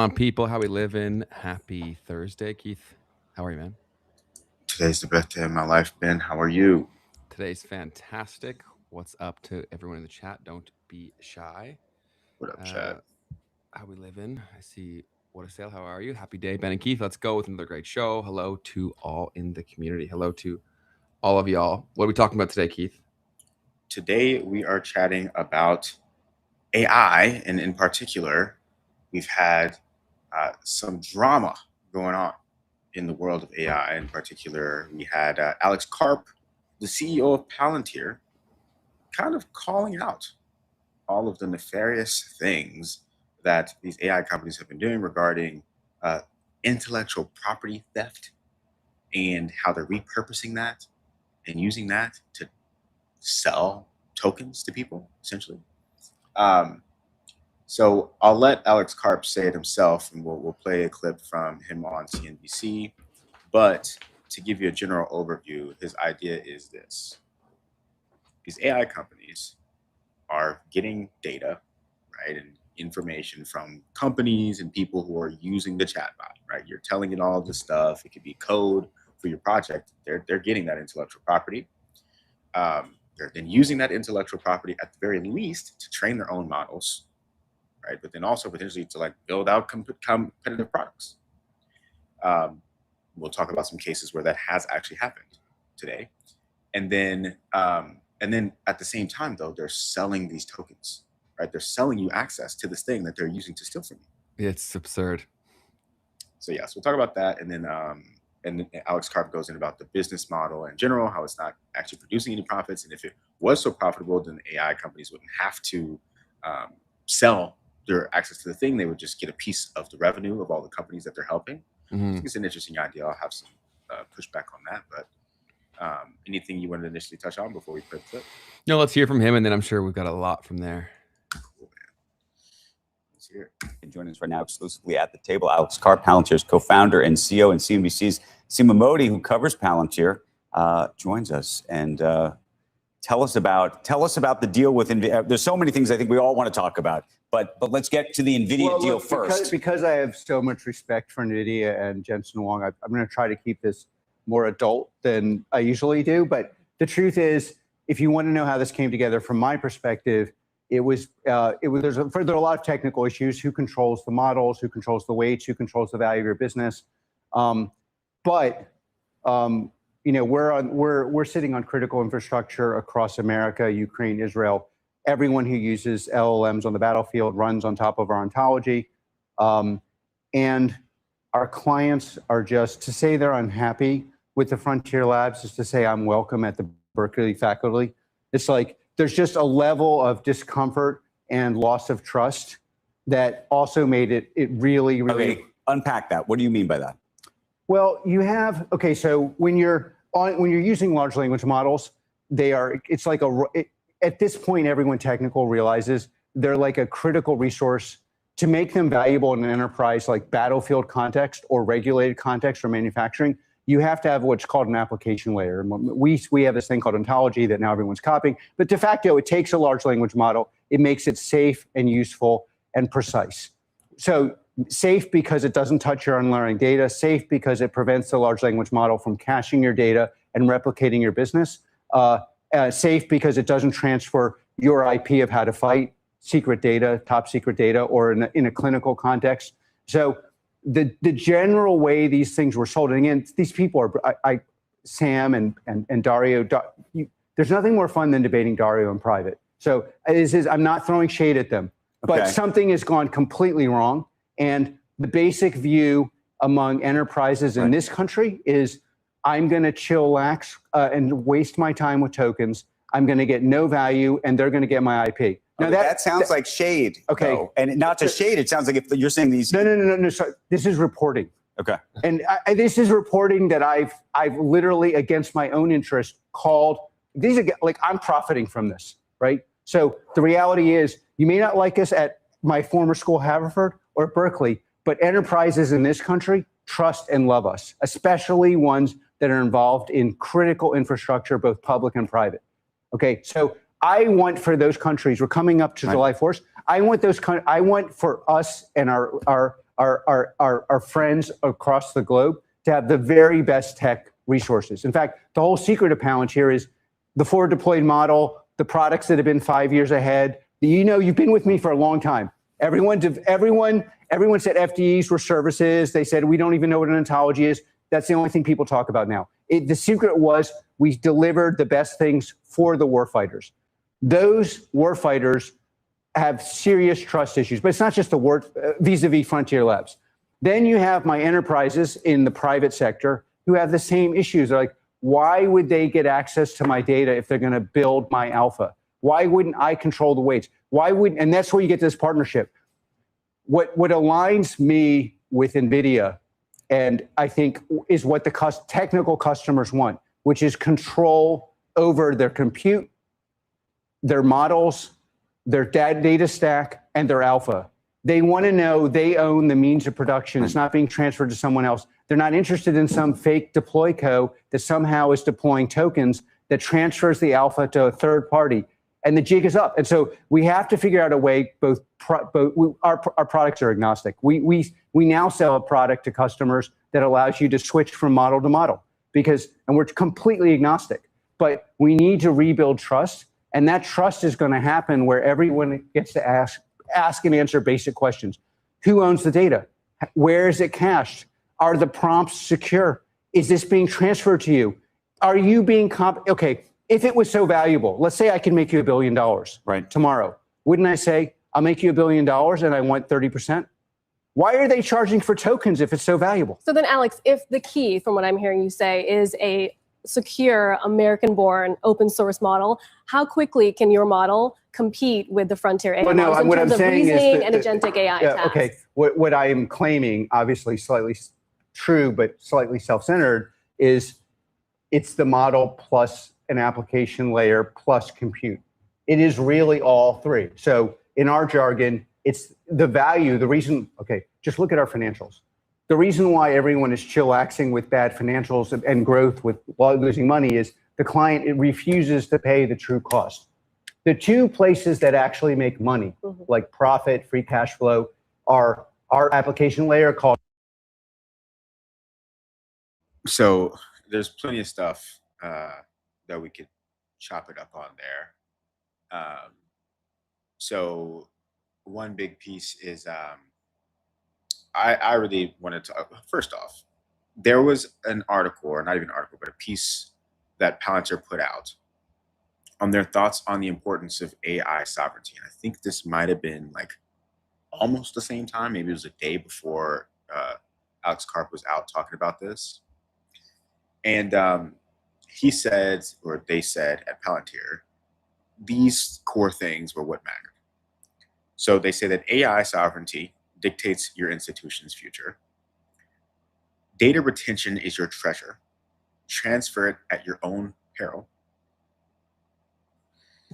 on, people? How we living? Happy Thursday, Keith. How are you, man? Today's the best day of my life, Ben. How are you? Today's fantastic. What's up to everyone in the chat? Don't be shy. What up, chat? How we living? I see What a Sale. How are you? Happy day, Ben and Keith. Let's go with another great show. Hello to all in the community. Hello to all of y'all. What are we talking about today, Keith? Today we are chatting about AI, and in particular, we've had some drama going on in the world of AI. In particular, we had Alex Karp, the CEO of Palantir, kind of calling out all of the nefarious things that these AI companies have been doing regarding intellectual property theft and how they're repurposing that and using that to sell tokens to people, essentially. So I'll let Alex Karp say it himself, and we'll play a clip from him on CNBC. But to give you a general overview, his idea is this. These AI companies are getting data, right, and information from companies and people who are using the chatbot, right? You're telling it all of this stuff. It could be code for your project. They're getting that intellectual property. They're then using that intellectual property at the very least to train their own models, right? But then also potentially to like build out competitive products. We'll talk about some cases where that has actually happened today. And then at the same time, though, they're selling these tokens, right? They're selling you access to this thing that they're using to steal from you. It's absurd. So yes, we'll talk about that, and then Alex Karp goes in about the business model in general, how it's not actually producing any profits, and if it was so profitable, then the AI companies wouldn't have to sell their access to the thing. They would just get a piece of the revenue of all the companies that they're helping. Mm-hmm. I think it's an interesting idea. I'll have some pushback on that, but anything you wanted to initially touch on before we play the clip? No, let's hear from him, and then I'm sure we've got a lot from there. Cool, man. Let's hear it. And joining us right now exclusively at the table, Alex Karp, Palantir's co-founder and CEO, and CNBC's Seema Modi, who covers Palantir, joins us. And tell us about the deal with NVIDIA. There's so many things I think we all want to talk about, but let's get to the NVIDIA deal first. Because I have so much respect for NVIDIA and Jensen Huang, I'm going to try to keep this more adult than I usually do. But the truth is, if you want to know how this came together, from my perspective, there are a lot of technical issues. Who controls the models? Who controls the weights? Who controls the value of your business? But we're sitting on critical infrastructure across America, Ukraine, Israel. Everyone who uses LLMs on the battlefield runs on top of our ontology, and our clients are just, to say they're unhappy with the Frontier Labs is to say I'm welcome at the Berkeley faculty. It's like there's just a level of discomfort and loss of trust that also made it really. Okay, unpack that. What do you mean by that? Well, so when you're using large language models, at this point, everyone technical realizes they're like a critical resource. To make them valuable in an enterprise like battlefield context or regulated context for manufacturing, you have to have what's called an application layer. And we have this thing called ontology that now everyone's copying. But de facto, it takes a large language model. It makes it safe and useful and precise. So safe because it doesn't touch your unlearning data. Safe because it prevents the large language model from caching your data and replicating your business. Safe because it doesn't transfer your IP of how to fight, secret data, top secret data, or in a clinical context. So the general way these things were sold, and again, these people are, Sam and Dalio, there's nothing more fun than debating Dalio in private. So I'm not throwing shade at them, but something has gone completely wrong. And the basic view among enterprises in this country is I'm going to chillax and waste my time with tokens. I'm going to get no value, and they're going to get my IP. Now that sounds like shade. Okay, though. And not just shade. It sounds like if you're saying these. No. Sorry. This is reporting. Okay. And this is reporting that I've literally, against my own interest, called. These are like I'm profiting from this, right? So the reality is, you may not like us at my former school, Haverford, or Berkeley, but enterprises in this country trust and love us, especially ones that are involved in critical infrastructure, both public and private. Okay, so I want for those countries, we're coming up to July 4th, I want for us and our our friends across the globe to have the very best tech resources. In fact, the whole secret of Palantir is the forward deployed model, the products that have been 5 years ahead. You've been with me for a long time. Everyone said FDEs were services. They said, we don't even know what an ontology is. That's the only thing people talk about now. The secret was we delivered the best things for the warfighters. Those warfighters have serious trust issues, but it's not just the vis-a-vis Frontier Labs. Then you have my enterprises in the private sector who have the same issues. They're like, why would they get access to my data if they're going to build my alpha? Why wouldn't I control the weights? And that's where you get this partnership. What aligns me with NVIDIA, and I think is what the technical customers want, which is control over their compute, their models, their data stack, and their alpha. They want to know they own the means of production. It's not being transferred to someone else. They're not interested in some fake deploy co that somehow is deploying tokens that transfers the alpha to a third party. And the jig is up. And so we have to figure out a way, our products are agnostic. We now sell a product to customers that allows you to switch from model to model and we're completely agnostic. But we need to rebuild trust. And that trust is going to happen where everyone gets to ask and answer basic questions. Who owns the data? Where is it cached? Are the prompts secure? Is this being transferred to you? Are you being okay? If it was so valuable, let's say I can make you $1 billion tomorrow. Wouldn't I say, I'll make you $1 billion and I want 30%? Why are they charging for tokens if it's so valuable? So then, Alex, if the key, from what I'm hearing you say, is a secure, American-born, open-source model, how quickly can your model compete with the frontier AI models in terms of reasoning and agentic AI tasks? Okay, what I am claiming, obviously slightly true but slightly self-centered, is it's the model plus an application layer plus compute. It is really all three. So in our jargon, it's the value, the reason, just look at our financials. The reason why everyone is chillaxing with bad financials and growth with losing money is the client, it refuses to pay the true cost. The two places that actually make money, like profit, free cash flow, are our application layer called. So there's plenty of stuff that we could chop it up on there. So one big piece is I really wanted to, first off, there was an article, or not even an article, but a piece that Palantir put out on their thoughts on the importance of AI sovereignty. And I think this might have been like almost the same time, maybe it was a day before Alex Karp was out talking about this. And he said, or they said at Palantir, these core things were what mattered. So they say that AI sovereignty dictates your institution's future. Data retention is your treasure. Transfer it at your own peril.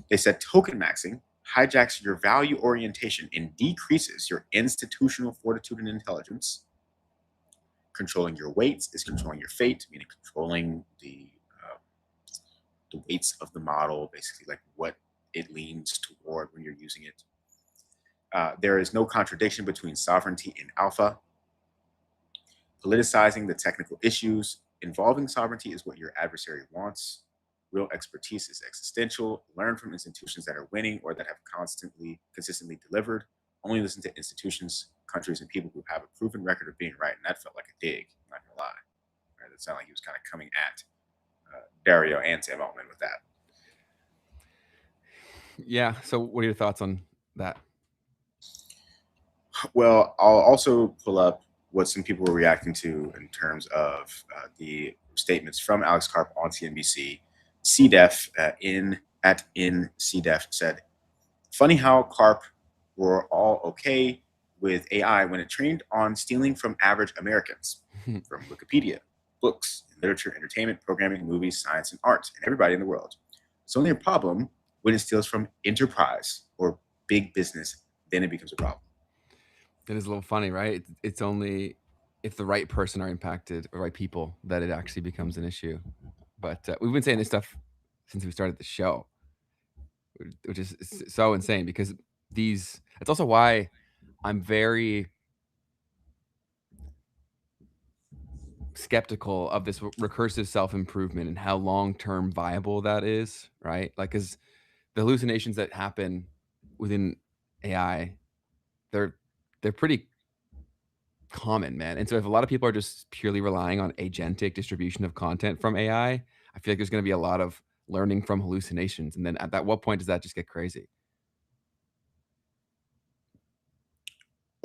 They said token maxing hijacks your value orientation and decreases your institutional fortitude and intelligence. Controlling your weights is controlling your fate, meaning controlling the weights of the model, basically like what it leans toward when you're using it. There is no contradiction between sovereignty and alpha. Politicizing the technical issues involving sovereignty is what your adversary wants. Real expertise is existential. Learn from institutions that are winning or that have consistently delivered. Only listen to institutions, countries, and people who have a proven record of being right. And that felt like a dig, I'm not gonna lie. Right? It sounded like he was kind of coming at Dalio and Sam Altman with that. Yeah. So what are your thoughts on that? Well, I'll also pull up what some people were reacting to in terms of the statements from Alex Karp on CNBC. CDEF in CDEF said, funny how Karp were all okay with AI when it trained on stealing from average Americans, from Wikipedia, books, literature, entertainment, programming, movies, science, and art, and everybody in the world. It's only a problem when it steals from enterprise or big business, then it becomes a problem. That is a little funny, right? It's only if the right person are impacted, or right people, that it actually becomes an issue. But we've been saying this stuff since we started the show, which is so insane, because it's also why I'm very skeptical of this recursive self-improvement and how long-term viable that is, right? Like, because the hallucinations that happen within AI, they're pretty common, man. And so if a lot of people are just purely relying on agentic distribution of content from AI, I feel like there's going to be a lot of learning from hallucinations. And then at that, what point does that just get crazy?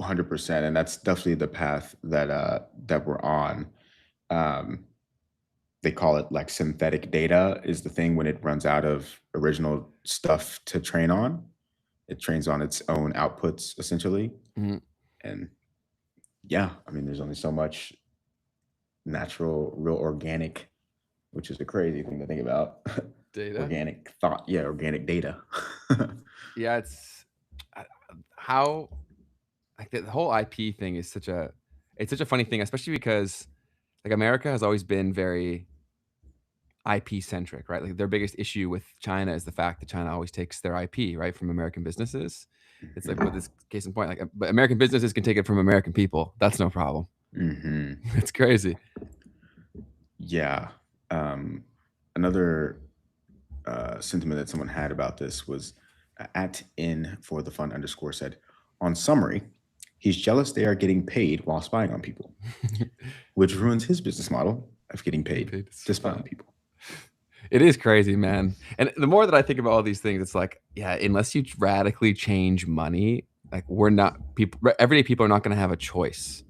100%, and that's definitely the path that we're on. They call it like synthetic data is the thing when it runs out of original stuff to train on. It trains on its own outputs essentially. Mm-hmm. And yeah, I mean, there's only so much natural, real organic, which is a crazy thing to think about. Data? Organic thought. Yeah, organic data. Yeah, it's how like the whole IP thing is such a funny thing, especially because like America has always been very IP centric, right? Like their biggest issue with China is the fact that China always takes their IP, right, from American businesses. It's like, with this case in point, like, but American businesses can take it from American people. That's no problem. Mm-hmm. It's crazy. Yeah. Another sentiment that someone had about this was at in for the fun _ said, on summary, he's jealous they are getting paid while spying on people, which ruins his business model of getting paid to spy on people. It is crazy, man. And the more that I think about all these things, it's like, yeah, unless you radically change money, like everyday people are not going to have a choice.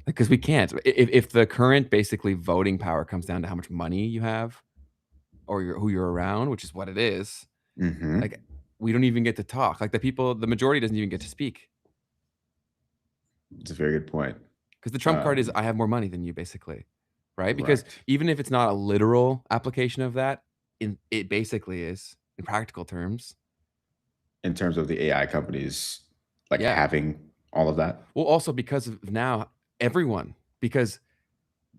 Because we can't. If the current basically voting power comes down to how much money you have or who you're around, which is what it is, like we don't even get to talk. Like the majority doesn't even get to speak. It's a very good point. Because the Trump card is I have more money than you, basically. Right? Because even if it's not a literal application of that, it basically is in practical terms. In terms of the AI companies, like having all of that. Well, also because of now everyone, because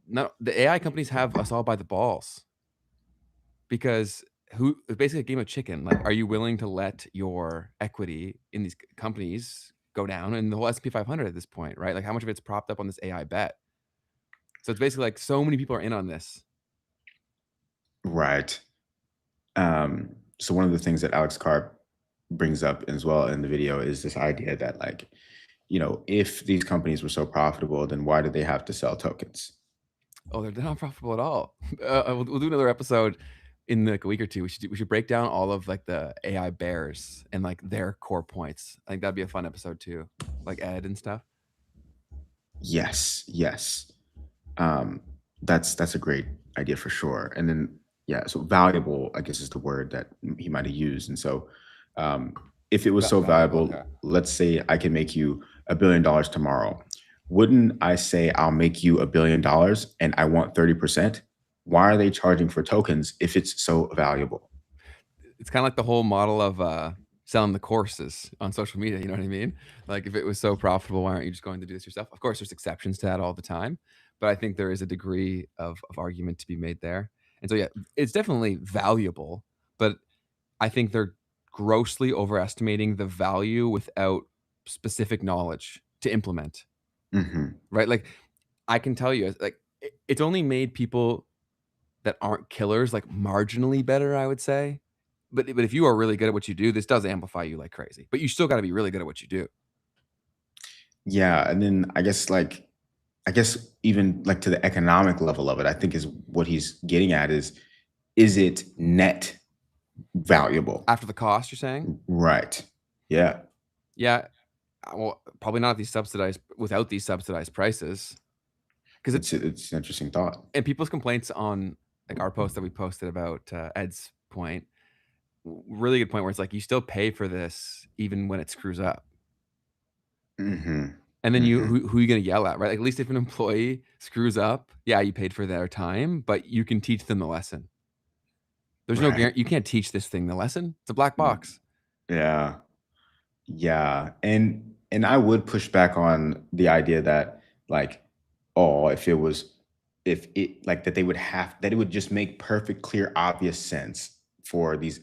now the AI companies have us all by the balls. Because it's basically a game of chicken. Like, are you willing to let your equity in these companies go down? And the whole S&P 500 at this point, right? Like, how much of it's propped up on this AI bet? So it's basically like so many people are in on this. Right. So one of the things that Alex Karp brings up as well in the video is this idea that, like, you know, if these companies were so profitable, then why did they have to sell tokens? Oh, they're not profitable at all. We'll do another episode in like a week or two. We should break down all of like the AI bears and like their core points. I think that'd be a fun episode too, like Ed and stuff. Yes. That's a great idea for sure. And then so valuable, I guess, is the word that he might have used. And so if it was so valuable, let's say I can make you $1 billion tomorrow. Wouldn't I say I'll make you $1 billion and I want 30%? Why are they charging for tokens if it's so valuable? It's kind of like the whole model of selling the courses on social media. You know what I mean? Like, if it was so profitable, why aren't you just going to do this yourself? Of course, there's exceptions to that all the time, but I think there is a degree of argument to be made there. And so, yeah, it's definitely valuable, but I think they're grossly overestimating the value without specific knowledge to implement. Right? Like, I can tell you, like, it's only made people that aren't killers like marginally better, I would say. But if you are really good at what you do, this does amplify you like crazy. But you still got to be really good at what you do. Yeah, and then I guess even like to the economic level of it, I think is what he's getting at is it net valuable after the cost? You're saying? Right. Yeah. Yeah. Well, probably not without these subsidized prices. Because it's an interesting thought. And people's complaints on like our post that we posted about Ed's point, really good point, where it's like you still pay for this even when it screws up. And then who are you going to yell at, right? Like, at least if an employee screws up, yeah, you paid for their time, but you can teach them the lesson. There's no guarantee. You can't teach this thing the lesson. It's a black box. Yeah. And I would push back on the idea that, like, if it would just make perfect, clear, obvious sense for these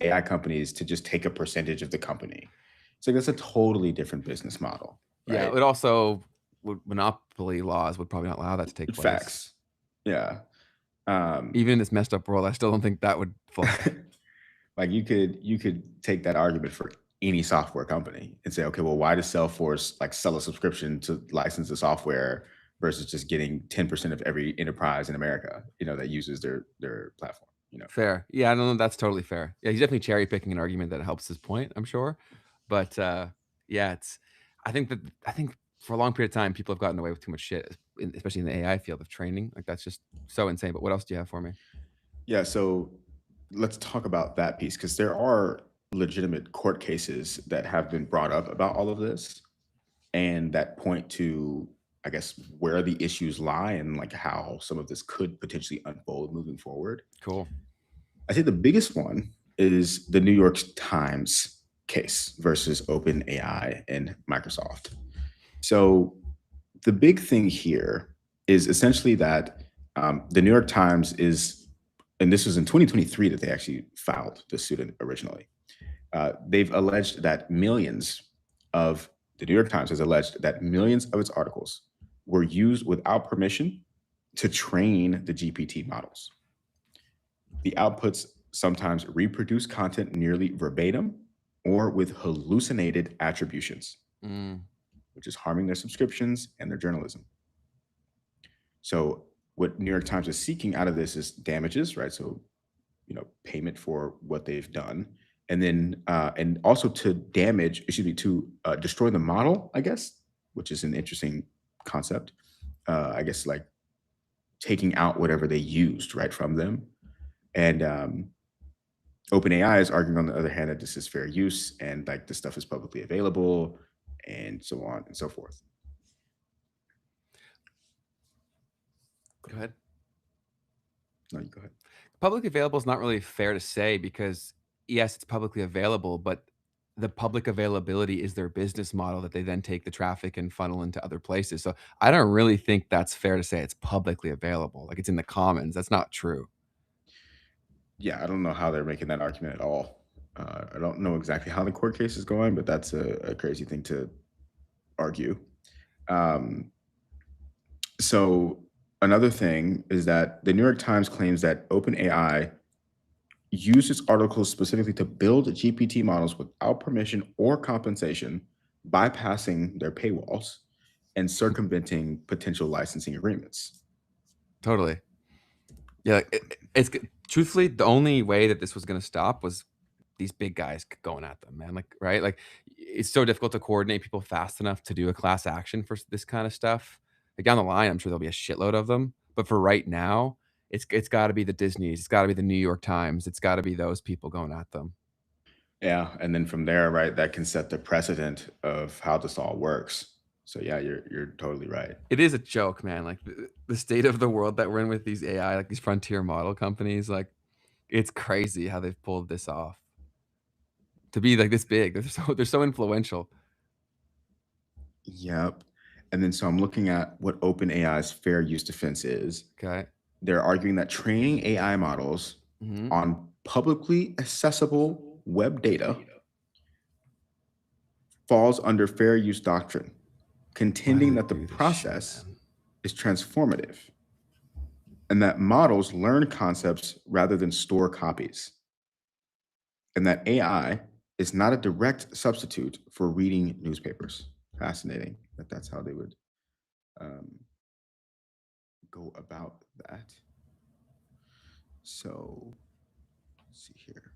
AI companies to just take a percentage of the company. So that's a totally different business model. Right? Yeah, it also monopoly laws would probably not allow that to take place. Facts. Yeah. Even in this messed up world, I still don't think that would fly. Like you could take that argument for any software company and say, okay, well, why does Salesforce like sell a subscription to license the software versus just getting 10% of every enterprise in America, that uses their platform? Fair. Yeah, I don't know. That's totally fair. Yeah, he's definitely cherry picking an argument that helps his point, I'm sure. But yeah, I think for a long period of time, people have gotten away with too much shit, especially in the AI field of training. Like that's just so insane. But what else do you have for me? Yeah, so let's talk about that piece, because there are legitimate court cases that have been brought up about all of this and that point to, I guess, where the issues lie and like how some of this could potentially unfold moving forward. Cool. I think the biggest one is the New York Times case versus OpenAI and Microsoft. So the big thing here is essentially that the New York Times is, and this was in 2023 that they actually filed the suit originally. They've alleged that the New York Times has alleged that millions of its articles were used without permission to train the GPT models. The outputs sometimes reproduce content nearly verbatim or with hallucinated attributions, which is harming their subscriptions and their journalism. So what New York Times is seeking out of this is damages, right? So, payment for what they've done. And then, and also to destroy the model, I guess, which is an interesting concept. I guess like taking out whatever they used, right, from them. And OpenAI is arguing, on the other hand, that this is fair use and like this stuff is publicly available and so on and so forth. Go ahead. No, you go ahead. Publicly available is not really fair to say because, yes, it's publicly available, but the public availability is their business model that they then take the traffic and funnel into other places. So I don't really think that's fair to say it's publicly available. Like it's in the commons. That's not true. Yeah, I don't know how they're making that argument at all. I don't know exactly how the court case is going, but that's a crazy thing to argue. So another thing is that the New York Times claims that OpenAI used its articles specifically to build GPT models without permission or compensation, bypassing their paywalls and circumventing potential licensing agreements. Totally. Yeah, it's truthfully the only way that this was going to stop was these big guys going at them, man. Like, right? Like, it's so difficult to coordinate people fast enough to do a class action for this kind of stuff. Like down the line, I'm sure there'll be a shitload of them. But for right now, it's got to be the Disneys, it's got to be the New York Times, it's got to be those people going at them. Yeah, and then from there, right, that can set the precedent of how this all works. So yeah, you're totally right. It is a joke, man. Like the state of the world that we're in with these AI, like these frontier model companies, like it's crazy how they've pulled this off to be like this big. They're so influential. Yep. And then so I'm looking at what OpenAI's fair use defense is. Okay. They're arguing that training AI models on publicly accessible web data falls under fair use doctrine, contending that the process is transformative and that models learn concepts rather than store copies, and that AI is not a direct substitute for reading newspapers. Fascinating that that's how they would go about that. So let's see here.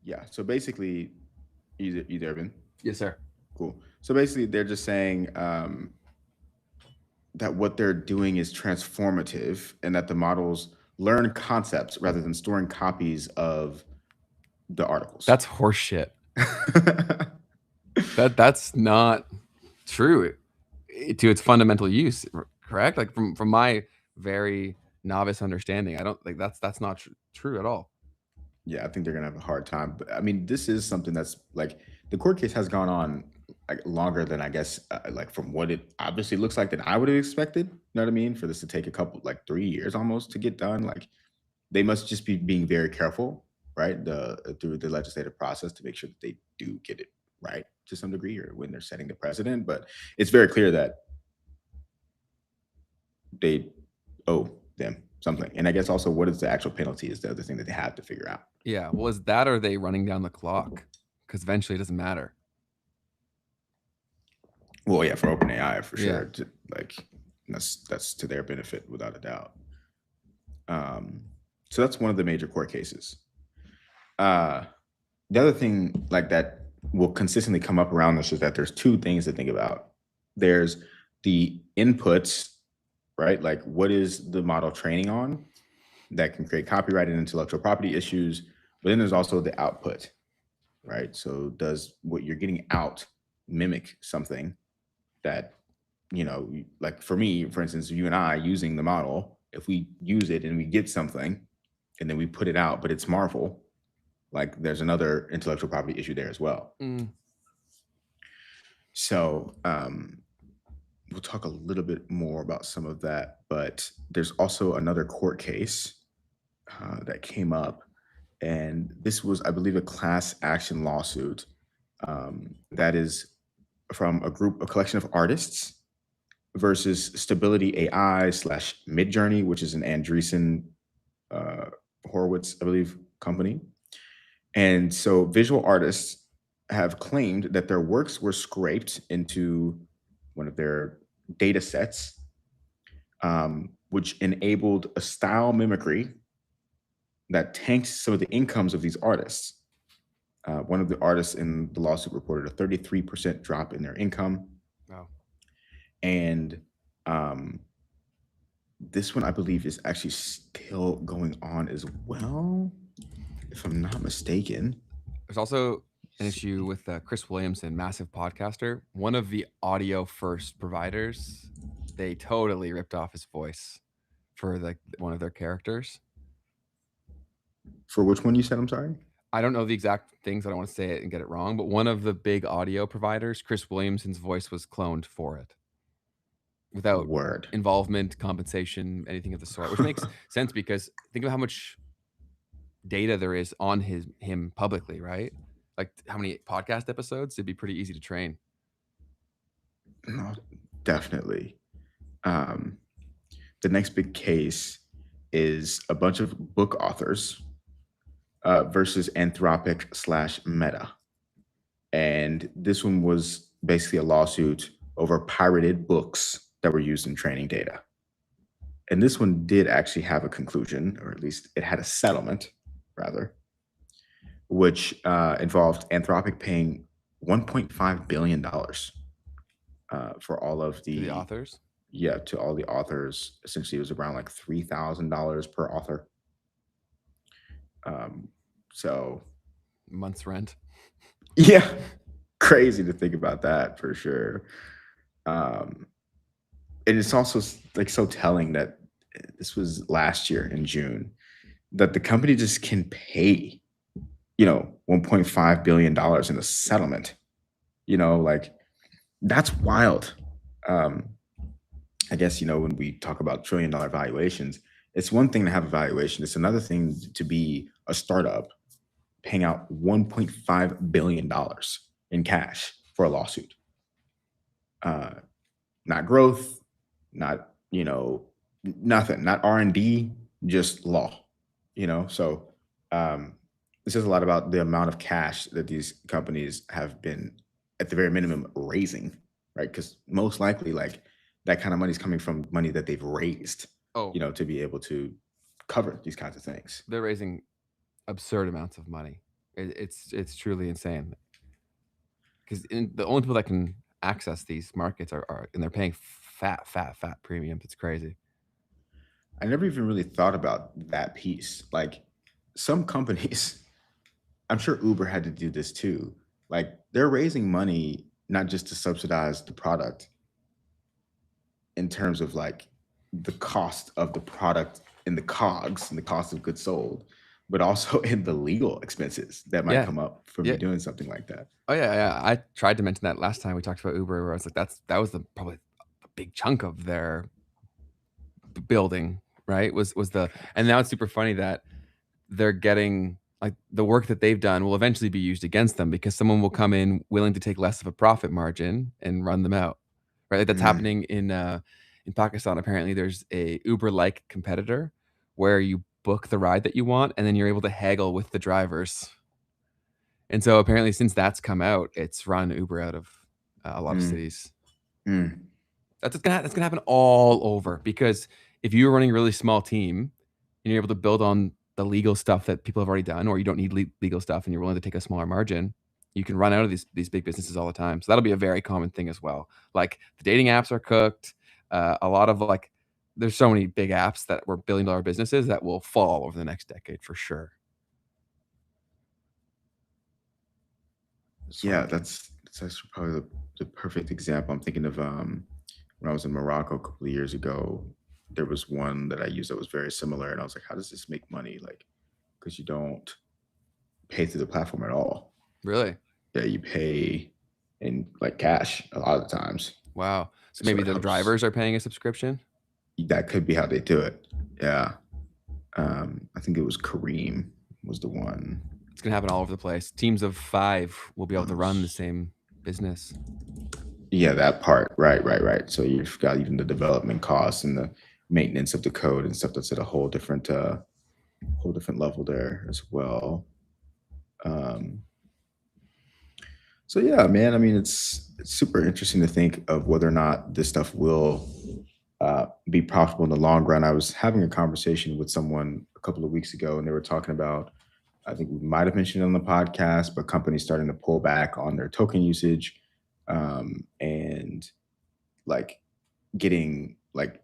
Yeah, so basically, you there, Ben? Yes, sir. Cool. So basically, they're just saying that what they're doing is transformative and that the models learn concepts rather than storing copies of the articles. That's horseshit. That's not true to its fundamental use, correct? Like from my very novice understanding, I don't think that's not true at all. Yeah, I think they're gonna have a hard time. But I mean, this is something that's like the court case has gone on like longer than I guess like from what it obviously looks like than I would have expected. You know what I mean? For this to take a couple like 3 years almost to get done, like they must just be being very careful, right? Through the legislative process to make sure that they do get it right. to some degree, or when they're setting the precedent. But it's very clear that they owe them something. And I guess also, what is the actual penalty is the other thing that they have to figure out. Yeah. Well, is that, or are they running down the clock? Because eventually it doesn't matter. Well, yeah, for OpenAI, for Yeah. sure. Like that's to their benefit without a doubt. So that's one of the major court cases. The other thing like that will consistently come up around this is that there's two things to think about. There's the inputs, right? Like, what is the model training on that can create copyright and intellectual property issues? But then there's also the output, right? So does what you're getting out mimic something that, you know, like for me, for instance, you and I using the model, if we use it and we get something and then we put it out, but it's Marvel, like there's another intellectual property issue there as well. So we'll talk a little bit more about some of that, but there's also another court case that came up, and this was, I believe, a class action lawsuit that is from a collection of artists versus StabilityAI / Midjourney, which is an Andreessen Horowitz, I believe, company. And so visual artists have claimed that their works were scraped into one of their data sets, which enabled a style mimicry that tanked some of the incomes of these artists. One of the artists in the lawsuit reported a 33% drop in their income. Wow. And this one, I believe, is actually still going on as well, if I'm not mistaken. There's also an issue with Chris Williamson, massive podcaster, one of the audio first providers. They totally ripped off his voice for like one of their characters. For which one you said? I'm sorry. I don't know the exact things. I don't want to say it and get it wrong, but one of the big audio providers, Chris Williamson's voice was cloned for it without involvement, compensation, anything of the sort, which makes sense because think of how much data there is on him publicly, right? Like how many podcast episodes? It'd be pretty easy to train. No, definitely. The next big case is a bunch of book authors versus Anthropic / Meta. And this one was basically a lawsuit over pirated books that were used in training data. And this one did actually have a conclusion, or at least it had a settlement, rather, which involved Anthropic paying $1.5 billion for all of the authors. Yeah, to all the authors. Essentially, it was around like $3,000 per author. So month's rent. Yeah, crazy to think about that for sure. And it's also like so telling that this was last year in June, that the company just can pay, $1.5 billion in a settlement. Like that's wild. I guess, when we talk about $1 trillion valuations, it's one thing to have a valuation. It's another thing to be a startup paying out $1.5 billion in cash for a lawsuit. Not growth, not, nothing, not R&D, just law, So this says a lot about the amount of cash that these companies have been, at the very minimum, raising, right? Because most likely, like, that kind of money is coming from money that they've raised, to be able to cover these kinds of things. They're raising absurd amounts of money. It's truly insane. Because the only people that can access these markets are and they're paying fat premiums. It's crazy. I never even really thought about that piece. Like some companies, I'm sure Uber had to do this too. Like they're raising money not just to subsidize the product in terms of like the cost of the product and the COGS and the cost of goods sold, but also in the legal expenses that might come up from you doing something like that. Oh yeah. I tried to mention that last time we talked about Uber, where I was like, that was probably a big chunk of their building, right? Was the, and now it's super funny that they're getting like the work that they've done will eventually be used against them because someone will come in willing to take less of a profit margin and run them out, right? Like that's happening in Pakistan. Apparently, there's a Uber-like competitor where you book the ride that you want and then you're able to haggle with the drivers. And so apparently, since that's come out, it's run Uber out of a lot of cities. That's gonna happen all over because if you're running a really small team and you're able to build on the legal stuff that people have already done, or you don't need legal stuff and you're willing to take a smaller margin, you can run out of these big businesses all the time. So that'll be a very common thing as well. Like the dating apps are cooked. A lot of like, there's so many big apps that were billion-dollar businesses that will fall over the next decade for sure. Yeah, that's actually probably the perfect example. I'm thinking of when I was in Morocco a couple of years ago. There was one that I used that was very similar, and I was like, "How does this make money?" Like, because you don't pay through the platform at all. Really? Yeah, you pay in like cash a lot of the times. Wow. So maybe the drivers are paying a subscription? That could be how they do it. Yeah. I think it was Kareem was the one. It's going to happen all over the place. Teams of 5 will be able to run the same business. Yeah, that part. Right. So you've got even the development costs and the maintenance of the code and stuff that's at a whole different level there as well. So yeah, man, I mean, it's super interesting to think of whether or not this stuff will be profitable in the long run. I was having a conversation with someone a couple of weeks ago, and they were talking about, I think we might have mentioned it on the podcast, but companies starting to pull back on their token usage, and like getting like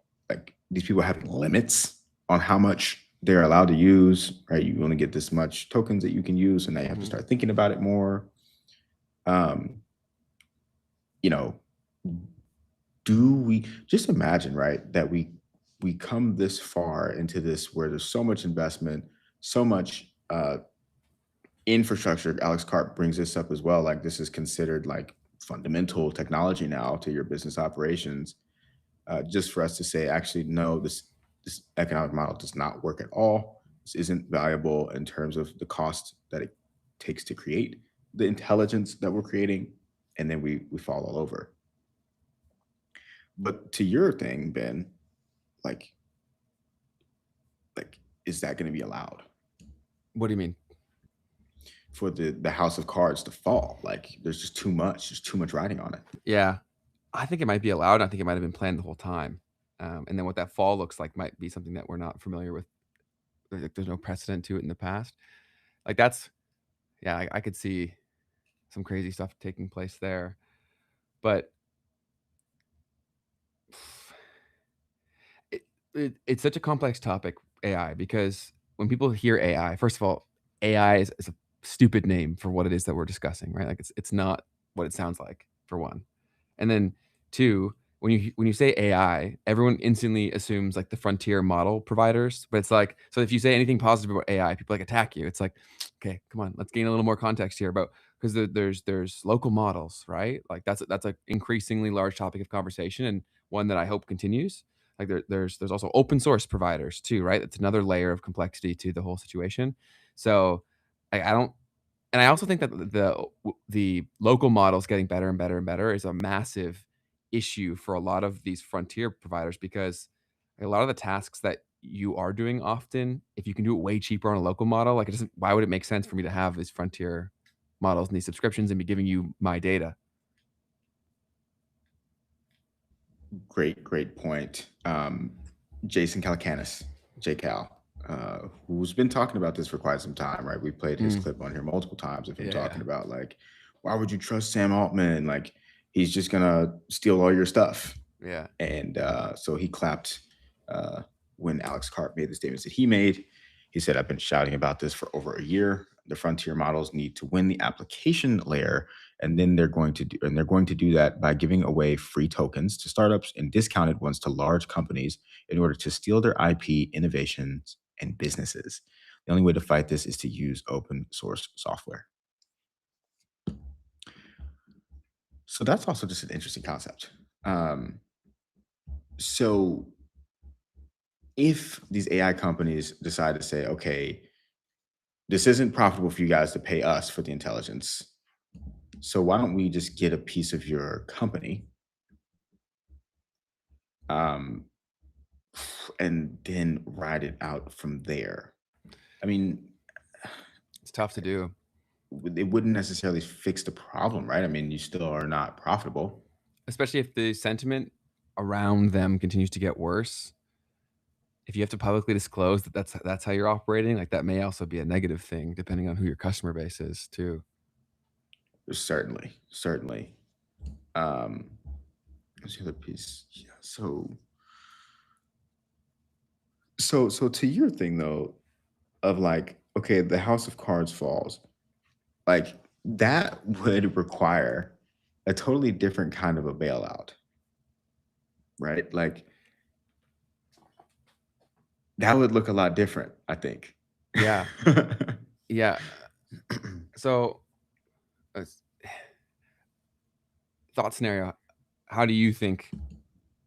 these people having limits on how much they're allowed to use, right? You only get this much tokens that you can use, and now you have to start thinking about it more. You know, do we just imagine, right, that we come this far into this where there's so much investment, so much infrastructure. Alex Karp brings this up as well. Like this is considered like fundamental technology now to your business operations. Just for us to say, actually, no, this economic model does not work at all. This isn't valuable in terms of the cost that it takes to create the intelligence that we're creating, and then we fall all over. But to your thing, Ben, like is that going to be allowed? What do you mean? For the house of cards to fall? Like there's just too much. There's too much writing on it. Yeah, I think it might be allowed. I think it might have been planned the whole time. And then what that fall looks like might be something that we're not familiar with. Like there's no precedent to it in the past. Like that's, yeah, I could see some crazy stuff taking place there. But it's such a complex topic, AI, because when people hear AI, first of all, AI is a stupid name for what it is that we're discussing, right? Like it's not what it sounds like, for one. And then 2, when you say AI, everyone instantly assumes like the frontier model providers. But it's like, so if you say anything positive about AI, people like attack you. It's like, okay, come on, let's gain a little more context here about, because there's local models, right? Like that's an increasingly large topic of conversation, and one that I hope continues. Like there's also open source providers too, right? That's another layer of complexity to the whole situation. So I don't, and I also think that the local models getting better and better and better is a massive issue for a lot of these frontier providers, because a lot of the tasks that you are doing often, if you can do it way cheaper on a local model, like it doesn't, why would it make sense for me to have these frontier models and these subscriptions and be giving you my data? Great point. Jason Calacanis, JCal, who's been talking about this for quite some time, right? We played his clip on here multiple times of him talking about like, why would you trust Sam Altman? Like he's just gonna steal all your stuff. Yeah. And so he clapped when Alex Karp made the statements that he made. He said, I've been shouting about this for over a year. The frontier models need to win the application layer, and then they're going to do that by giving away free tokens to startups and discounted ones to large companies in order to steal their IP, innovations, and businesses. The only way to fight this is to use open source software. So that's also just an interesting concept. So if these AI companies decide to say, okay, this isn't profitable for you guys to pay us for the intelligence. So why don't we just get a piece of your company, and then ride it out from there? I mean, it's tough to do. It wouldn't necessarily fix the problem, right? I mean, you still are not profitable. Especially if the sentiment around them continues to get worse. If you have to publicly disclose that that's how you're operating, like that may also be a negative thing, depending on who your customer base is too. Certainly. What's the other piece? Yeah. So to your thing though, of like, okay, the house of cards falls, like that would require a totally different kind of a bailout, right? Like that would look a lot different, I think. Yeah. Yeah. So thought scenario, how do you think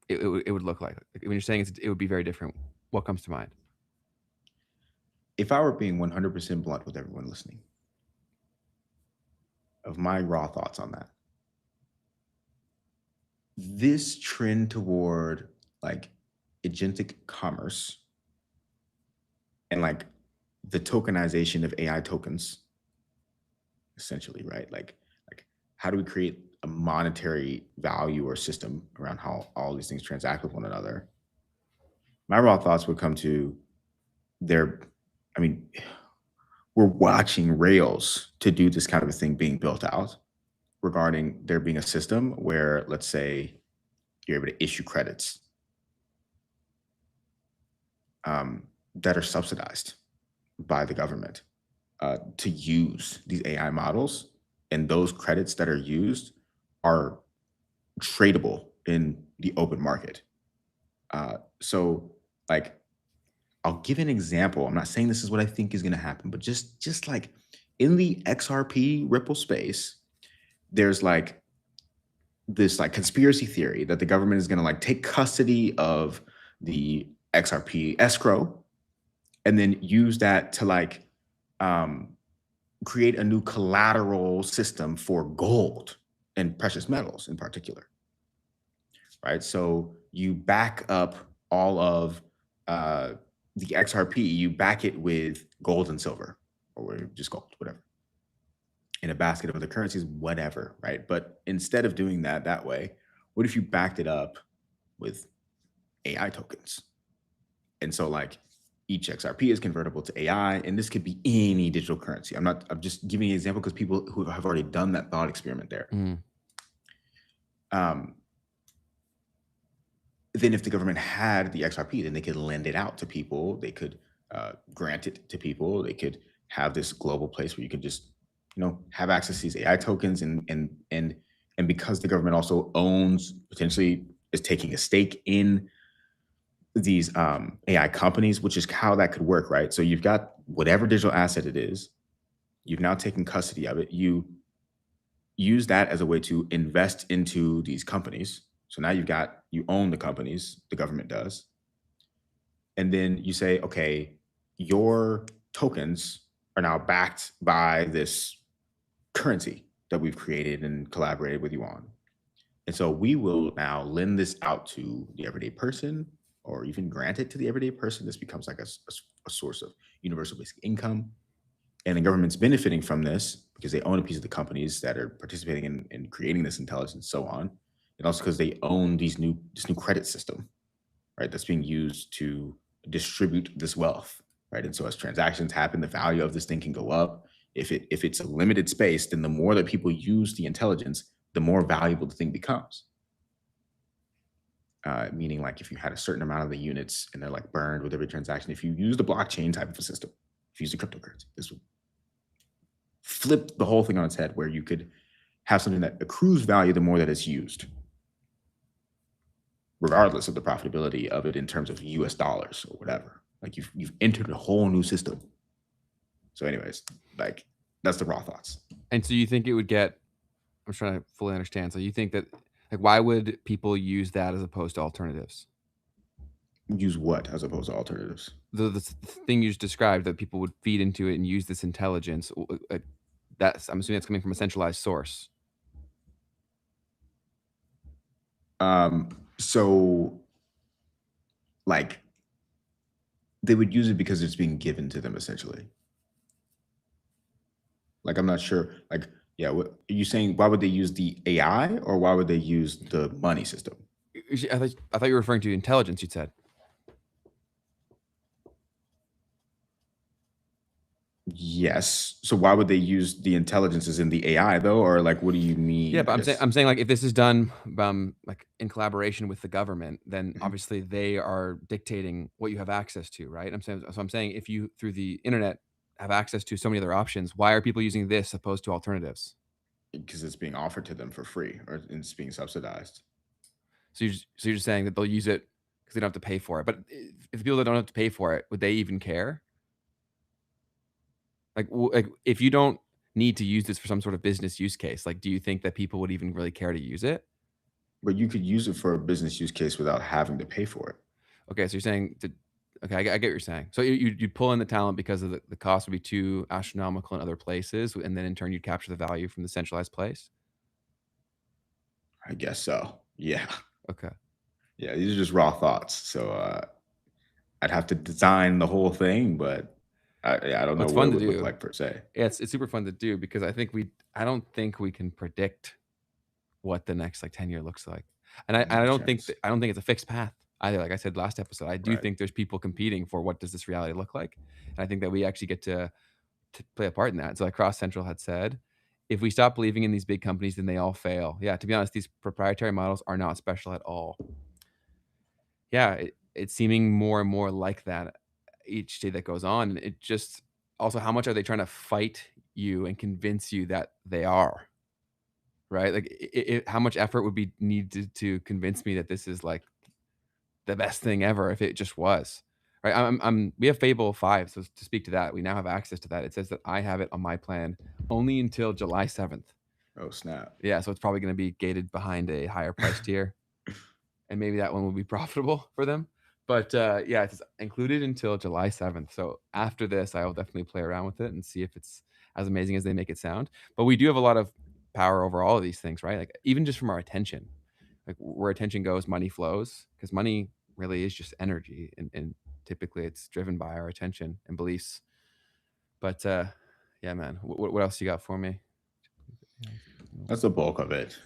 it would look like? When you're saying it would be very different, what comes to mind? If I were being 100% blunt with everyone listening, of my raw thoughts on that, this trend toward like agentic commerce and like the tokenization of AI tokens, essentially, right? Like how do we create a monetary value or system around how all these things transact with one another? My raw thoughts would come to we're watching rails to do this kind of a thing being built out, regarding there being a system where, let's say, you're able to issue credits that are subsidized by the government to use these AI models, and those credits that are used are tradable in the open market. So like, I'll give an example. I'm not saying this is what I think is going to happen, but just like in the XRP Ripple space, there's like this like conspiracy theory that the government is going to like take custody of the XRP escrow and then use that to like create a new collateral system for gold and precious metals in particular, right? So you back up all of the XRP, you back it with gold and silver, or just gold, whatever, in a basket of other currencies, whatever, right? But instead of doing that way, what if you backed it up with AI tokens? And so like each XRP is convertible to AI, and this could be any digital currency. I'm just giving an example because people who have already done that thought experiment there. Then if the government had the XRP, then they could lend it out to people. They could grant it to people. They could have this global place where you could just, have access to these AI tokens. And because the government also potentially is taking a stake in these AI companies, which is how that could work, right? So you've got whatever digital asset it is, you've now taken custody of it. You use that as a way to invest into these companies. So now you own the companies, the government does. And then you say, okay, your tokens are now backed by this currency that we've created and collaborated with you on. And so we will now lend this out to the everyday person, or even grant it to the everyday person. This becomes like a source of universal basic income. And the government's benefiting from this because they own a piece of the companies that are participating in creating this intelligence and so on. And also because they own this new credit system, right? That's being used to distribute this wealth, right? And so as transactions happen, the value of this thing can go up. If it's a limited space, then the more that people use the intelligence, the more valuable the thing becomes. Meaning like if you had a certain amount of the units and they're like burned with every transaction, if you use the blockchain type of a system, if you use the cryptocurrency, this would flip the whole thing on its head, where you could have something that accrues value the more that it's used, regardless of the profitability of it in terms of US dollars or whatever. Like you've entered a whole new system. So anyways, like that's the raw thoughts. And so you think it would get, I'm trying to fully understand. So you think that, like, why would people use that as opposed to alternatives? Use what as opposed to alternatives? The thing you just described, that people would feed into it and use this intelligence. That's, I'm assuming that's coming from a centralized source. So like they would use it because it's being given to them essentially. Like, I'm not sure. Like, yeah, what are you saying? Why would they use the AI or why would they use the money system? I thought you were referring to intelligence, you said. Yes. So why would they use the intelligences in the AI though? Or like, what do you mean? Yeah, but I'm saying like if this is done like in collaboration with the government, then obviously they are dictating what you have access to, right? I'm saying if you through the internet have access to so many other options, why are people using this opposed to alternatives? Because it's being offered to them for free or it's being subsidized. So you're just saying that they'll use it because they don't have to pay for it. But if the people that don't have to pay for it, would they even care? Like if you don't need to use this for some sort of business use case, like do you think that people would even really care to use it? But you could use it for a business use case without having to pay for it. Okay, so you're saying okay, I get what you're saying. So you'd pull in the talent because of the cost would be too astronomical in other places, and then in turn you'd capture the value from the centralized place. I guess so. Yeah. Okay. Yeah, these are just raw thoughts. So I'd have to design the whole thing, but I don't know what it would look like per se. Yeah, it's super fun to do because I don't think we can predict what the next like 10-year looks like. And I don't think it's a fixed path either. Like I said last episode, I do think there's people competing for what does this reality look like. And I think that we actually get to play a part in that. So like Cross Central had said, if we stop believing in these big companies, then they all fail. Yeah, to be honest, these proprietary models are not special at all. Yeah, it's seeming more and more like that each day that goes on. And it just also, how much are they trying to fight you and convince you that they are? Right? Like how much effort would be needed to convince me that this is like the best thing ever if it just was. Right? We have Fable 5, so to speak to that, we now have access to that. It says that I have it on my plan only until July 7th. Oh, snap. Yeah, so it's probably going to be gated behind a higher price tier. And maybe that one will be profitable for them. But yeah, it's included until July 7th. So after this, I will definitely play around with it and see if it's as amazing as they make it sound. But we do have a lot of power over all of these things, right? Like even just from our attention, like where attention goes, money flows, because money really is just energy. And typically it's driven by our attention and beliefs. But yeah, man, what else you got for me? That's the bulk of it.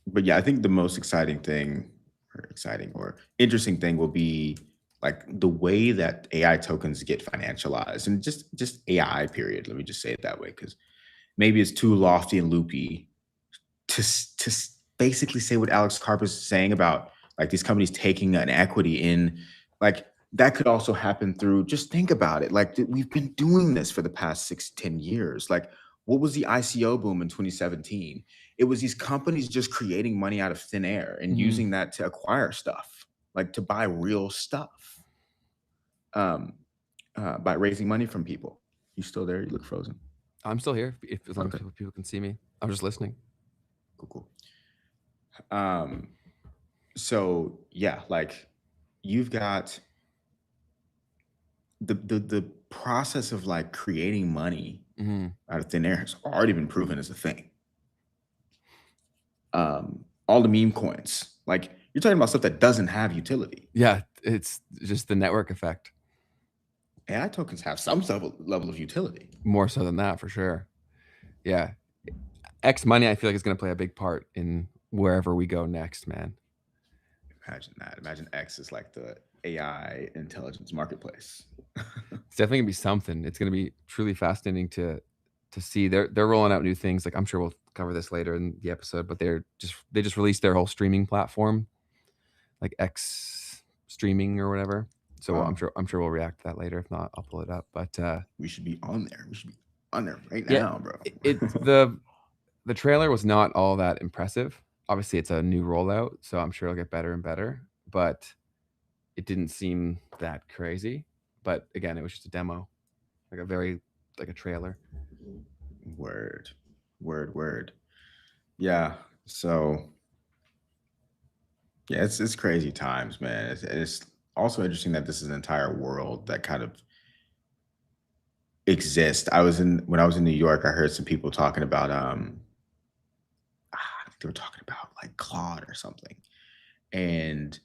But yeah, I think the most exciting or interesting thing will be like the way that AI tokens get financialized and just AI period. Let me just say it that way, because maybe it's too lofty and loopy to basically say what Alex Karp is saying about like these companies taking an equity in, like that could also happen through, just think about it. Like we've been doing this for the past 6-10 years. Like what was the ICO boom in 2017? It was these companies just creating money out of thin air and using that to acquire stuff, like to buy real stuff, by raising money from people. You still there? You look frozen. I'm still here. As long as people can see me, I'm just listening. Cool. So yeah, like you've got the process of like creating money out of thin air has already been proven as a thing. All the meme coins, like you're talking about stuff that doesn't have utility. Yeah, it's just the network effect. AI tokens have some level of utility. More so than that, for sure. Yeah. X money, I feel like, is going to play a big part in wherever we go next, man. Imagine that. Imagine X is like the AI intelligence marketplace. It's definitely going to be something. It's going to be truly fascinating to see. They're rolling out new things. Like I'm sure we'll cover this later in the episode, but they just released their whole streaming platform, like X streaming or whatever. So I'm sure we'll react to that later. If not, I'll pull it up. But we should be on there. We should be on there right now, bro. The trailer was not all that impressive. Obviously, it's a new rollout, so I'm sure it'll get better and better. But it didn't seem that crazy. But again, it was just a demo, like a trailer. Word. Yeah. So Yeah, it's crazy times, man. It's also interesting that this is an entire world that kind of exists. When I was in New York, I heard some people talking about I think they were talking about like Claude or something. And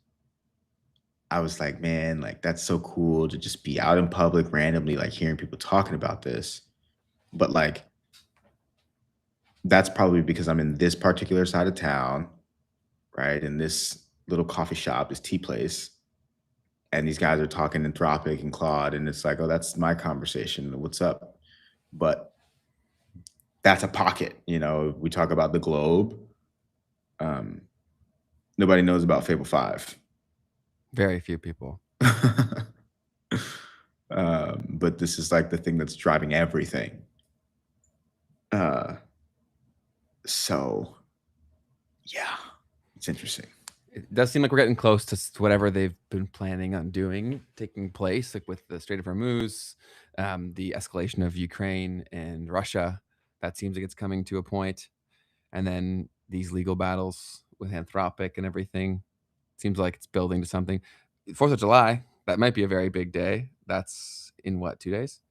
I was like, man, like that's so cool to just be out in public randomly, like hearing people talking about this. But like that's probably because I'm in this particular side of town, right? In this little coffee shop, this tea place. And these guys are talking Anthropic and Claude, and it's like, oh, that's my conversation. What's up? But that's a pocket, you know. We talk about the globe. Um, Nobody knows about Fable 5. Very few people. But this is like the thing that's driving everything. So, yeah, it's interesting. It does seem like we're getting close to whatever they've been planning on doing taking place, like with the Strait of Hormuz, the escalation of Ukraine and Russia. That seems like it's coming to a point. And then these legal battles with Anthropic and everything. Seems like it's building to something. 4th of July, that might be a very big day. That's in what, 2 days?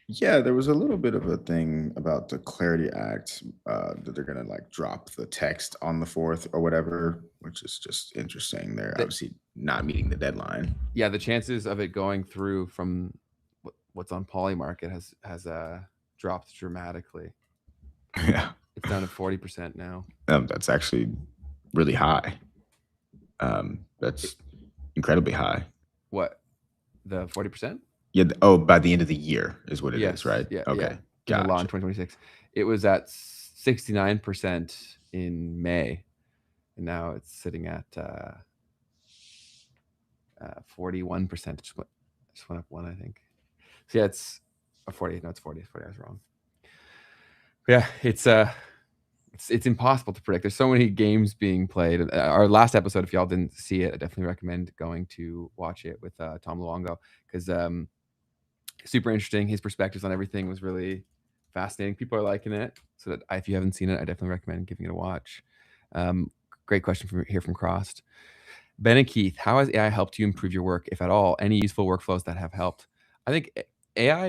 Yeah, there was a little bit of a thing about the Clarity Act that they're gonna like drop the text on the 4th or whatever, which is just interesting. They're obviously not meeting the deadline. Yeah, the chances of it going through from what's on Polymarket has dropped dramatically. Yeah, it's down to 40% now. That's actually really high. That's incredibly high. What, the 40%? Yeah. By the end of the year is what it is, right? Yeah. Okay. Got law in 2026. It was at 69% in May, and now it's sitting at 41%. Just went up one, I think. So yeah, it's a 40. No, it's 40. 40. I was wrong. Yeah, it's impossible to predict. There's so many games being played. Our last episode, if y'all didn't see it, I definitely recommend going to watch it with Tom Luongo, because super interesting. His perspectives on everything was really fascinating. People are liking it. So that if you haven't seen it, I definitely recommend giving it a watch. Great question from Crossed. Ben and Keith, how has AI helped you improve your work, if at all? Any useful workflows that have helped? I think AI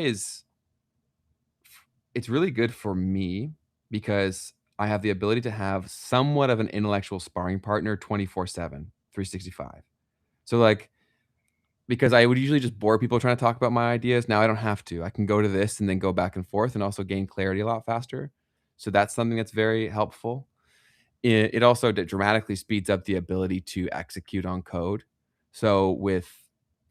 it's really good for me because I have the ability to have somewhat of an intellectual sparring partner 24/7, 365. So like, because I would usually just bore people trying to talk about my ideas. Now I don't have to. I can go to this and then go back and forth and also gain clarity a lot faster. So that's something that's very helpful. It also dramatically speeds up the ability to execute on code. So with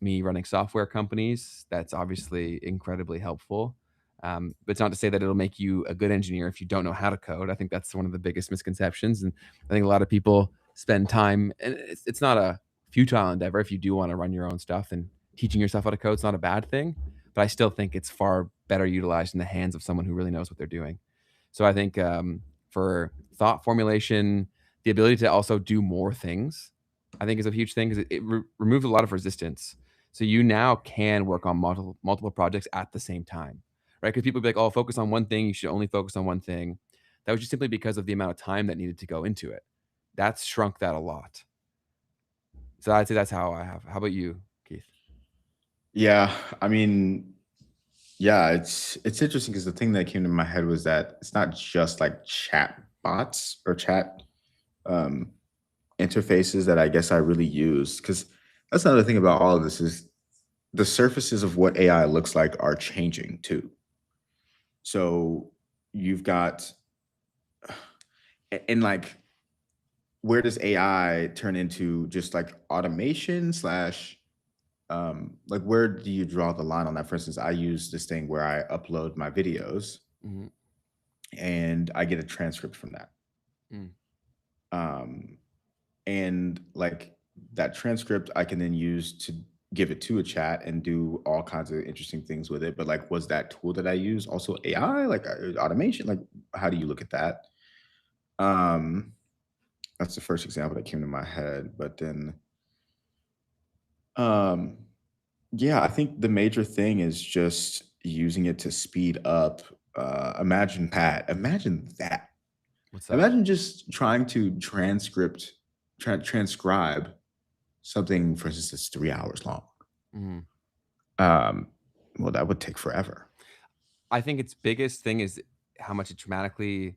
me running software companies, that's obviously incredibly helpful. But it's not to say that it'll make you a good engineer if you don't know how to code. I think that's one of the biggest misconceptions. And I think a lot of people spend time, and it's not a futile endeavor if you do want to run your own stuff, and teaching yourself how to code is not a bad thing. But I still think it's far better utilized in the hands of someone who really knows what they're doing. So I think for thought formulation, the ability to also do more things, I think is a huge thing, because it removes a lot of resistance. So you now can work on multiple projects at the same time, right? Because people be like, oh, focus on one thing. You should only focus on one thing. That was just simply because of the amount of time that needed to go into it. That's shrunk that a lot. So I'd say that's how I have. How about you, Keith? Yeah, I mean, yeah, it's interesting because the thing that came to my head was that it's not just like chat bots or chat interfaces that I guess I really use, because that's another thing about all of this is the surfaces of what AI looks like are changing too. So you've got, and like, where does AI turn into just like automation slash, like where do you draw the line on that? For instance, I use this thing where I upload my videos and I get a transcript from that. And like that transcript I can then use to give it to a chat and do all kinds of interesting things with it. But like, was that tool that I use also AI, like automation? Like, how do you look at that? That's the first example that came to my head. But then, yeah, I think the major thing is just using it to speed up. Imagine that. What's that? Imagine just trying to transcribe something, for instance, that's 3 hours long. Mm. Well, that would take forever. I think its biggest thing is how much it dramatically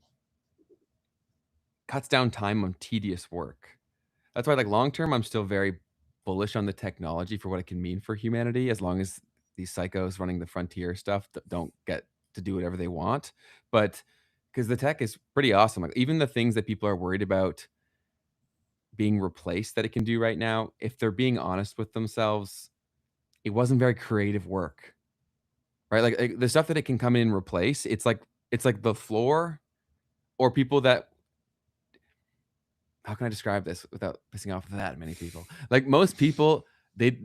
cuts down time on tedious work. That's why, like, long term, I'm still very bullish on the technology for what it can mean for humanity, as long as these psychos running the frontier stuff don't get to do whatever they want. But because the tech is pretty awesome, like, even the things that people are worried about being replaced that it can do right now, if they're being honest with themselves, it wasn't very creative work, right? Like the stuff that it can come in and replace, it's like the floor or people that, how can I describe this without pissing off that many people? Like, most people, they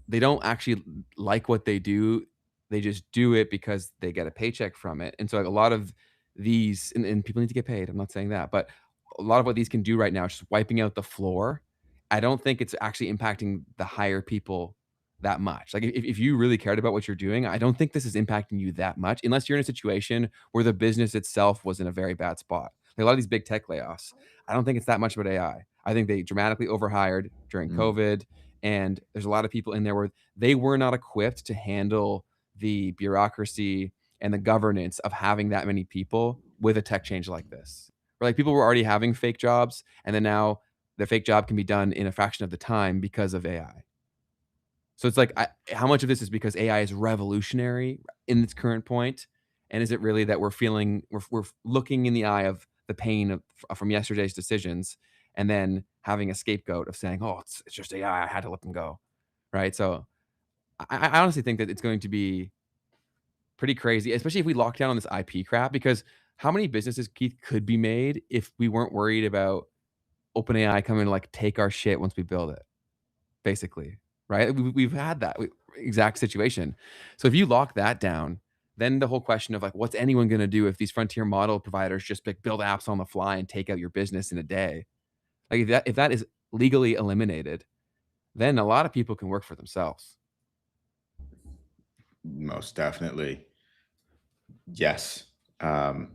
they don't actually like what they do. They just do it because they get a paycheck from it. And so, like, a lot of these, and people need to get paid. I'm not saying that, but a lot of what these can do right now is just wiping out the floor. I don't think it's actually impacting the higher people that much. Like, if you really cared about what you're doing, I don't think this is impacting you that much, unless you're in a situation where the business itself was in a very bad spot. Like, a lot of these big tech layoffs, I don't think it's that much about AI. I think they dramatically overhired during COVID, and there's a lot of people in there where they were not equipped to handle the bureaucracy and the governance of having that many people with a tech change like this. Where, like, people were already having fake jobs, and then now the fake job can be done in a fraction of the time because of AI. So it's like, how much of this is because AI is revolutionary in its current point, and is it really that we're looking in the eye of the pain from yesterday's decisions, and then having a scapegoat of saying, "Oh, it's just AI. I had to let them go," right? So I honestly think that it's going to be pretty crazy, especially if we lock down on this IP crap. Because how many businesses, Keith, could be made if we weren't worried about OpenAI coming to, like, take our shit once we build it? Basically, right? We've had that exact situation. So if you lock that down, then the whole question of, like, what's anyone going to do if these frontier model providers just, like, build apps on the fly and take out your business in a day? Like, if that is legally eliminated, then a lot of people can work for themselves. Most definitely. Yes. And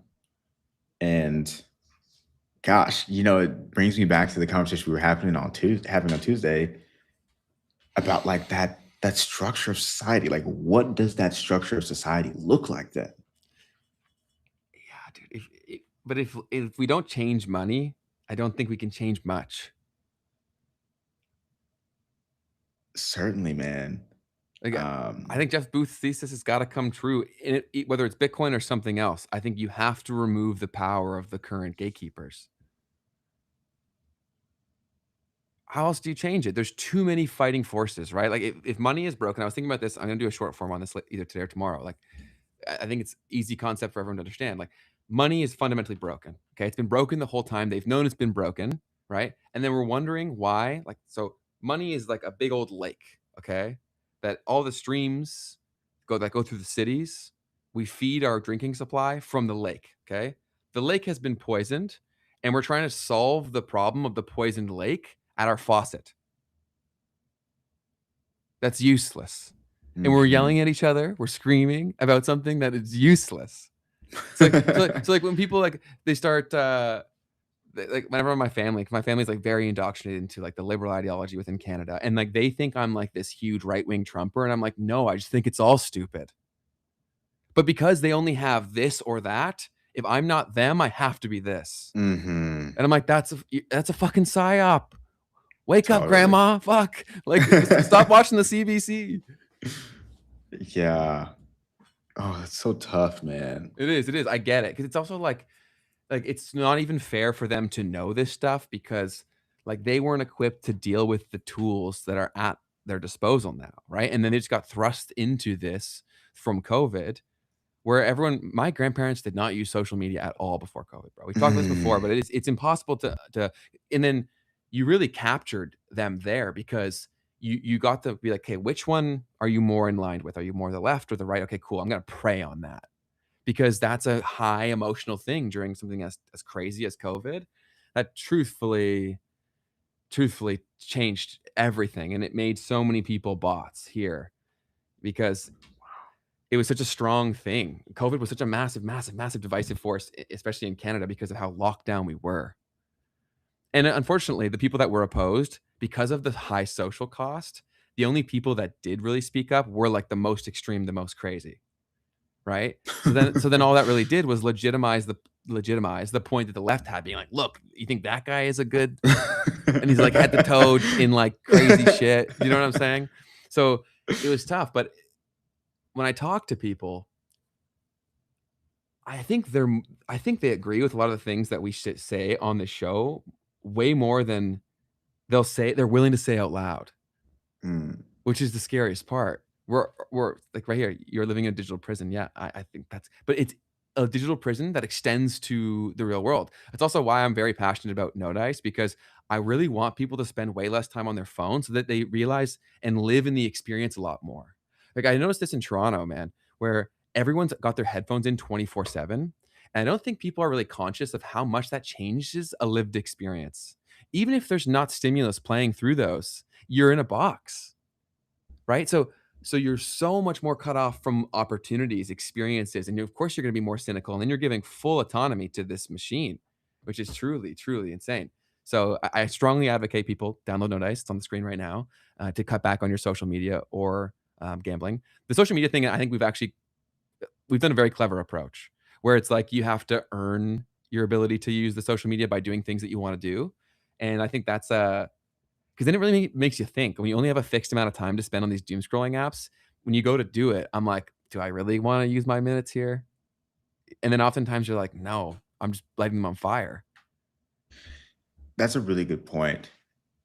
gosh, it brings me back to the conversation we were having on Tuesday about, like, that structure of society. Like, what does that structure of society look like then? Yeah, dude. But if we don't change money, I don't think we can change much. Certainly, man. Like, I think Jeff Booth's thesis has got to come true, whether it's Bitcoin or something else. I think you have to remove the power of the current gatekeepers. How else do you change it? There's too many fighting forces, right? Like, if money is broken, I was thinking about this. I'm going to do a short form on this either today or tomorrow. Like, I think it's easy concept for everyone to understand. Like, money is fundamentally broken. Okay. It's been broken the whole time. They've known it's been broken. Right. And then we're wondering why. Like, so money is like a big old lake. Okay. That all the streams that go through the cities, we feed our drinking supply from the lake. Okay. The lake has been poisoned, and we're trying to solve the problem of the poisoned lake at our faucet. That's useless. And we're yelling at each other. We're screaming about something that is useless. So like when people, like, they start, like, whenever my family's like very indoctrinated into, like, the liberal ideology within Canada, and, like, they think I'm like this huge right-wing Trumper, and I'm like, no, I just think it's all stupid. But because they only have this or that, if I'm not them, I have to be this. And I'm like, that's a fucking psyop. Wake up, grandma. Fuck. Like, stop watching the CBC. Yeah. Oh, that's so tough, man. It is. I get it. Because it's also like it's not even fair for them to know this stuff, because, like, they weren't equipped to deal with the tools that are at their disposal now, right? And then they just got thrust into this from COVID, where my grandparents did not use social media at all before COVID, bro. We talked about this before, but it's impossible to, and then you really captured them there, because you got to be like, okay, which one are you more in line with? Are you more the left or the right? Okay, cool. I'm going to prey on that, because that's a high emotional thing during something as crazy as COVID that truthfully changed everything. And it made so many people bots here, because it was such a strong thing. COVID was such a massive divisive force, especially in Canada, because of how locked down we were. And unfortunately, the people that were opposed, because of the high social cost, the only people that did really speak up were like the most extreme, the most crazy, right? So then all that really did was legitimize the point that the left had, being like, look, you think that guy is a good, and he's like head to toe in like crazy shit. You know what I'm saying? So it was tough. But when I talk to people, I think they agree with a lot of the things that we should say on the show way more than they're willing to say out loud, which is the scariest part. We're like right here, you're living in a digital prison. Yeah, I think but it's a digital prison that extends to the real world. That's also why I'm very passionate about No Dice, because I really want people to spend way less time on their phone so that they realize and live in the experience a lot more. Like I noticed this in Toronto, man, where everyone's got their headphones in 24/7. And I don't think people are really conscious of how much that changes a lived experience. Even if there's not stimulus playing through those, you're in a box, right? So you're so much more cut off from opportunities, experiences, and of course you're going to be more cynical. And then you're giving full autonomy to this machine, which is truly, truly insane. So I strongly advocate people download No Dice. It's on the screen right now, to cut back on your social media or gambling. The social media thing, I think we've done a very clever approach where it's like you have to earn your ability to use the social media by doing things that you want to do. And I think that's because then it really makes you think. When you only have a fixed amount of time to spend on these doom scrolling apps, when you go to do it, I'm like, do I really want to use my minutes here? And then oftentimes you're like, no, I'm just lighting them on fire. That's a really good point.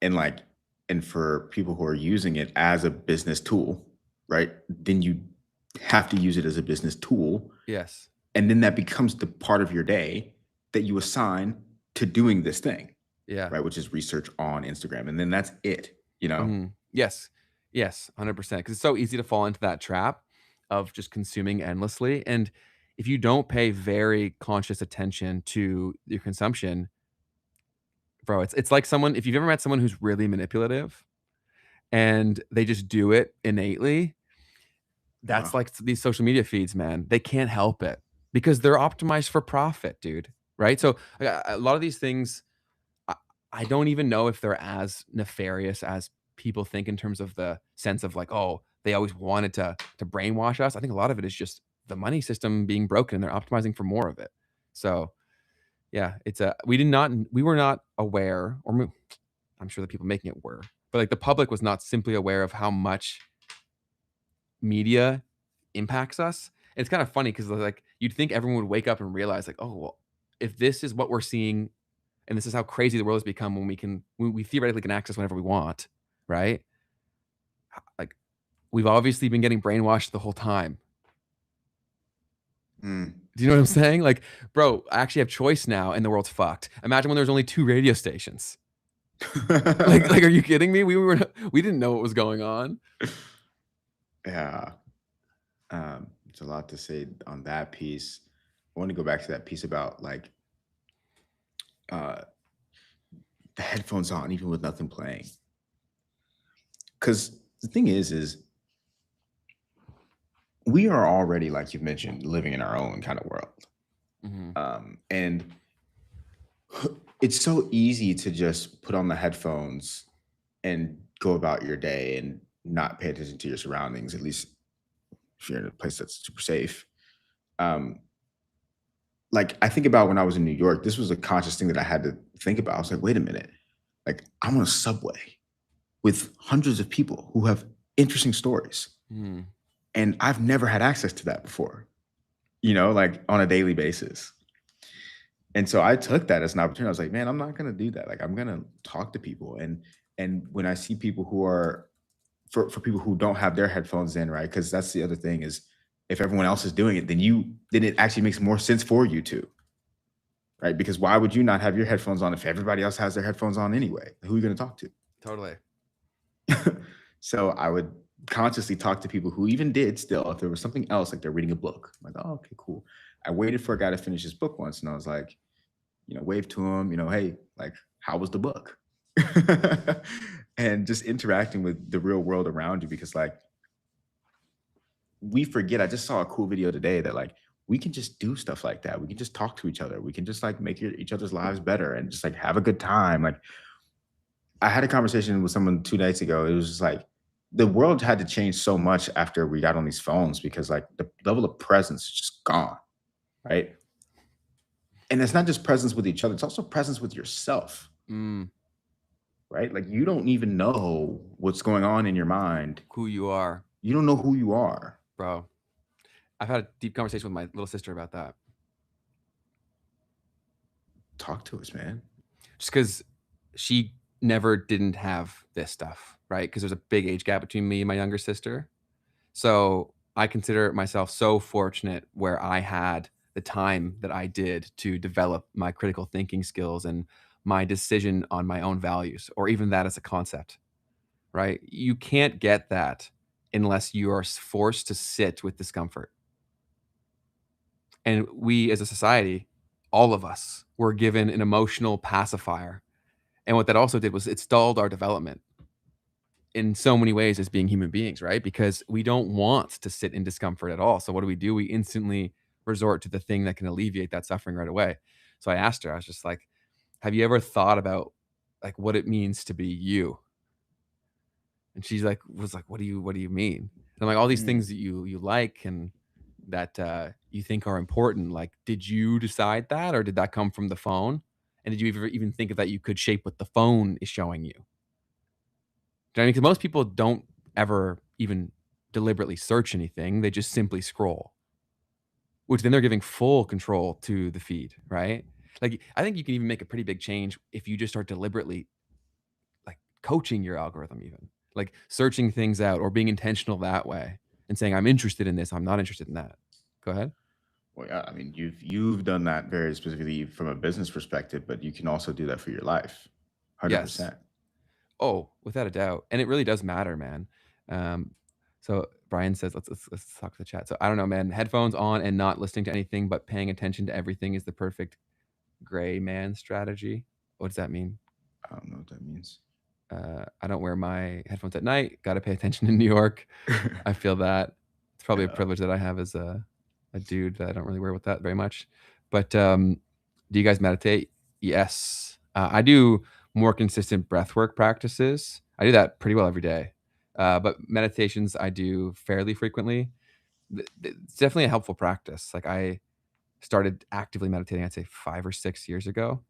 And for people who are using it as a business tool, right? Then you have to use it as a business tool. Yes. And then that becomes the part of your day that you assign to doing this thing. Yeah. Right. Which is research on Instagram. And then that's it, you know? Mm-hmm. Yes. 100%. Because it's so easy to fall into that trap of just consuming endlessly. And if you don't pay very conscious attention to your consumption, bro, it's like someone, if you've ever met someone who's really manipulative and they just do it innately, that's like these social media feeds, man. They can't help it because they're optimized for profit, dude. Right? So a lot of these things, I don't even know if they're as nefarious as people think in terms of the sense of like, oh, they always wanted to brainwash us. I think a lot of it is just the money system being broken and they're optimizing for more of it. So yeah, we were not aware, or I'm sure the people making it were, but like the public was not simply aware of how much media impacts us. And it's kind of funny because like you'd think everyone would wake up and realize like, oh, well, if this is what we're seeing and this is how crazy the world has become when we theoretically can access whenever we want, right? Like we've obviously been getting brainwashed the whole time. Do you know what I'm saying? Like, bro, I actually have choice now and the world's fucked. Imagine when there's only 2 radio stations. like, are you kidding me? We didn't know what was going on. Yeah. It's a lot to say on that piece. I want to go back to that piece about like the headphones on even with nothing playing. Because the thing is we are already, like you've mentioned, living in our own kind of world. And it's so easy to just put on the headphones and go about your day and not pay attention to your surroundings, at least if you're in a place that's super safe. Like I think about when I was in New York, this was a conscious thing that I had to think about. I was like, wait a minute, like I'm on a subway with hundreds of people who have interesting stories. And I've never had access to that before, you know, like on a daily basis. And so I took that as an opportunity. I was like, man, I'm not going to do that. Like, I'm going to talk to people. And when I see people who are, for people who don't have their headphones in, right? Because that's the other thing is if everyone else is doing it, then it actually makes more sense for you to, right? Because why would you not have your headphones on if everybody else has their headphones on anyway? Who are you going to talk to? Totally. So I would consciously talk to people who even did still, if there was something else, like they're reading a book. I'm like, oh, okay, cool. I waited for a guy to finish his book once and I was like, you know, wave to him, you know, hey, like, how was the book? And just interacting with the real world around you, because like, we forget, I just saw a cool video today that like, we can just do stuff like that. We can just talk to each other. We can just like make each other's lives better and just like have a good time. Like I had a conversation with someone 2 nights ago. It was just like the world had to change so much after we got on these phones because like the level of presence is just gone, right? And it's not just presence with each other, it's also presence with yourself. Right? Like you don't even know what's going on in your mind. Who you are. You don't know who you are. Bro. I've had a deep conversation with my little sister about that. Talk to us, man. Just because she never didn't have this stuff, right? Because there's a big age gap between me and my younger sister. So I consider myself so fortunate where I had the time that I did to develop my critical thinking skills and my decision on my own values, or even that as a concept, right? You can't get that unless you are forced to sit with discomfort. And we as a society, all of us were given an emotional pacifier. And what that also did was it stalled our development in so many ways as being human beings, right? Because we don't want to sit in discomfort at all. So what do? We instantly resort to the thing that can alleviate that suffering right away. So I asked her, I was just like, have you ever thought about like what it means to be you? And she's like, was like, what do you mean? And I'm like, all these things that you like and that you think are important. Like, did you decide that, or did that come from the phone? And did you ever even think of that you could shape what the phone is showing you? Do you know what I mean? Because most people don't ever even deliberately search anything. They just simply scroll, which then they're giving full control to the feed, right? Like, I think you can even make a pretty big change if you just start deliberately like coaching your algorithm, even like searching things out or being intentional that way and saying, I'm interested in this, I'm not interested in that. Go ahead. Well, yeah, I mean, you've done that very specifically from a business perspective, but you can also do that for your life. 100%. Yes. Oh, without a doubt. And it really does matter, man. So Brian says, let's talk to the chat. So I don't know, man. Headphones on and not listening to anything, but paying attention to everything is the perfect gray man strategy. What does that mean? I don't know what that means. I don't wear my headphones at night. Got to pay attention in New York. I feel that it's probably a privilege that I have as a dude that I don't really wear with that very much. But do you guys meditate? Yes. I do more consistent breathwork practices. I do that pretty well every day. But meditations I do fairly frequently. It's definitely a helpful practice. Like I started actively meditating, I'd say 5 or 6 years ago.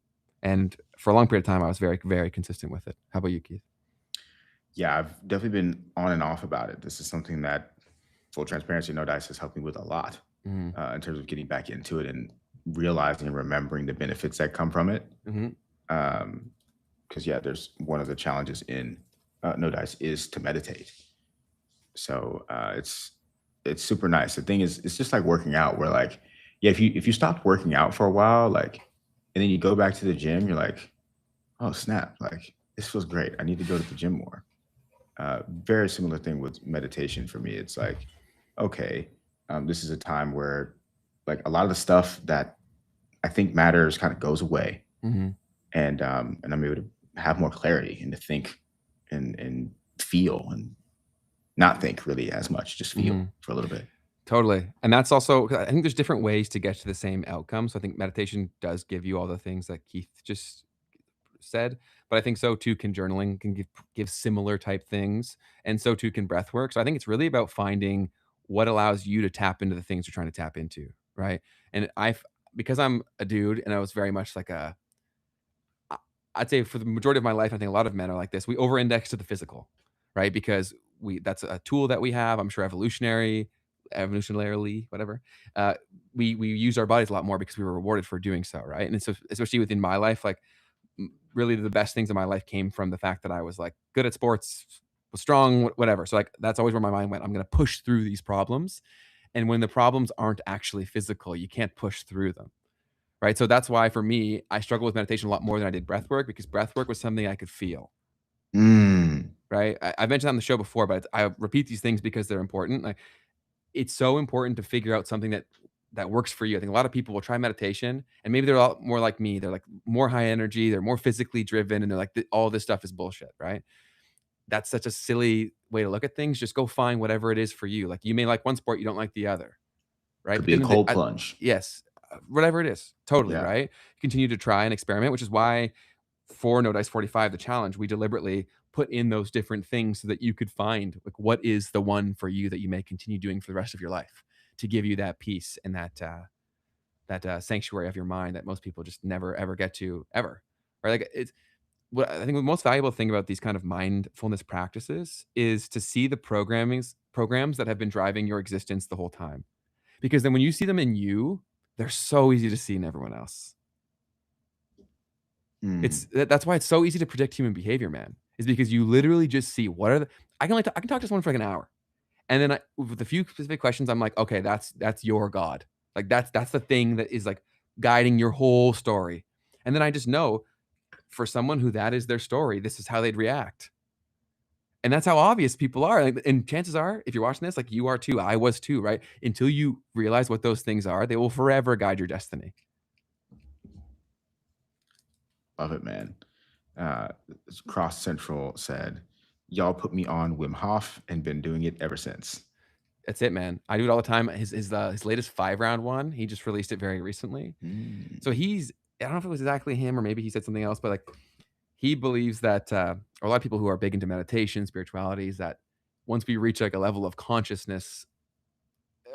And for a long period of time, I was very, very consistent with it. How about you, Keith? Yeah, I've definitely been on and off about it. This is something that, full transparency, No Dice has helped me with a lot in terms of getting back into it and realizing and remembering the benefits that come from it. Because yeah, there's one of the challenges in No Dice is to meditate. So it's super nice. The thing is, it's just like working out. Where like, yeah, if you stop working out for a while, like, and then you go back to the gym, you're like, oh snap, like this feels great. I need to go to the gym more. Very similar thing with meditation for me. It's like, okay, this is a time where like a lot of the stuff that I think matters kind of goes away, and I'm able to have more clarity and to think and feel and not think really as much, just feel for a little bit. Totally. And that's also, I think there's different ways to get to the same outcome. So I think meditation does give you all the things that Keith just said, but I think so too can journaling, can give similar type things, and so too can breath work. So I think it's really about finding what allows you to tap into the things you're trying to tap into, right? And because I'm a dude and I was very much like I'd say for the majority of my life, I think a lot of men are like this. We over-index to the physical, right? Because that's a tool that we have. I'm sure evolutionarily, whatever. We use our bodies a lot more because we were rewarded for doing so, right? And so, especially within my life, like really the best things in my life came from the fact that I was like good at sports, was strong, whatever. So like that's always where my mind went. I'm going to push through these problems, and when the problems aren't actually physical, you can't push through them. Right. So that's why for me, I struggle with meditation a lot more than I did breath work, because breath work was something I could feel. Right. I've mentioned that on the show before, but I repeat these things because they're important. Like, it's so important to figure out something that works for you. I think a lot of people will try meditation and maybe they're a lot more like me. They're like more high energy. They're more physically driven. And they're like, all this stuff is bullshit. Right. That's such a silly way to look at things. Just go find whatever it is for you. Like you may like one sport, you don't like the other. right? Could be a cold plunge. Yes, whatever it is, totally, Yeah. right? Continue to try and experiment, which is why for No Dice 45, the challenge, we deliberately put in those different things so that you could find like what is the one for you that you may continue doing for the rest of your life to give you that peace and that sanctuary of your mind that most people just never ever get to ever, right? Like it's what I think the most valuable thing about these kind of mindfulness practices is to see the programs that have been driving your existence the whole time, because then when you see them in you, they're so easy to see in everyone else. That's why it's so easy to predict human behavior, man, is because you literally just see what are the I can talk to someone for like an hour, and then with a few specific questions, I'm like, okay, that's your God. Like that's the thing that is like guiding your whole story. And then I just know for someone who that is their story, this is how they'd react. And that's how obvious people are. Like, and chances are, if you're watching this, like you are too, I was too, right? Until you realize what those things are, they will forever guide your destiny. Love it, man. Cross Central said, y'all put me on Wim Hof and been doing it ever since. That's it, man. I do it all the time. His latest 5-round one, he just released it very recently. So I don't know if it was exactly him or maybe he said something else, but like he believes that a lot of people who are big into meditation, spirituality, is that once we reach like a level of consciousness,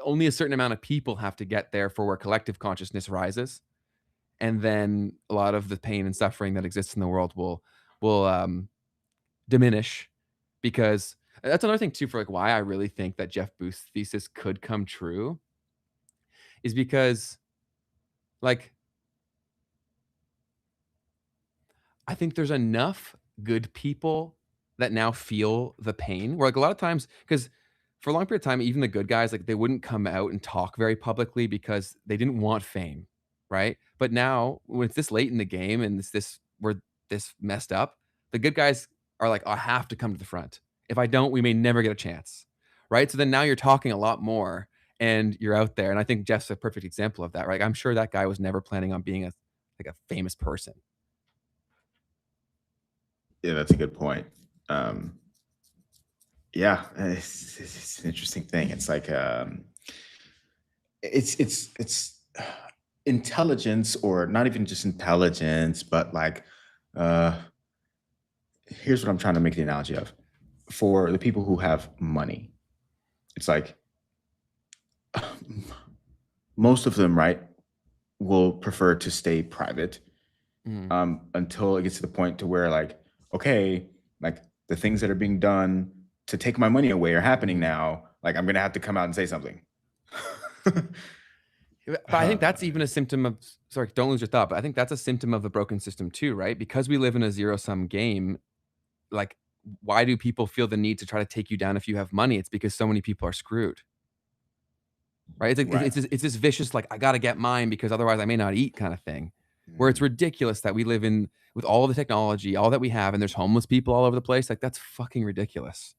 only a certain amount of people have to get there for where collective consciousness rises. And then a lot of the pain and suffering that exists in the world will diminish, because that's another thing too for like why I really think that Jeff Booth's thesis could come true is because like I think there's enough good people that now feel the pain where like a lot of times, because for a long period of time, even the good guys, like they wouldn't come out and talk very publicly because they didn't want fame, right? But now when it's this late in the game and we're this messed up, the good guys are like, I have to come to the front. If I don't, we may never get a chance, right? So then now you're talking a lot more and you're out there. And I think Jeff's a perfect example of that, right? I'm sure that guy was never planning on being a famous person. Yeah, that's a good point. Yeah, it's an interesting thing. It's like it's intelligence, or not even just intelligence, but like here's what I'm trying to make the analogy of. For the people who have money, it's like most of them, right, will prefer to stay private until it gets to the point to where like, okay, like the things that are being done to take my money away are happening now. Like I'm gonna have to come out and say something. But I think that's even a symptom of, sorry, don't lose your thought, but I think that's a symptom of the broken system too, right? Because we live in a zero-sum game, like why do people feel the need to try to take you down if you have money? It's because so many people are screwed. Right? It's like Right. it's this vicious like I got to get mine because otherwise I may not eat kind of thing. Where it's ridiculous that we live in with all of the technology, all that we have, and there's homeless people all over the place. Like that's fucking ridiculous.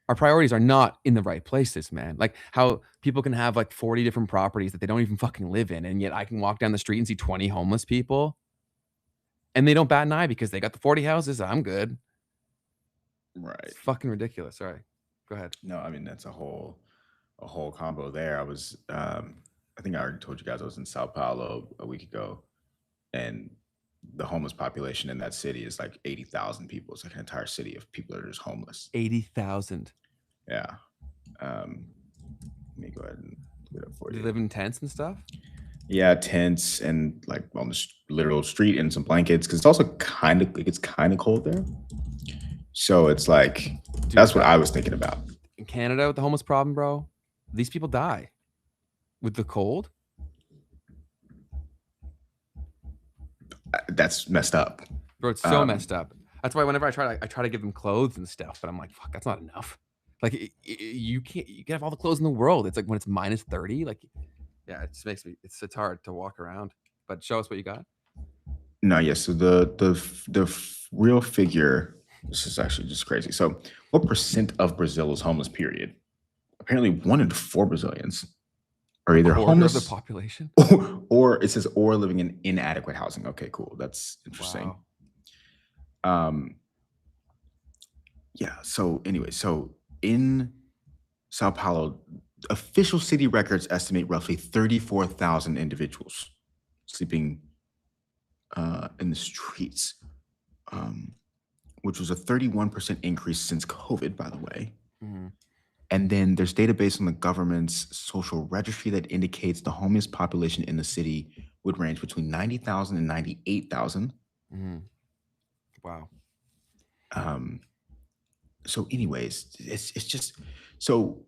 Our priorities are not in the right places, man. Like how people can have like 40 different properties that they don't even fucking live in, and yet I can walk down the street and see 20 homeless people, and they don't bat an eye because they got the 40 houses. I'm good. Right. It's fucking ridiculous. Sorry. Go ahead. No, I mean that's a whole combo there. I was I think I already told you guys I was in Sao Paulo a week ago, and the homeless population in that city is like 80,000 people. It's like an entire city of people that are just homeless. 80,000. Yeah. Let me go ahead and look it up for Do you. they live in tents and stuff? Yeah, tents and like on the literal street and some blankets, because it's also it gets kind of cold there. So it's like, dude, that's what I was thinking about. In Canada with the homeless problem, bro, these people die with the cold. That's messed up, bro. It's so messed up. That's why whenever I try to give them clothes and stuff, but I'm like, fuck, that's not enough. Like you can have all the clothes in the world. It's like when it's minus 30, like, yeah, it just makes me, it's hard to walk around. But show us what you got. No, yes. So the real figure, this is actually just crazy. So what % of Brazil is homeless, period? Apparently 1 in 4 Brazilians are either homeless of the population, or it says or living in inadequate housing. Okay, cool. That's interesting. Wow. Yeah. So anyway, so in Sao Paulo, official city records estimate roughly 34,000 individuals sleeping in the streets, which was a 31% increase since COVID, by the way. Mm-hmm. And then there's database on the government's social registry that indicates the homeless population in the city would range between 90,000 and 98,000. Mm-hmm. Wow. So anyways, it's just, so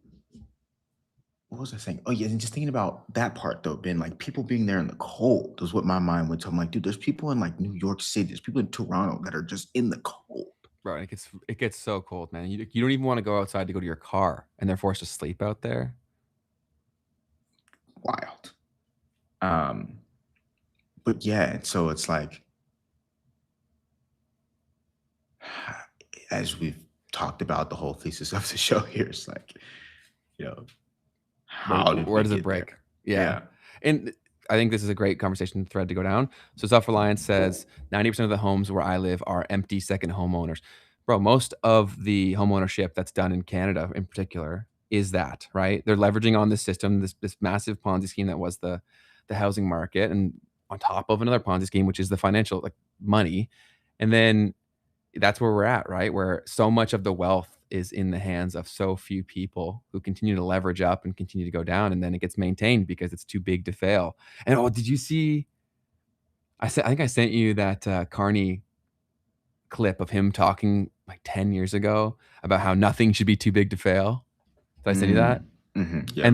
what was I saying? Oh yeah, and just thinking about that part though, Ben, like people being there in the cold was what my mind went to. I'm like, dude, there's people in like New York City, there's people in Toronto that are just in the cold. Right. It gets so cold, man. You don't even want to go outside to go to your car, and they're forced to sleep out there. Wild. But yeah, so it's like, as we've talked about the whole thesis of the show here, it's like, you know, where does it break? Yeah. And I think this is a great conversation thread to go down. So Self-Reliance says 90% of the homes where I live are empty second homeowners. Bro, most of the home ownership that's done in Canada in particular is that, right? They're leveraging on this system, this massive Ponzi scheme that was the housing market, and on top of another Ponzi scheme, which is the financial like money. And then that's where we're at, right? Where so much of the wealth is in the hands of so few people who continue to leverage up and continue to go down, and then it gets maintained because it's too big to fail. And oh, did you see? I think I sent you that Carney clip of him talking like 10 years ago about how nothing should be too big to fail. Did I send you that? Mm-hmm. Yeah,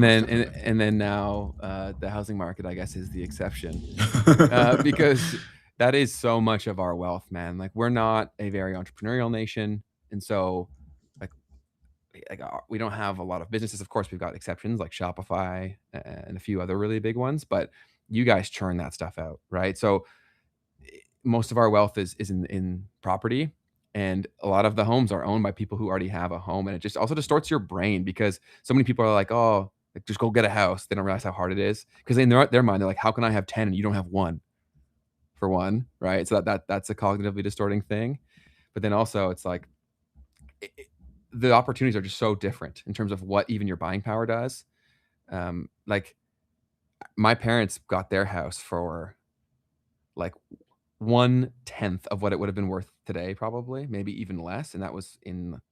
and then now the housing market, I guess, is the exception because that is so much of our wealth, man. Like we're not a very entrepreneurial nation, and so like we don't have a lot of businesses. Of course, we've got exceptions like Shopify and a few other really big ones, but you guys churn that stuff out, right? So most of our wealth is in property, and a lot of the homes are owned by people who already have a home, and it just also distorts your brain because so many people are like, oh, like, just go get a house. They don't realize how hard it is because in their mind they're like, how can I have 10 and you don't have one? For one, right? So that's a cognitively distorting thing. But then also it's like the opportunities are just so different in terms of what even your buying power does. Like my parents got their house for like 1/10 of what it would have been worth today, probably, maybe even less. And that was in like,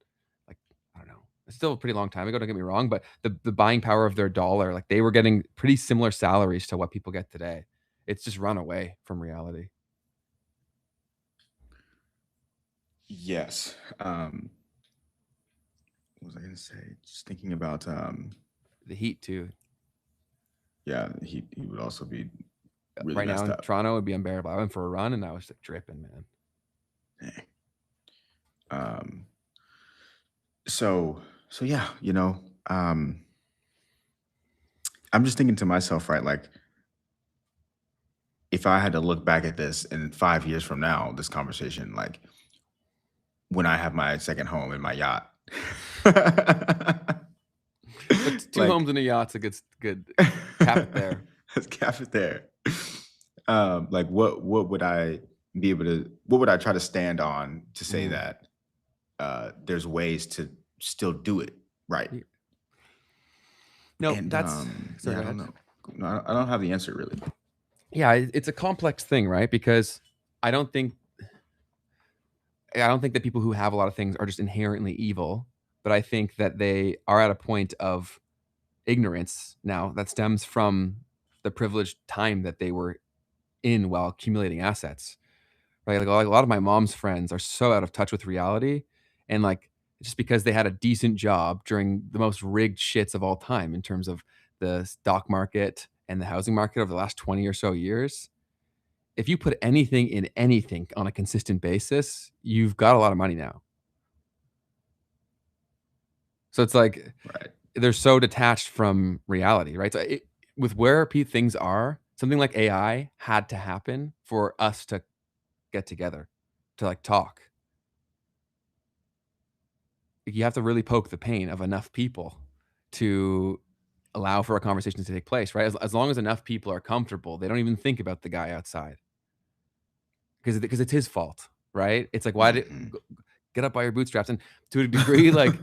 I don't know, it's still a pretty long time ago, don't get me wrong, but the buying power of their dollar, like they were getting pretty similar salaries to what people get today. It's just run away from reality. Yes. What was I gonna say? Just thinking about the heat too. Yeah, he would also be really right now in up. Toronto would be unbearable. I went for a run and I was like dripping, man. So yeah, you know, I'm just thinking to myself, right? Like, if I had to look back at this in 5 years from now, this conversation, like when I have my second home in my yacht. But two homes and a yacht's a good cap it there. Let's cap it there. Like what would I be able to, what would I try to stand on to say that there's ways to still do it right? No, and, that's I don't know. No, I don't have the answer really. Yeah, it's a complex thing, right? Because I don't think that people who have a lot of things are just inherently evil, but I think that they are at a point of ignorance now that stems from the privileged time that they were in while accumulating assets, right? Like a lot of my mom's friends are so out of touch with reality, and like just because they had a decent job during the most rigged shits of all time in terms of the stock market and the housing market over the last 20 or so years, if you put anything in anything on a consistent basis, you've got a lot of money now. So it's like they're so detached from reality, right? So with where things are, something like AI had to happen for us to get together, to like talk. You have to really poke the pain of enough people to allow for a conversation to take place, right? As long as enough people are comfortable, they don't even think about the guy outside because it's his fault, right? It's like, why did get up by your bootstraps? And to a degree, like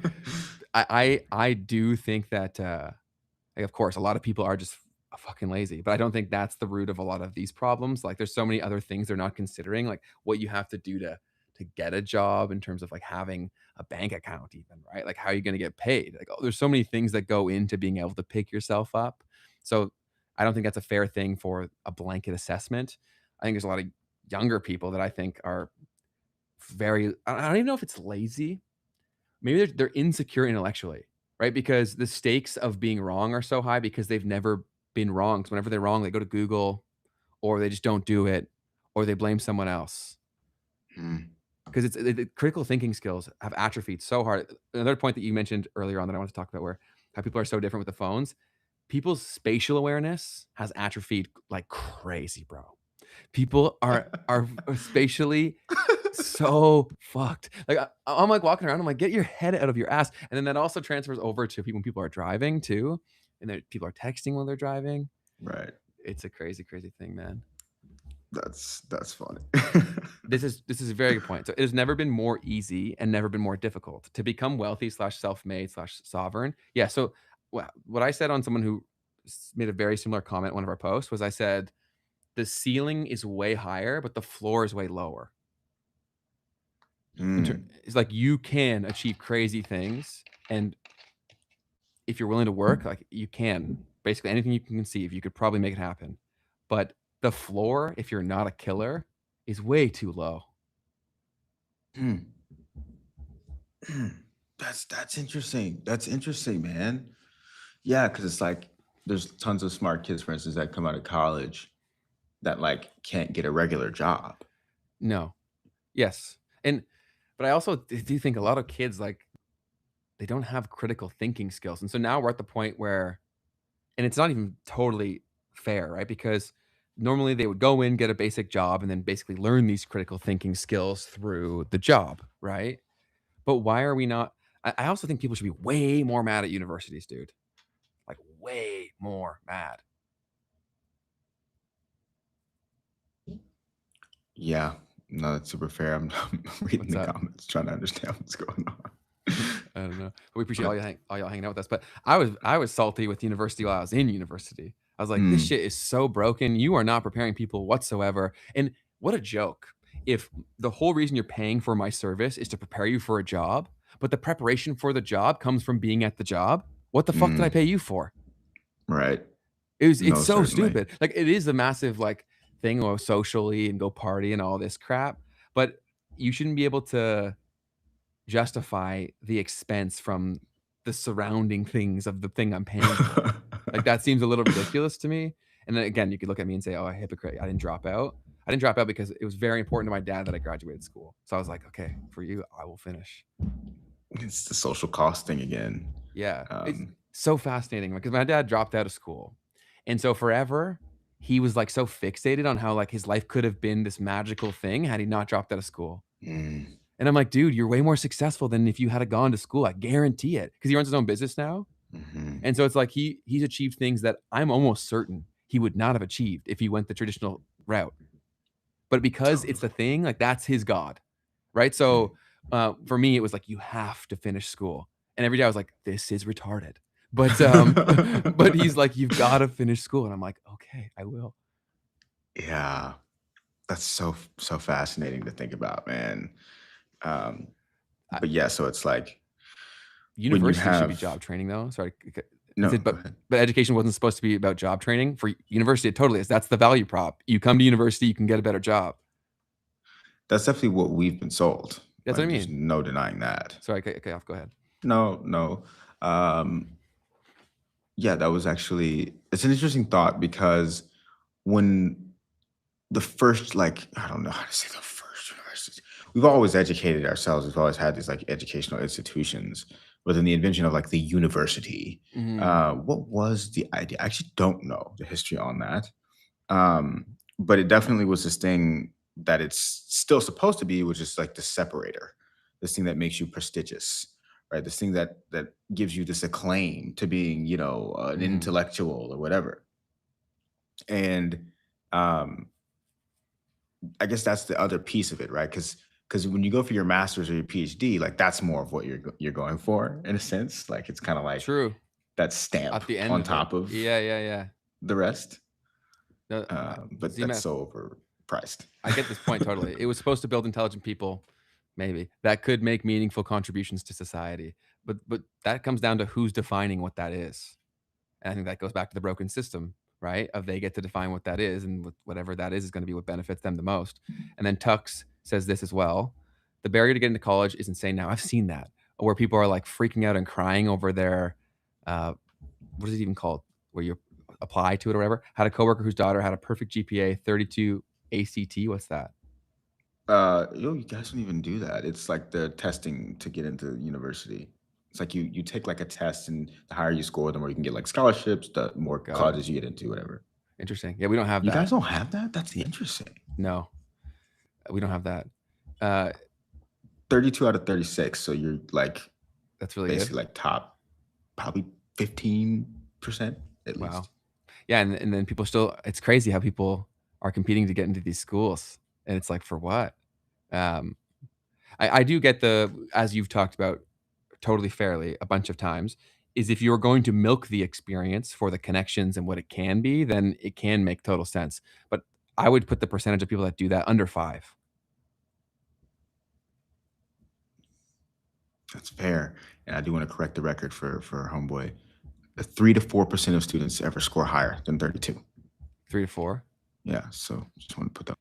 I do think that Like, of course, a lot of people are just fucking lazy, but I don't think that's the root of a lot of these problems. Like, there's so many other things they're not considering, like what you have to do to get a job in terms of like having a bank account, even, right? Like, how are you going to get paid? Like, oh, there's so many things that go into being able to pick yourself up. So I don't think that's a fair thing for a blanket assessment. I think there's a lot of younger people that I think are I don't even know if it's lazy. Maybe they're insecure intellectually, right? Because the stakes of being wrong are so high because they've never been wrong. So whenever they're wrong, they go to Google, or they just don't do it, or they blame someone else. Because the critical thinking skills have atrophied so hard. Another point that you mentioned earlier on that I want to talk about, where how people are so different with the phones. People's spatial awareness has atrophied like crazy, bro. People are spatially so fucked. Like, I'm like walking around, I'm like, get your head out of your ass. And then that also transfers over to people when people are driving too. And then people are texting while they're driving. Right. It's a crazy, crazy thing, man. That's funny. This is a very good point. So it has never been more easy and never been more difficult to become wealthy / self-made / sovereign. Yeah. So what I said on someone who made a very similar comment in one of our posts was, I said, the ceiling is way higher, but the floor is way lower. It's like you can achieve crazy things, and if you're willing to work, like, you can. Basically anything you can conceive, you could probably make it happen. But the floor, if you're not a killer, is way too low. That's interesting. That's interesting, man. Yeah, because it's like there's tons of smart kids, for instance, that come out of college that like can't get a regular job. No. Yes. But I also do think a lot of kids, like, they don't have critical thinking skills. And so now we're at the point where, and it's not even totally fair, right? Because normally they would go in, get a basic job, and then basically learn these critical thinking skills through the job, right? But why are we not? I also think people should be way more mad at universities, dude. Like, way more mad. Yeah, no, that's super fair. I'm reading the comments, trying to understand what's going on. I don't know. But we appreciate all y'all hanging out with us. But I was salty with university while I was in university. I was like, this shit is so broken. You are not preparing people whatsoever. And what a joke. If the whole reason you're paying for my service is to prepare you for a job, but the preparation for the job comes from being at the job, what the fuck did I pay you for? Right. It's so stupid. Like, it is a massive like thing, or socially, and go party and all this crap. But you shouldn't be able to justify the expense from the surrounding things of the thing I'm paying for. Like, that seems a little ridiculous to me. And then again, you could look at me and say, oh, a hypocrite. I didn't drop out. I didn't drop out because it was very important to my dad that I graduated school. So I was like, okay, for you, I will finish. It's the social cost thing again. Yeah. It's so fascinating because my dad dropped out of school. And so forever, he was like so fixated on how like his life could have been this magical thing had he not dropped out of school. And I'm like, dude, you're way more successful than if you had gone to school. I guarantee it. Because he runs his own business now. And so it's like he's achieved things that I'm almost certain he would not have achieved if he went the traditional route. But because it's the thing, like, that's his God, right? So for me, it was like, you have to finish school. And every day I was like, this is retarded. But but he's like, you've got to finish school. And I'm like, okay, I will. Yeah. That's so fascinating to think about, man. But yeah, so it's like university should be job training, though. Sorry. No, but education wasn't supposed to be about job training. For university, it totally is. That's the value prop. You come to university, you can get a better job. That's definitely what we've been sold. That's what I mean. There's no denying that. Sorry, okay, off. Go ahead. No. Yeah, that was actually, it's an interesting thought, because when the first, like, I don't know how to say the first universities, we've always educated ourselves. We've always had these like educational institutions. But then the invention of like the university, what was the idea? I actually don't know the history on that. But it definitely was this thing that it's still supposed to be, which is like the separator, this thing that makes you prestigious, right? This thing that gives you this acclaim to being, you know, an intellectual or whatever. And I guess that's the other piece of it, right? Because when you go for your master's or your PhD, like, that's more of what you're going for, in a sense. Like, it's kind of like, true. that stamp at the end on of top it. of Yeah. the rest. No, But ZMath, that's so overpriced. I get this point totally. It was supposed to build intelligent people, maybe, that could make meaningful contributions to society. But that comes down to who's defining what that is. And I think that goes back to the broken system, right? Of they get to define what that is, and whatever that is going to be what benefits them the most. And then Tux says this as well. The barrier to get into college is insane now. I've seen that, where people are like freaking out and crying over their, what is it even called? Where you apply to it or whatever. Had a coworker whose daughter had a perfect GPA, 32 ACT. What's that? You guys don't even do that. It's like the testing to get into university. It's like you take like a test, and the higher you score, the more you can get like scholarships, the more colleges you get into, whatever. Interesting. Yeah, we don't have that. You guys don't have that? That's interesting. No, we don't have that. 32 out of 36. So you're like, that's really basically good. Like top, probably 15% at least. Wow. Yeah, and then people still, it's crazy how people are competing to get into these schools. And it's like, for what? I do get as you've talked about totally fairly a bunch of times, is if you're going to milk the experience for the connections and what it can be, then it can make total sense. But I would put the percentage of people that do that under 5. That's fair. And I do want to correct the record for homeboy. 3 to 4% of students ever score higher than 32. 3 to 4? Yeah, so just want to put that.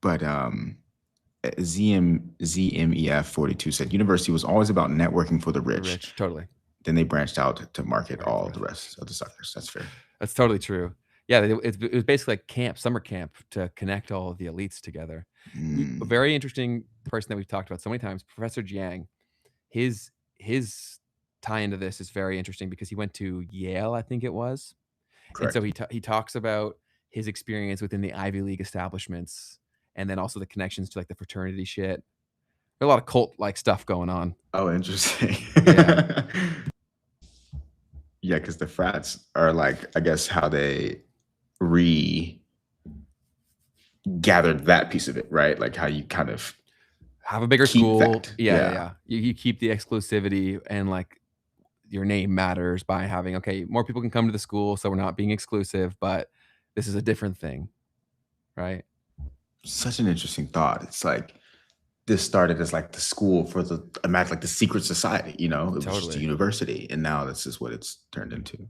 But ZMEF42 said university was always about networking for the rich. Totally. Then they branched out to market all the rest of the suckers. That's fair. That's totally true. Yeah, it was basically like camp, summer camp, to connect all of the elites together. A very interesting person that we've talked about so many times, Professor Jiang. His tie into this is very interesting because he went to Yale, I think it was. Correct. And so he talks about his experience within the Ivy League establishments, and then also the connections to like the fraternity shit. There's a lot of cult-like stuff going on. Oh, interesting. Yeah. Yeah, because the frats are like, I guess, how they gathered that piece of it, right? Like how you kind of have a bigger school. Yeah. You keep the exclusivity, and like your name matters by having, okay, more people can come to the school, so we're not being exclusive, but this is a different thing, right? Such an interesting thought. It's like this started as like the school for imagine like the secret society, it was just a university, and now this is what it's turned into,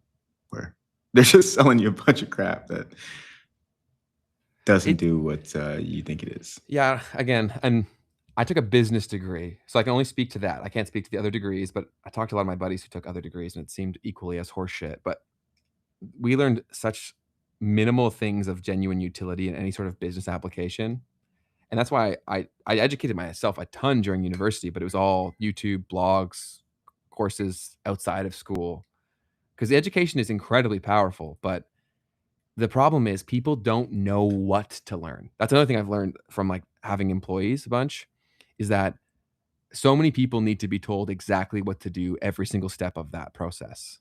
where they're just selling you a bunch of crap that doesn't do what you think it is. Yeah, again, and I took a business degree, so I can only speak to that. I can't speak to the other degrees, but I talked to a lot of my buddies who took other degrees, and it seemed equally as horseshit. But we learned such minimal things of genuine utility in any sort of business application. And that's why I educated myself a ton during university, but it was all YouTube, blogs, courses outside of school. Because the education is incredibly powerful, but the problem is people don't know what to learn. That's another thing I've learned from like having employees a bunch, is that so many people need to be told exactly what to do every single step of that process.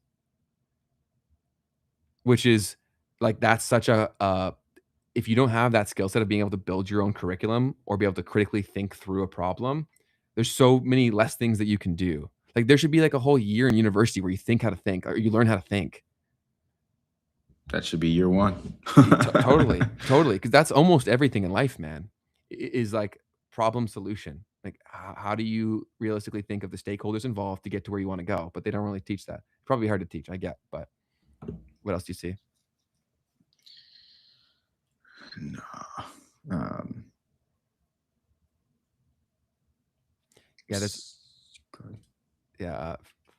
Which is like, that's such if you don't have that skill set of being able to build your own curriculum or be able to critically think through a problem, there's so many less things that you can do. Like there should be like a whole year in university where you think how to think, or you learn how to think. That should be year 1. Totally. Because that's almost everything in life, man, is like problem solution. Like how do you realistically think of the stakeholders involved to get to where you want to go? But they don't really teach that. It's probably hard to teach, I get, but what else do you see? No.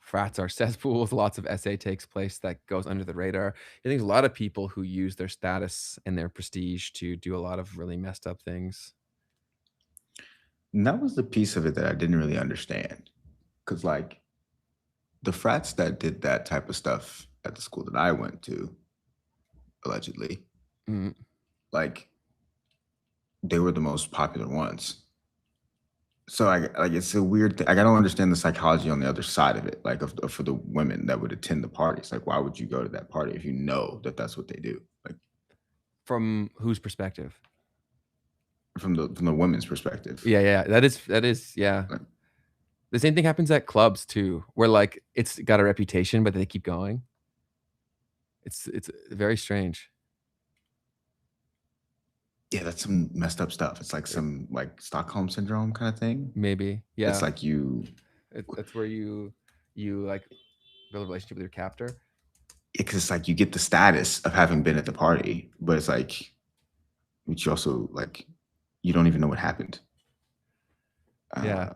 Frats are cesspools. Lots of SA takes place that goes under the radar. I think there's a lot of people who use their status and their prestige to do a lot of really messed up things. And that was the piece of it that I didn't really understand. Because like the frats that did that type of stuff at the school that I went to, allegedly, like they were the most popular ones. So it's a weird thing. Like I don't understand the psychology on the other side of it. Like for the women that would attend the parties, like why would you go to that party if you know that that's what they do? Like from whose perspective? From the women's perspective. Yeah, that is yeah. The same thing happens at clubs too, where like it's got a reputation, but they keep going. It's very strange. Yeah, that's some messed up stuff. It's like some like Stockholm syndrome kind of thing. Maybe, yeah. It's like that's where you like build a relationship with your captor. Because it's like you get the status of having been at the party, but it's like, but you also like, you don't even know what happened. Yeah.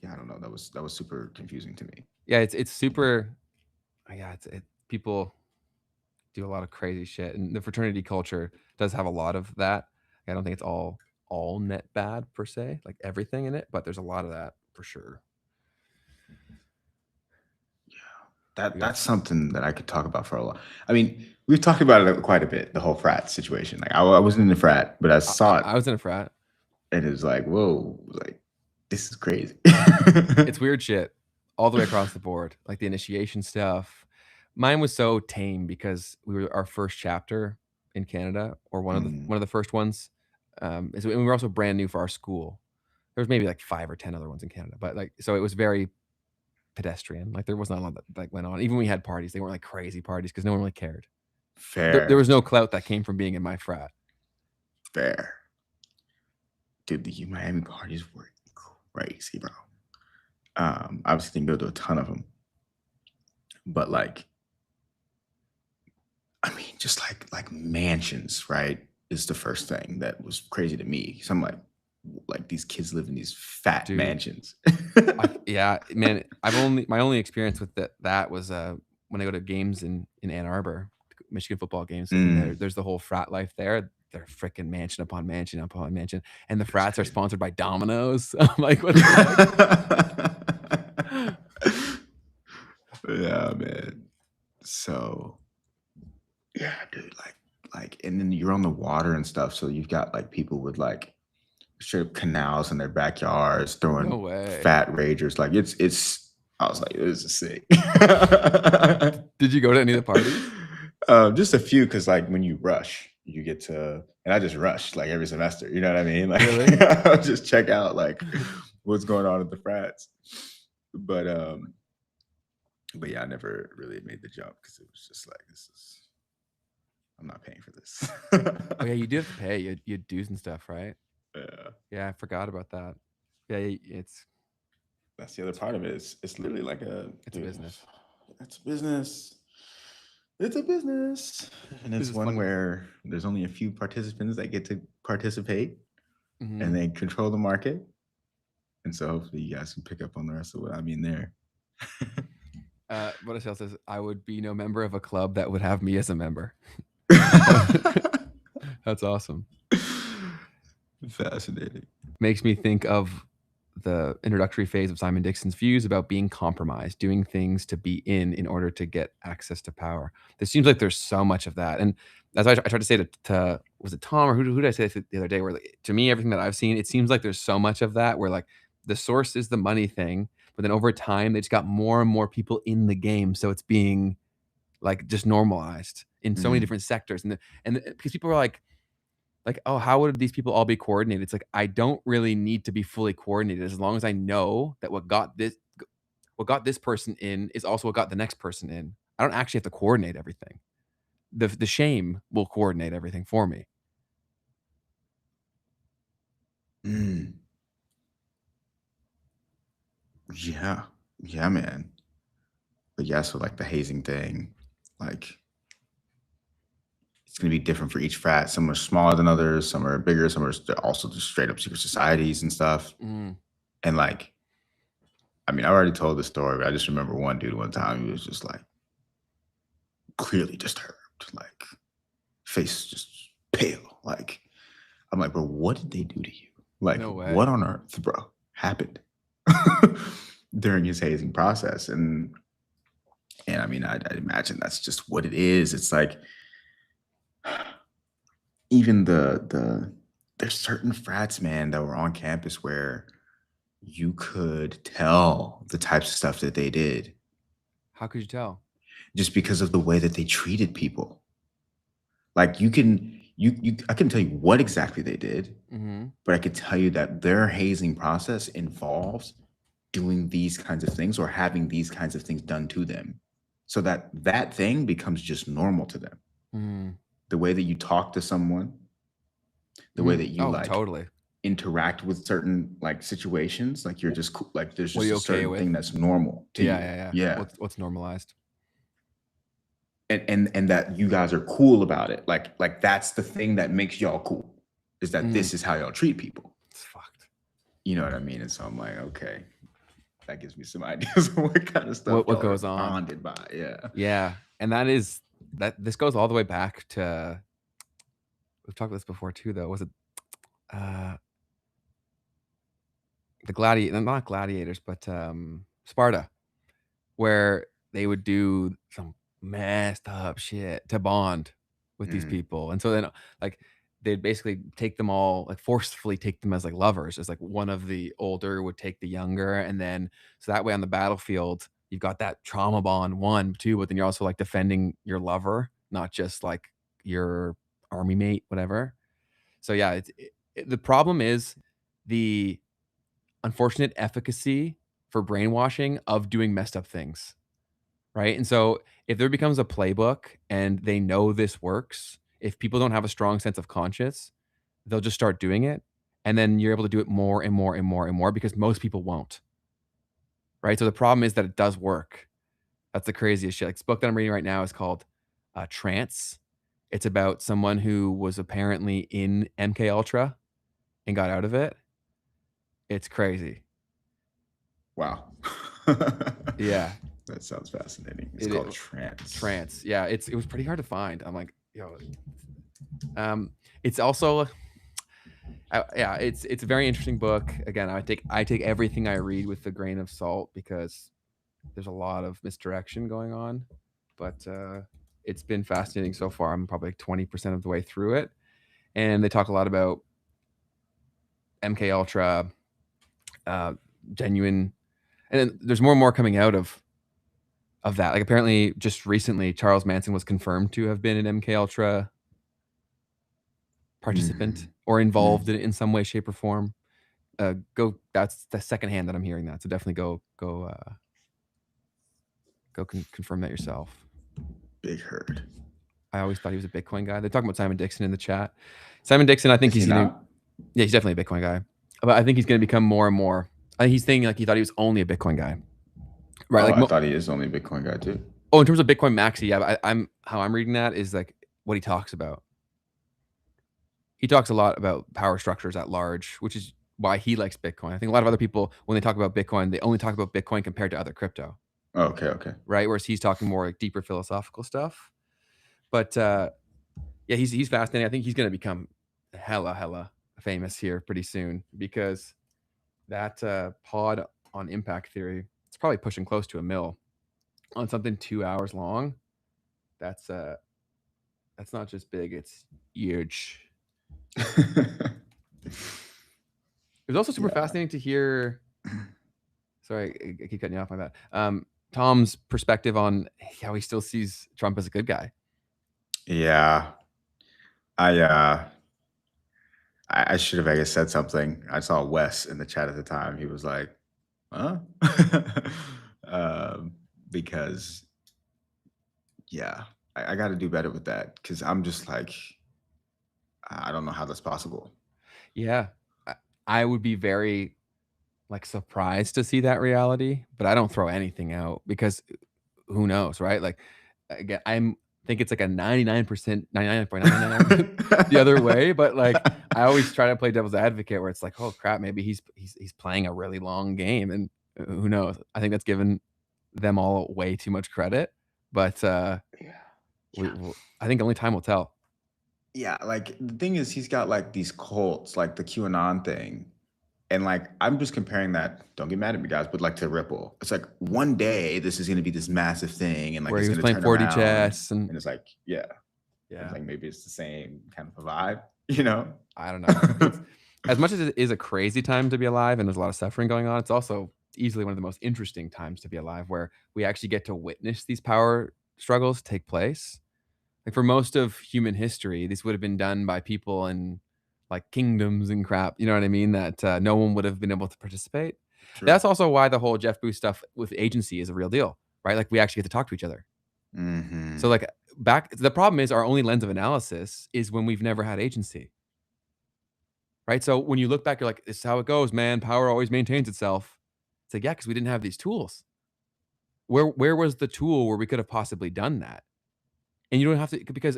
Yeah, I don't know. That was super confusing to me. Yeah, it's super. Yeah, people do a lot of crazy shit, and the fraternity culture does have a lot of that. I don't think it's all net bad per se, like everything in it, but there's a lot of that for sure. Yeah, that's something that I could talk about for a while. I mean, we've talked about it quite a bit, the whole frat situation. Like I wasn't in a frat, but I saw it. I was in a frat, and it was like, whoa, like this is crazy. It's weird shit all the way across the board, like the initiation stuff. Mine was so tame because we were our first chapter in Canada, or one of the first ones. And we were also brand new for our school. There was maybe like 5 or 10 other ones in Canada, but like, so it was very pedestrian. Like there was not a lot that like went on. Even when we had parties, they weren't like crazy parties because no one really cared. Fair. There was no clout that came from being in my frat. Fair. Dude, the Miami parties were crazy, bro. Obviously didn't go to a ton of them, but like, I mean, just like mansions, right? Is the first thing that was crazy to me. So I'm like these kids live in these fat mansions. Yeah, man. My only experience with that was when I go to games in Ann Arbor, Michigan football games. There's the whole frat life there. They're freaking mansion upon mansion upon mansion, and the frats are sponsored by Domino's. I'm like, what the heck? Yeah, man. So yeah, dude, like, and then you're on the water and stuff. So you've got like people with like straight up canals in their backyards throwing fat ragers. Like it's. I was like, this is sick. Did you go to any of the parties? Just a few, because like when you rush, you get to, and I just rushed like every semester. You know what I mean? Like, really? I'll just check out like what's going on at the frats. But yeah, I never really made the jump because it was just like, I'm not paying for this. Oh yeah, you do have to pay. You had dues and stuff, right? Yeah. Yeah, I forgot about that. Yeah, that's the other part of it. It's literally like it's a business. It's a business. It's a business. And it's one where there's only a few participants that get to participate, and they control the market. And so hopefully you guys can pick up on the rest of what I mean there. What else says? I would be no member of a club that would have me as a member. That's awesome. Fascinating. Makes me think of the introductory phase of Simon Dixon's views about being compromised, doing things to be in order to get access to power. There seems like there's so much of that. And as I tried to say to was it Tom or who did I say the other day, where like, to me, everything that I've seen, it seems like there's so much of that where like the source is the money thing, but then over time, they just got more and more people in the game. So it's being like just normalized in so many different sectors. And because people are like, oh, how would these people all be coordinated? It's like, I don't really need to be fully coordinated as long as I know that what got this person in is also what got the next person in. I don't actually have to coordinate everything. The shame will coordinate everything for me. Yeah, man. But yeah, so like the hazing thing, like it's gonna be different for each frat. Some are smaller than others, some are bigger, some are also just straight up secret societies and stuff. And like, I mean, I already told the story, but I just remember one dude one time, he was just like clearly disturbed, like face just pale. Like, I'm like, bro, what did they do to you? Like, no way. What on earth, bro, happened during his hazing process? And I mean, I'd imagine that's just what it is. It's like, even there's certain frats, man, that were on campus where you could tell the types of stuff that they did. How could you tell? Just because of the way that they treated people. Like I couldn't tell you what exactly they did, but I could tell you that their hazing process involves doing these kinds of things or having these kinds of things done to them, so that that thing becomes just normal to them. The way that you talk to someone, the way that you like totally interact with certain like situations, like you're just like there's What are just you a certain okay with? thing that's normal to you. Yeah. What's normalized? And that you guys are cool about it. Like that's the thing that makes y'all cool, is that this is how y'all treat people. It's fucked. You know what I mean? And so I'm like, okay, that gives me some ideas of what kind of stuff what goes on. bonded by. Yeah. And this goes all the way back to, we've talked about this before too, though. Was it not gladiators, but Sparta, where they would do some messed up shit to bond with these people. And so then like they'd basically take them all, like forcefully take them as like lovers, as like one of the older would take the younger. And then so that way on the battlefield, you've got that trauma bond, one, two, but then you're also like defending your lover, not just like your army mate, whatever. So yeah, the problem is the unfortunate efficacy for brainwashing of doing messed up things, right? And so if there becomes a playbook and they know this works, if people don't have a strong sense of conscience, they'll just start doing it. And then you're able to do it more and more and more and more because most people won't, right? So the problem is that it does work. That's the craziest shit. Like this book that I'm reading right now is called Trance. It's about someone who was apparently in MK Ultra and got out of it. It's crazy. Wow. Yeah. That sounds fascinating. It's called Trance. Trance. Yeah. It was pretty hard to find. I'm like, yo. It's also, it's a very interesting book. Again, I take everything I read with a grain of salt because there's a lot of misdirection going on, but it's been fascinating so far. I'm probably like 20% of the way through it, and they talk a lot about MK Ultra, genuine, and then there's more and more coming out of that. Like apparently, just recently, Charles Manson was confirmed to have been an MK Ultra participant or involved in some way, shape, or form. That's the second hand that I'm hearing that. So definitely go confirm that yourself. Big Herd. I always thought he was a Bitcoin guy. They're talking about Simon Dixon in the chat. Simon Dixon, I think he's he's definitely a Bitcoin guy. But I think he's going to become more and more. I think he's thinking like he thought he was only a Bitcoin guy. Right. Like I thought he is only a Bitcoin guy too. Oh, in terms of Bitcoin maxi, yeah. How I'm reading that is like what he talks about. He talks a lot about power structures at large, which is why he likes Bitcoin. I think a lot of other people, when they talk about Bitcoin, they only talk about Bitcoin compared to other crypto. Okay. Right. Whereas he's talking more like deeper philosophical stuff. But yeah, he's fascinating. I think he's going to become hella famous here pretty soon because that pod on impact theory, it's probably pushing close to 1 mil on something 2 hours long. That's not just big, it's huge. It was also super fascinating to hear. Sorry, I keep cutting you off. My bad. Tom's perspective on how he still sees Trump as a good guy. Yeah, I should have, I guess, said something. I saw Wes in the chat at the time. He was like, "Huh?" Because, yeah, I got to do better with that because I'm just like, I don't know how that's possible. Yeah, I would be very like surprised to see that reality, but I don't throw anything out because who knows, right? Like again, I think it's like a 99%, 99.99% the other way, but like I always try to play devil's advocate where it's like, oh crap, maybe he's playing a really long game, and who knows? I think that's given them all way too much credit, but I think only time will tell. Yeah, like the thing is, he's got like these cults, like the QAnon thing. And like, I'm just comparing that, don't get mad at me guys, but like to Ripple. It's like one day this is going to be this massive thing. And like, where it's he was going playing to turn 4D chess. And it's like, yeah. It's like maybe it's the same kind of a vibe, you know? I don't know. As much as it is a crazy time to be alive and there's a lot of suffering going on, it's also easily one of the most interesting times to be alive where we actually get to witness these power struggles take place. Like for most of human history, this would have been done by people in like kingdoms and crap, you know what I mean? That no one would have been able to participate. True. That's also why the whole Jeff Booth stuff with agency is a real deal, right? Like we actually get to talk to each other. So like the problem is our only lens of analysis is when we've never had agency, right? So when you look back, you're like, this is how it goes, man. Power always maintains itself. It's like, yeah, because we didn't have these tools. Where was the tool where we could have possibly done that? And you don't have to, because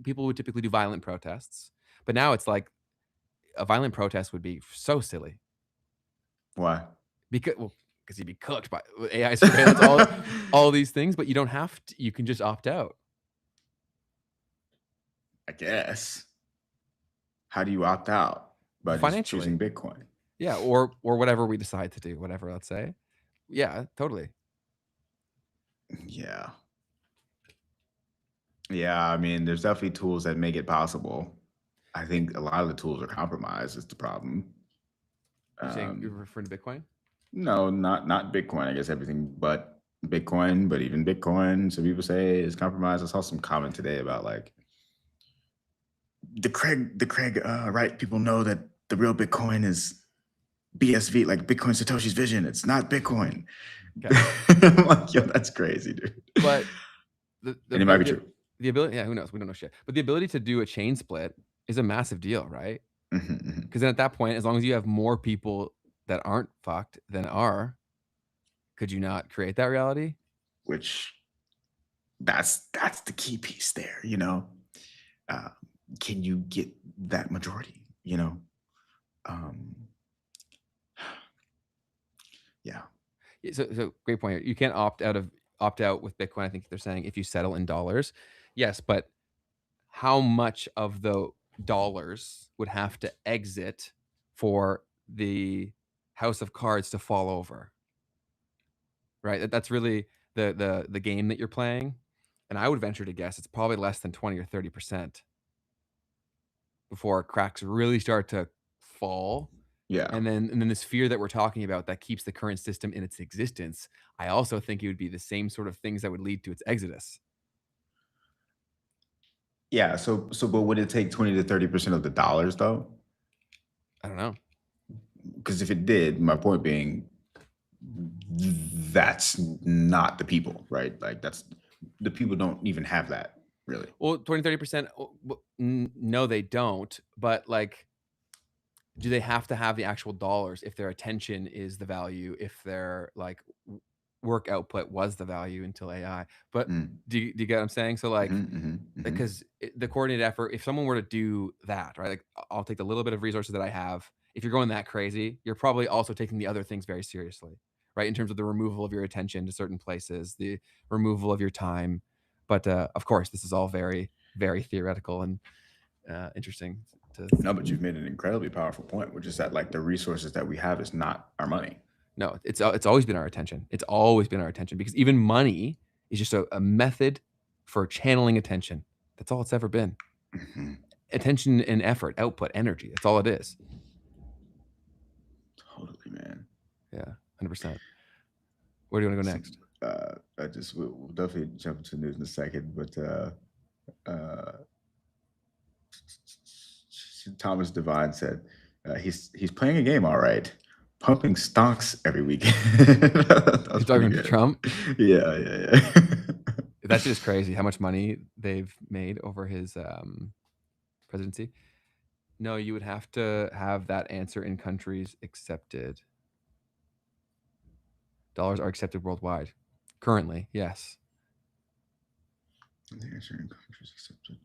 people would typically do violent protests, but now it's like a violent protest would be so Why? because you'd be cooked by AI surveillance, all these things, but you don't have to, you can just opt out. I guess. How do you opt out? By just choosing Bitcoin. Yeah, or whatever we decide to do, whatever, let's say. Yeah, totally. Yeah. Yeah, I mean, there's definitely tools that make it possible. I think a lot of the tools are compromised is the problem. You're referring to Bitcoin? No, not Bitcoin. I guess everything but Bitcoin, but even Bitcoin, some people say is compromised. I saw some comment today about like the Craig right people know that the real Bitcoin is BSV, like Bitcoin Satoshi's vision. It's not Bitcoin. Okay. I'm like, yo, that's crazy, dude. But and it might be true. The ability, yeah, who knows? We don't know shit. But the ability to do a chain split is a massive deal, right? Because then at that point, as long as you have more people that aren't fucked than are, could you not create that reality? Which that's the key piece there, you know. Can you get that majority, you know? Yeah. So great point. You can't opt out with Bitcoin. I think they're saying if you settle in dollars. Yes, but how much of the dollars would have to exit for the house of cards to fall over? Right? That's really the game that you're playing. And I would venture to guess it's probably less than 20 or 30% before cracks really start to fall. Yeah. And then this fear that we're talking about that keeps the current system in its existence, I also think it would be the same sort of things that would lead to its exodus. Yeah. So but would it take 20 to 30% of the dollars though? I don't know. Because if it did, my point being, that's not the people, right? Like that's the people don't even have that really. Well, 20, 30%, no, they don't. But like, do they have to have the actual dollars if their attention is the value, if their like work output was the value until AI? But do you get what I'm saying? So like, because the coordinated effort, if someone were to do that, right? Like I'll take the little bit of resources that I have. If you're going that crazy, you're probably also taking the other things very seriously, right? In terms of the removal of your attention to certain places, the removal of your time. But of course, this is all very, very theoretical and interesting. No, but you've made an incredibly powerful point, which is that like the resources that we have is not our money. No, it's always been our attention. It's always been our attention, because even money is just a method for channeling attention. That's all it's ever been. Attention and effort, output, energy. That's all it is. Totally, man. Yeah, 100%. Where do you want to go next? We'll definitely jump into news in a second, but Thomas Devine said he's playing a game all right, pumping stocks every week. He's talking to Trump? Yeah. That's just crazy how much money they've made over his presidency. No, you would have to have that answer in countries accepted. Dollars are accepted worldwide. Currently, yes. The answer in countries accepted.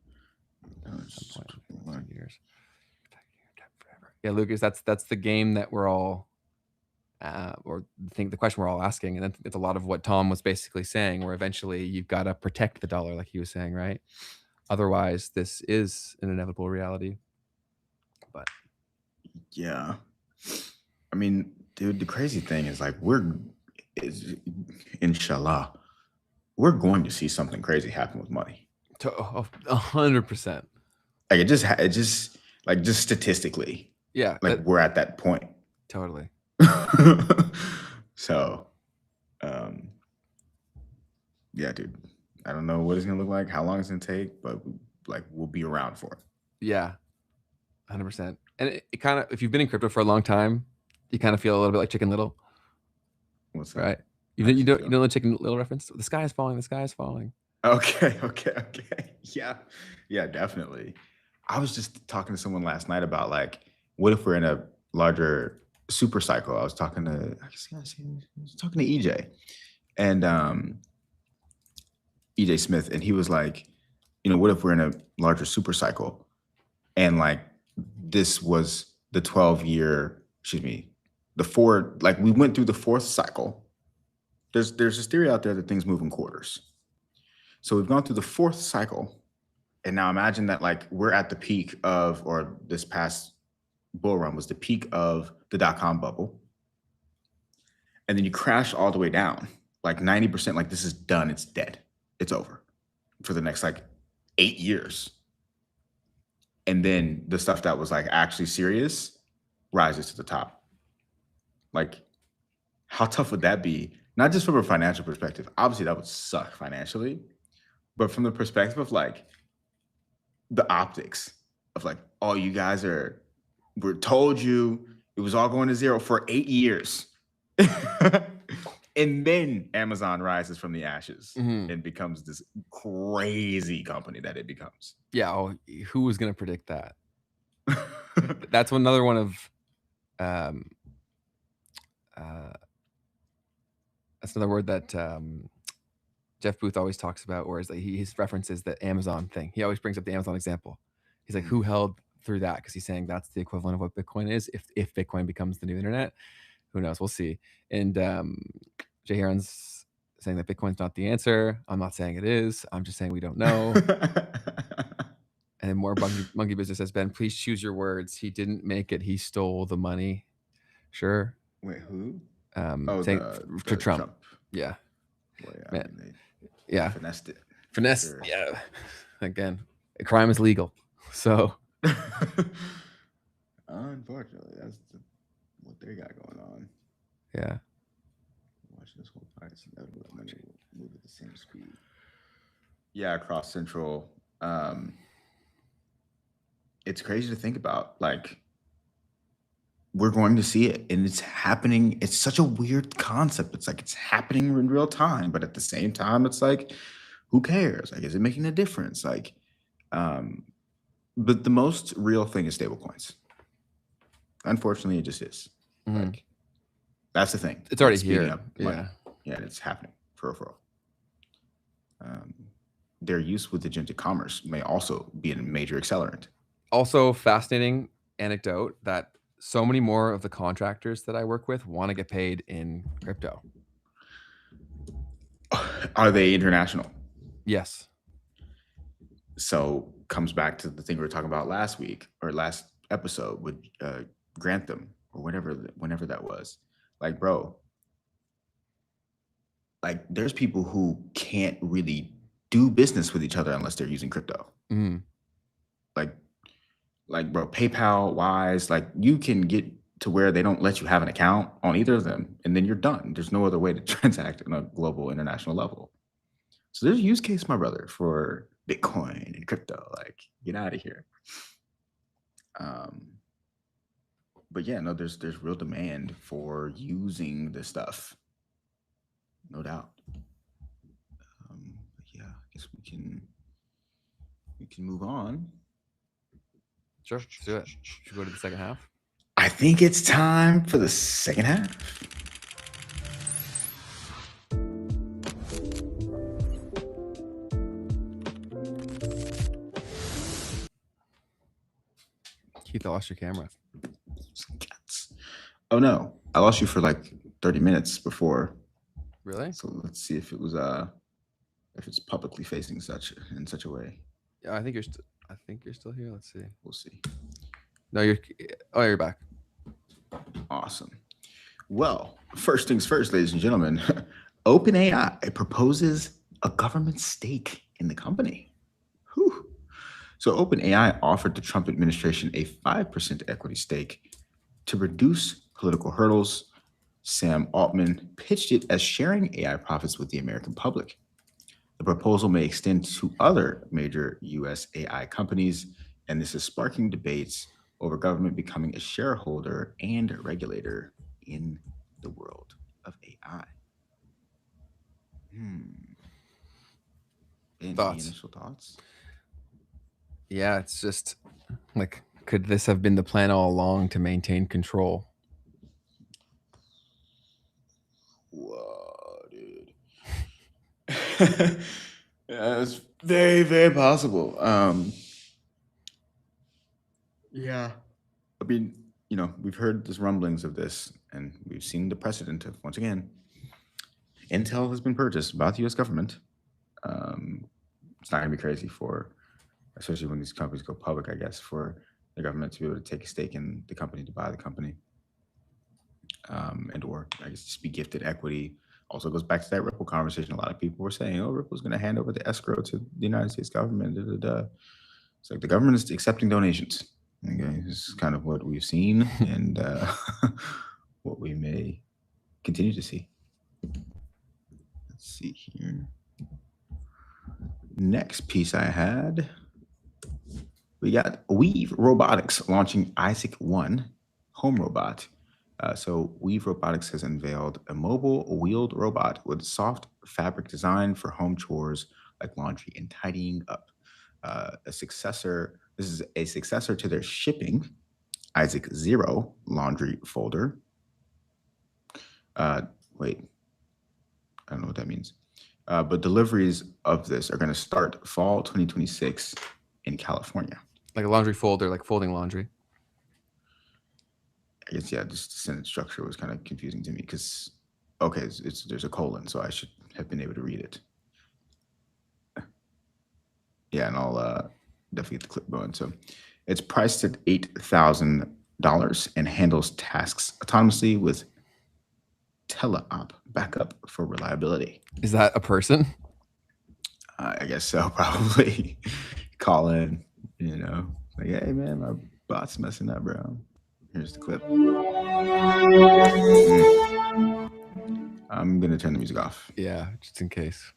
Years. Yeah, Lucas, that's the game that we're all, or the question we're all asking, and it's a lot of what Tom was basically saying, where eventually you've got to protect the dollar, like he was saying, right? Otherwise, this is an inevitable reality. But yeah, I mean, dude, the crazy thing is like inshallah, we're going to see something crazy happen with money. 100%. Like it just like just statistically. Yeah. Like we're at that point. Totally. So, yeah, dude. I don't know what it's gonna look like, how long it's gonna take, but like we'll be around for it. Yeah, 100%. And it kind of, if you've been in crypto for a long time, you kind of feel a little bit like Chicken Little, What's that? Right. You don't know the Chicken Little reference? The sky is falling. The sky is falling. Okay. Yeah, definitely. I was just talking to someone last night about like, what if we're in a larger super cycle? I was talking to EJ and EJ Smith, and he was like, what if we're in a larger super cycle, and like this was the 12-year, we went through the fourth cycle. There's this theory out there that things move in quarters. So we've gone through the fourth cycle, and now imagine that like we're at the peak of, or this past bull run was the peak of the dot-com bubble. And then you crash all the way down, like 90%, like this is done, it's dead, it's over for the next like 8 years. And then the stuff that was like actually serious rises to the top. Like, how tough would that be? Not just from a financial perspective. Obviously, that would suck financially, but from the perspective of like the optics of like, oh, you guys we're told you it was all going to zero for 8 years. And then Amazon rises from the ashes and becomes this crazy company that it becomes. Yeah. Oh, who was going to predict that? That's another one of, that's another word that Jeff Booth always talks about, whereas like his references the Amazon thing. He always brings up the Amazon example. He's like, who held through that? Because he's saying that's the equivalent of what Bitcoin is. If Bitcoin becomes the new internet, who knows? We'll see. And Jay Heron's saying that Bitcoin's not the answer. I'm not saying it is. I'm just saying we don't know. And then more monkey business says, Ben, please choose your words. He didn't make it. He stole the money. Sure. Wait, who? Saying to Trump. Yeah. Well, yeah. Finessed it. Finesse. Sure. Yeah. Again, a crime is legal. So. Unfortunately, that's what they got going on. Yeah. Watch this whole price. Money will move at the same speed. Yeah, across Central. It's crazy to think about. Like, we're going to see it, and it's happening. It's such a weird concept. It's like it's happening in real time, but at the same time, it's like, who cares? Like, is it making a difference? Like, but the most real thing is stablecoins. Unfortunately, it just is. Like, that's the thing. It's already here. Yeah, it's happening for real. Their use with agentic commerce may also be a major accelerant. Also, fascinating anecdote that so many more of the contractors that I work with want to get paid in crypto. Are they international? Yes. So comes back to the thing we were talking about last week or last episode with Grantham or whenever that was. Like, bro, like there's people who can't really do business with each other unless they're using crypto. Like, bro, PayPal, Wise, like you can get to where they don't let you have an account on either of them, and then you're done. There's no other way to transact on a global, international level. So there's a use case, my brother, for Bitcoin and crypto. Like, get out of here. But yeah, no, there's real demand for using this stuff, no doubt. But yeah, I guess we can move on. Sure, let's do it. Should we go to the second half? I think it's time for the second half. Keith, I lost your camera. Oh no, I lost you for like 30 minutes before. Really? So let's see if it was if it's publicly facing in such a way. Yeah, I think you're still here. Let's see. We'll see. No, you're back. Awesome. Well, first things first, ladies and gentlemen, OpenAI proposes a government stake in the company. Whew. So OpenAI offered the Trump administration a 5% equity stake to reduce political hurdles. Sam Altman pitched it as sharing AI profits with the American public. The proposal may extend to other major U.S. AI companies, and this is sparking debates over government becoming a shareholder and a regulator in the world of AI. Any initial thoughts? Yeah, it's just like, could this have been the plan all along to maintain control? Whoa, dude. Yeah, it's very, very possible. Yeah. I mean, we've heard these rumblings of this, and we've seen the precedent of, once again, Intel has been purchased by the U.S. government. It's not going to be crazy especially when these companies go public, I guess, for the government to be able to take a stake in the company, to buy the company, and or I guess just be gifted equity. Also goes back to that Ripple conversation. A lot of people were saying, "Oh, Ripple's going to hand over the escrow to the United States government." Da, da, da. It's like the government is accepting donations. Okay, this is kind of what we've seen and what we may continue to see. Let's see here. Next piece I had, we got Weave Robotics launching Isaac 1 home robot. So Weave Robotics has unveiled a mobile wheeled robot with soft fabric design for home chores like laundry and tidying up. This is a successor to their shipping Isaac 0 laundry folder. Wait, I don't know what that means. But deliveries of this are going to start fall 2026 in California. Like a laundry folder, like folding laundry. I guess, yeah, just the sentence structure was kind of confusing to me because, okay, there's a colon, so I should have been able to read it. Yeah, and I'll definitely get the clip going. So it's priced at $8,000 and handles tasks autonomously with teleop backup for reliability. Is that a person? I guess so, probably. Call in, like, hey, man, my bot's messing up, bro. Here's the clip. I'm going to turn the music off. Yeah, just in case.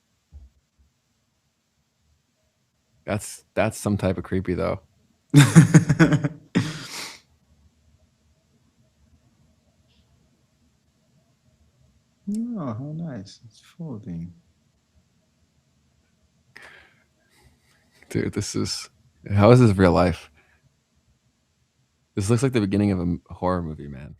That's some type of creepy, though. Oh, how nice. It's folding. Dude, how is this real life? This looks like the beginning of a horror movie, man.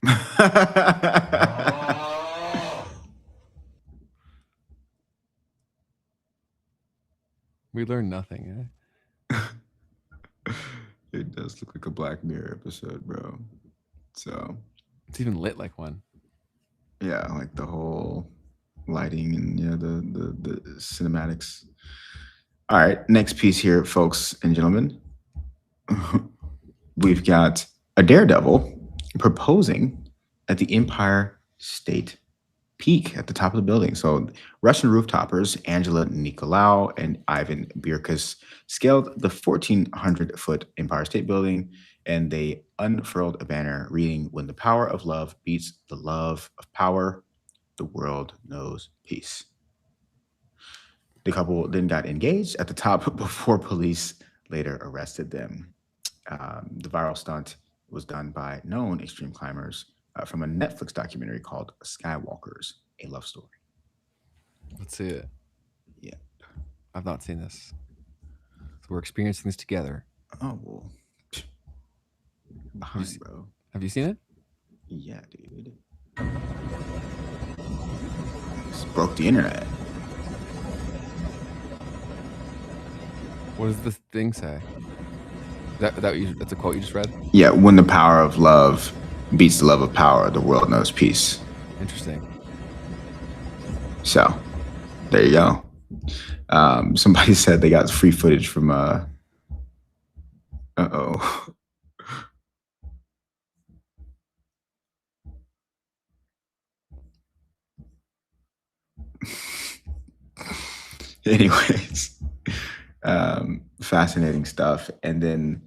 We learned nothing, It does look like a Black Mirror episode, bro. So it's even lit like one. Yeah, like the whole lighting and the cinematics. All right, next piece here, folks and gentlemen. We've got a daredevil proposing at the Empire State Peak at the top of the building. So Russian rooftoppers Angela Nicolau and Ivan Birkus scaled the 1,400-foot Empire State Building, and they unfurled a banner reading, "When the power of love beats the love of power, the world knows peace." The couple then got engaged at the top before police later arrested them. The viral stunt was done by known extreme climbers from a Netflix documentary called Skywalkers, A Love Story. Let's see it. Yeah. I've not seen this. So we're experiencing this together. Oh, well. Behind, bro. Have you seen it? Yeah, dude. This broke the internet. What does this thing say? That's a quote you just read? Yeah, when the power of love beats the love of power, the world knows peace. Interesting. So, there you go. Somebody said they got free footage from anyways, fascinating stuff. And then,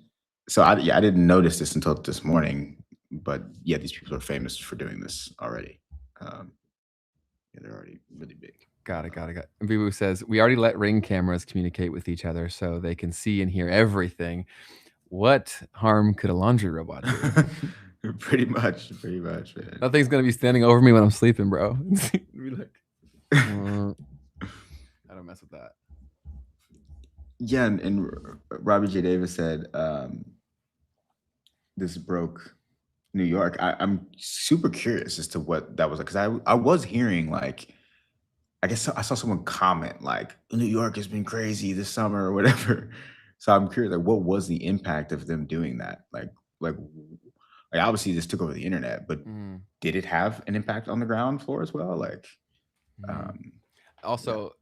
so I didn't notice this until this morning, but yeah, these people are famous for doing this already. Yeah, they're already really big. Got it. And Vivu says, we already let Ring cameras communicate with each other so they can see and hear everything. What harm could a laundry robot do? Pretty much, man. Nothing's gonna be standing over me when I'm sleeping, bro. Be like, I don't mess with that. Yeah, and Robbie J. Davis said this broke New York. I'm super curious as to what that was like, because I was hearing, like, I guess I saw someone comment like New York has been crazy this summer or whatever. So I'm curious, like, what was the impact of them doing that? Like obviously this took over the internet, but did it have an impact on the ground floor as well? Like, also,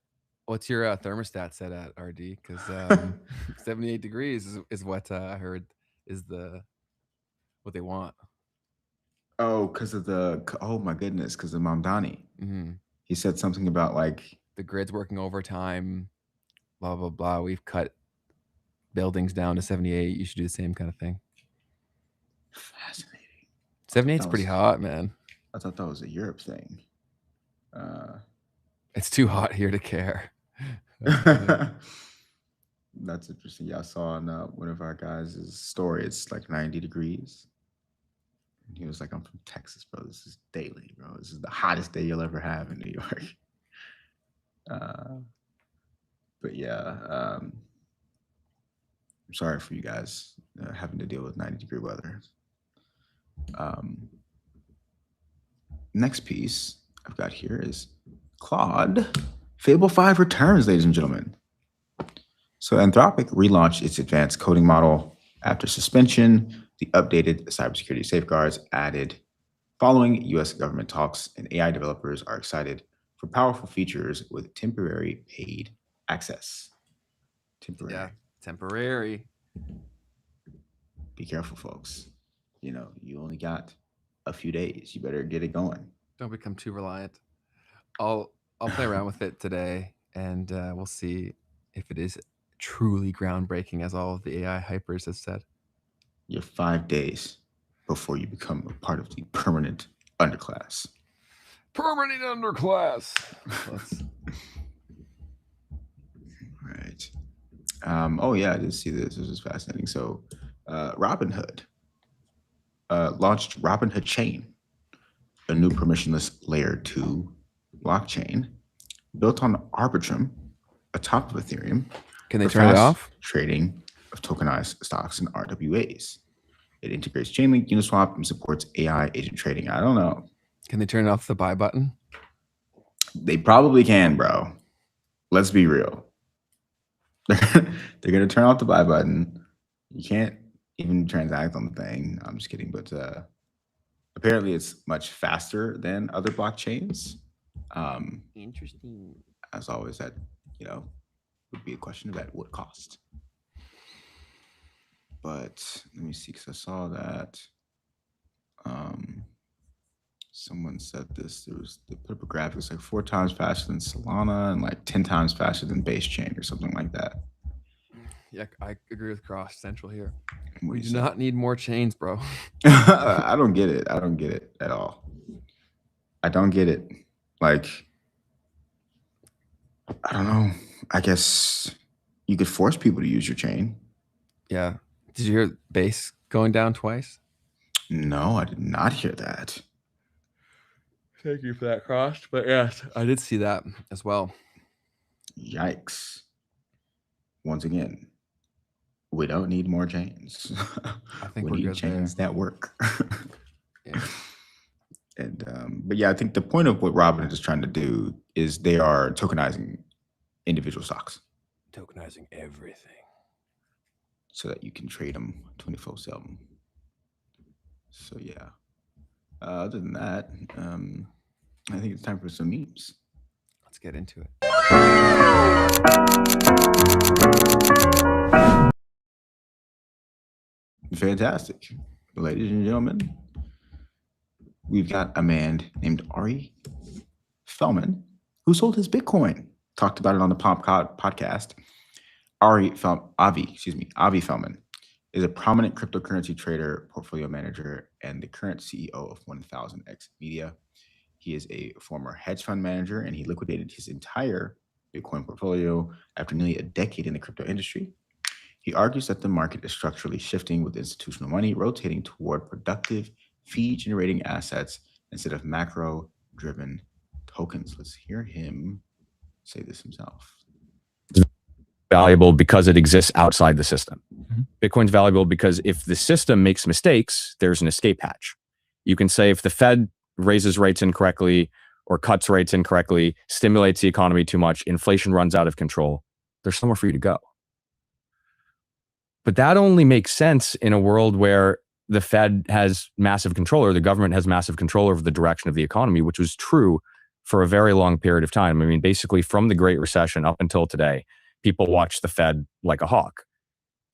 what's your thermostat set at, RD? Because 78 degrees is what I heard is what they want. Oh, because of oh my goodness, because of Mamdani. He said something about like the grid's working overtime, blah blah blah. We've cut buildings down to 78. You should do the same kind of thing. Fascinating. 78's pretty hot, man. I thought that was a Europe thing. It's too hot here to care. That's interesting. Yeah, I saw on one of our guys' story, it's like 90 degrees. And he was like, I'm from Texas, bro. This is daily, bro. This is the hottest day you'll ever have in New York. But yeah, I'm sorry for you guys having to deal with 90-degree weather. Next piece I've got here is Claude Fable 5 returns, ladies and gentlemen. So Anthropic relaunched its advanced coding model after suspension. The updated cybersecurity safeguards added following U.S. government talks, and AI developers are excited for powerful features with temporary paid access. Temporary. Yeah, temporary. Be careful, folks. You know, you only got a few days. You better get it going. Don't become too reliant. I'll play around with it today, and we'll see if it is truly groundbreaking, as all of the AI hypers have said. You have 5 days before you become a part of the permanent underclass. Permanent underclass. Right. Oh yeah, I did see this. This is fascinating. So, Robinhood launched Robinhood Chain, a new permissionless layer 2 blockchain built on Arbitrum, atop of Ethereum. Can they turn it off? Trading of tokenized stocks and RWAs. It integrates Chainlink, Uniswap, and supports AI agent trading. I don't know. Can they turn off the buy button? They probably can, bro. Let's be real. They're going to turn off the buy button. You can't even transact on the thing. I'm just kidding. But apparently it's much faster than other blockchains. Interesting. As always, that, you know, would be a question of at what cost. But let me see, because I saw that someone said this. They put up a graphic. It's like 4 times faster than Solana and like 10 times faster than Base Chain or something like that. Yeah, I agree with Cross Central here. We do not need more chains, bro. I don't get it. I don't get it at all. I don't get it. Like, I don't know. I guess you could force people to use your chain. Yeah. Did you hear Base going down twice? No, I did not hear that. Thank you for that, Cross. But yes, I did see that as well. Yikes. Once again, we don't need more chains. I think we we're need chains there. that work. Yeah. And but yeah, I think the point of what Robinhood is trying to do is they are tokenizing individual stocks. Tokenizing everything. So that you can trade them 24/7. So yeah. Other than that, I think it's time for some memes. Let's get into it. Fantastic. Ladies and gentlemen, we've got a man named Ari Feldman who sold his Bitcoin. Talked about it on the podcast. Avi Feldman is a prominent cryptocurrency trader, portfolio manager, and the current CEO of 1000X Media. He is a former hedge fund manager, and he liquidated his entire Bitcoin portfolio after nearly a decade in the crypto industry. He argues that the market is structurally shifting, with institutional money rotating toward productive fee-generating assets instead of macro-driven tokens. Let's hear him say this himself. Valuable because it exists outside the system. Bitcoin's valuable because if the system makes mistakes, there's an escape hatch. You can say if the Fed raises rates incorrectly or cuts rates incorrectly, stimulates the economy too much, inflation runs out of control, there's somewhere for you to go. But that only makes sense in a world where the Fed has massive control, or the government has massive control over the direction of the economy, which was true for a very long period of time. I mean, basically from the Great Recession up until today, people watch the Fed like a hawk.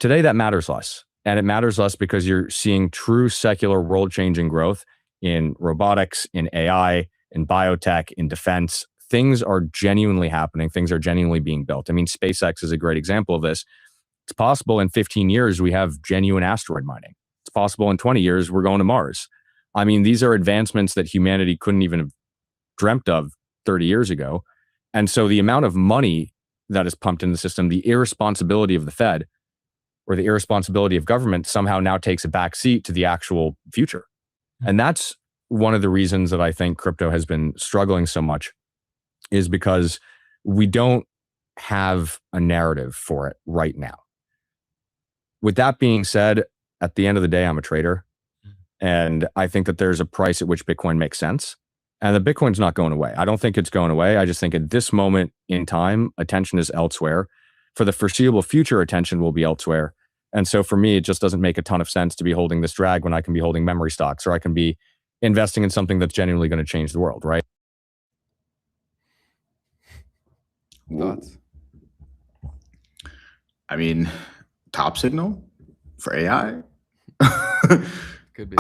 Today, that matters less. And it matters less because you're seeing true secular world-changing growth in robotics, in AI, in biotech, in defense. Things are genuinely happening. Things are genuinely being built. I mean, SpaceX is a great example of this. It's possible in 15 years, we have genuine asteroid mining. It's possible in 20 years, we're going to Mars. I mean, these are advancements that humanity couldn't even have dreamt of 30 years ago. And so the amount of money that is pumped in the system, the irresponsibility of the Fed or the irresponsibility of government somehow now takes a back seat to the actual future. And that's one of the reasons that I think crypto has been struggling so much, is because we don't have a narrative for it right now. With that being said, at the end of the day, I'm a trader. And I think that there's a price at which Bitcoin makes sense. And the Bitcoin's not going away. I don't think it's going away. I just think at this moment in time, attention is elsewhere. For the foreseeable future, attention will be elsewhere. And so for me, it just doesn't make a ton of sense to be holding this drag when I can be holding memory stocks, or I can be investing in something that's genuinely going to change the world, right? Thoughts? I mean, top signal for AI? Could be.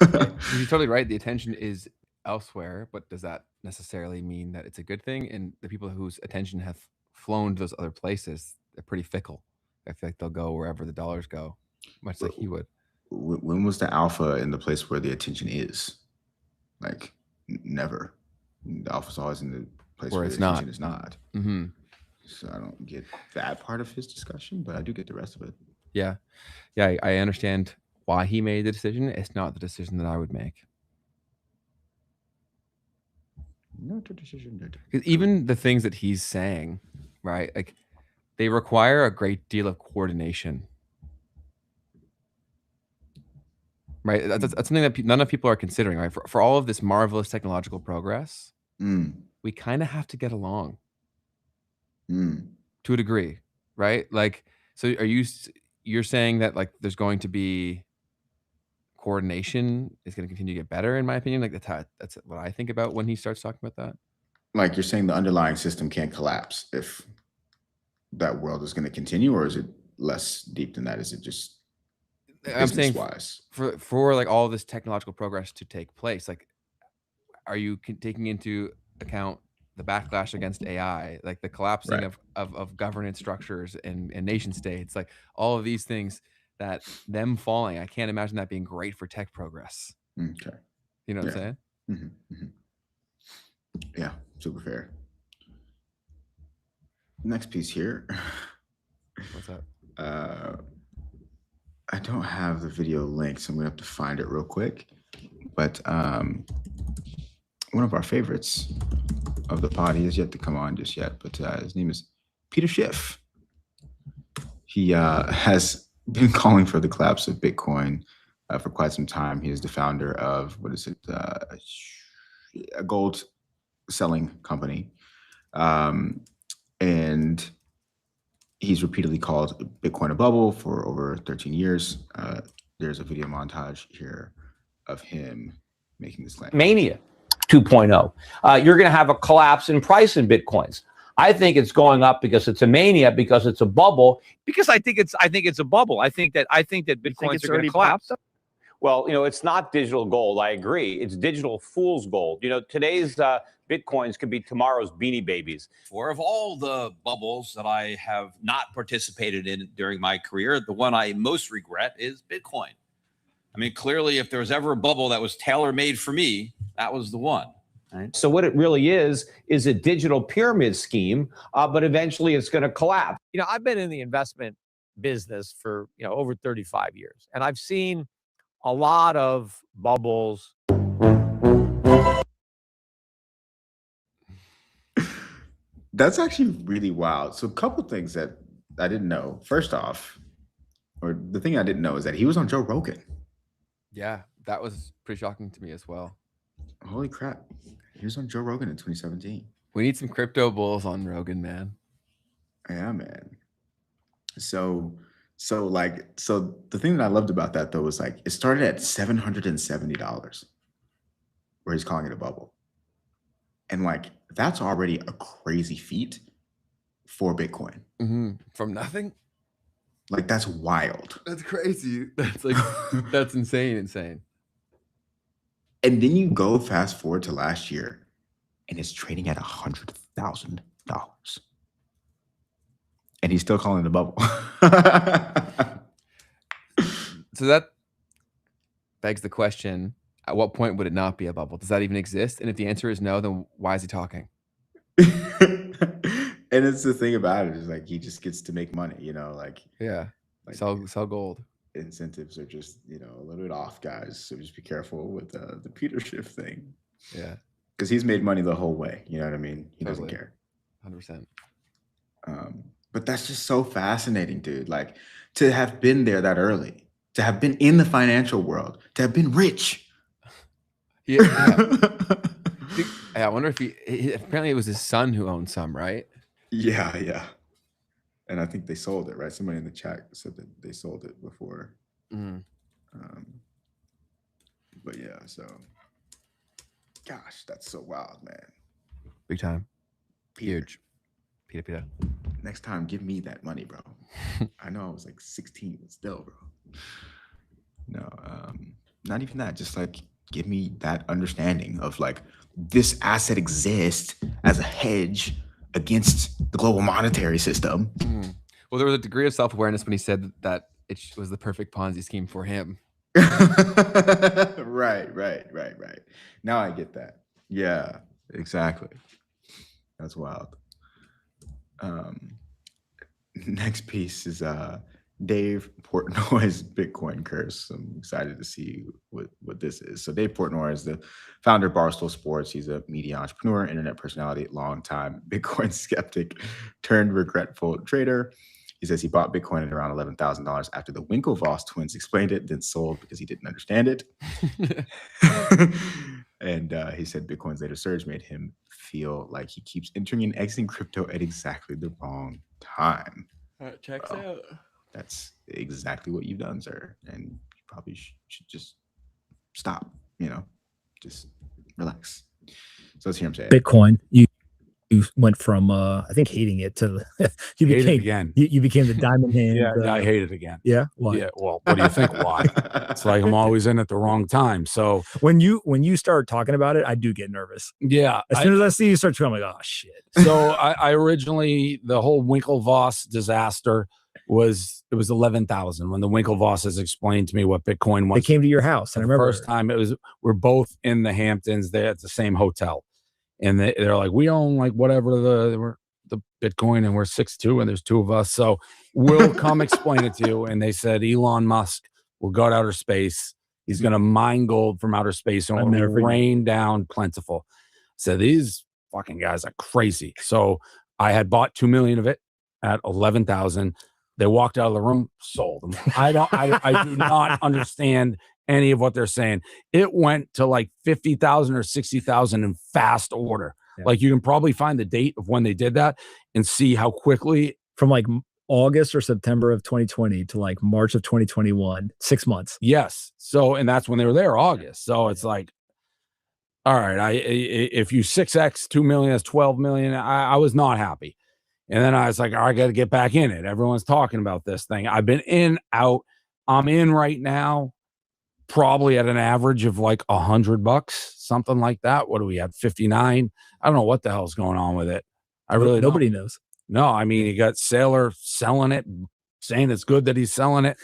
You're totally right. The attention is elsewhere, but does that necessarily mean that it's a good thing? And the people whose attention have flown to those other places, they're pretty fickle. I feel like they'll go wherever the dollars go, much like he would. When was the alpha in the place where the attention is? Like, never. The alpha's always in the place where it's the attention is not. Mm-hmm. So I don't get that part of his discussion, but I do get the rest of it. Yeah. Yeah, I understand why he made the decision. It's not the decision that I would make. Not a decision. Because even the things that he's saying, right, like they require a great deal of coordination. Right? That's something that none of people are considering, right? For all of this marvelous technological progress, we kind of have to get along to a degree, right? Like, so you're saying that like there's going to be coordination is going to continue to get better, in my opinion. Like that's what I think about when he starts talking about that. Like you're saying the underlying system can't collapse if that world is going to continue, or is it less deep than that? Is it just I'm saying wise for like all this technological progress to take place, like are you taking into account the backlash against AI, like the collapsing of governance structures and nation states, like all of these things, that them falling, I can't imagine that being great for tech progress. Okay. You know what I'm saying? Mm-hmm. Mm-hmm. Yeah, super fair. Next piece here. What's that? I don't have the video link, so I'm gonna have to find it real quick. But one of our favorites of the pod, he has yet to come on just yet, but his name is Peter Schiff. He has been calling for the collapse of Bitcoin for quite some time. He is the founder of, a gold selling company. And he's repeatedly called Bitcoin a bubble for over 13 years. There's a video montage here of him making this claim. Mania 2.0. You're going to have a collapse in price in Bitcoins. I think it's going up because it's a mania, because it's a bubble. Because I think it's a bubble. I think that Bitcoins are going to collapse. Well, you know, it's not digital gold. I agree. It's digital fool's gold. You know, today's Bitcoins could be tomorrow's Beanie Babies. For of all the bubbles that I have not participated in during my career, the one I most regret is Bitcoin. I mean, clearly, if there was ever a bubble that was tailor-made for me, that was the one. Right? So what it really is a digital pyramid scheme, but eventually it's going to collapse. You know, I've been in the investment business for, over 35 years, and I've seen a lot of bubbles. That's actually really wild. So a couple things that I didn't know. First off, or the thing I didn't know is that he was on Joe Rogan. Yeah, that was pretty shocking to me as well. Holy crap. He was on Joe Rogan in 2017. We need some crypto bulls on Rogan, man. Yeah, man. So the thing that I loved about that though was like it started at $770, where he's calling it a bubble. And like that's already a crazy feat for Bitcoin. From nothing? Like that's wild. That's crazy. That's like that's insane. And then you go fast forward to last year and it's trading at $100,000. And he's still calling it a bubble. So that begs the question, at what point would it not be a bubble? Does that even exist? And if the answer is no, then why is he talking? And it's the thing about it is like he just gets to make money, you know, like sell gold. Incentives are just, you know, a little bit off, guys. So just be careful with the Peter Schiff thing. Yeah. Because he's made money the whole way. You know what I mean? He Totally. doesn't care. 100%. But that's just so fascinating, dude. Like to have been there that early, to have been in the financial world, to have been rich. Yeah. I wonder if he apparently it was his son who owned some, right? Yeah. And I think they sold it, right? Somebody in the chat said that they sold it before. But yeah, so gosh, that's so wild, man. Big time. Peter. Huge. Peter. Next time, give me that money, bro. I know I was like 16, but still, bro. No, not even that. Just like give me that understanding of like this asset exists as a hedge against the global monetary system. Well, there was a degree of self-awareness when he said that it was the perfect Ponzi scheme for him. Right. Now I get that. Yeah, exactly. That's wild. Next piece is Dave Portnoy's Bitcoin curse. I'm excited to see what this is. So Dave Portnoy is the founder of Barstool Sports. He's a media entrepreneur, internet personality, longtime Bitcoin skeptic turned regretful trader. He says he bought Bitcoin at around $11,000 after the Winklevoss twins explained it, then sold because he didn't understand it. And he said Bitcoin's later surge made him feel like he keeps entering and exiting crypto at exactly the wrong time. That checks out. That's exactly what you've done, sir. And you probably should just stop, just relax. So let's hear him say it. Bitcoin, you went from I think hating it to you became the diamond hand. Yeah, I hate it again. Yeah, why? Yeah, well, what do you think? Why? It's like I'm always in at the wrong time. So when you start talking about it, I do get nervous. Yeah, as soon as I see you start talking, I'm like, oh shit. So I originally, the whole Winklevoss disaster was 11,000 when the Winklevosses explained to me what Bitcoin was. They came to your house, and I remember first time we're both in the Hamptons there at the same hotel. And they're like, we own like whatever the Bitcoin, and we're 6'2", and there's two of us. So we'll come explain it to you. And they said Elon Musk will go to outer space. He's going to mine gold from outer space and it'll rain down plentiful. So these fucking guys are crazy. So I had bought 2 million of it at 11,000. They walked out of the room, sold them. I do not understand any of what they're saying. It went to like 50,000 or 60,000 in fast order. Yeah. Like you can probably find the date of when they did that and see how quickly, from like August or September of 2020 to like March of 2021, 6 months. Yes. So, and that's when they were there, August. So it's like, all right, if you 6x 2 million, that's 12 million. I was not happy. And then I was like, I got to get back in it. Everyone's talking about this thing. I've been in, out. I'm in right now, probably at an average of like $100, something like that. What do we have? 59. I don't know what the hell's going on with it. Nobody knows. No, I mean, you got Saylor selling it, saying it's good that he's selling it.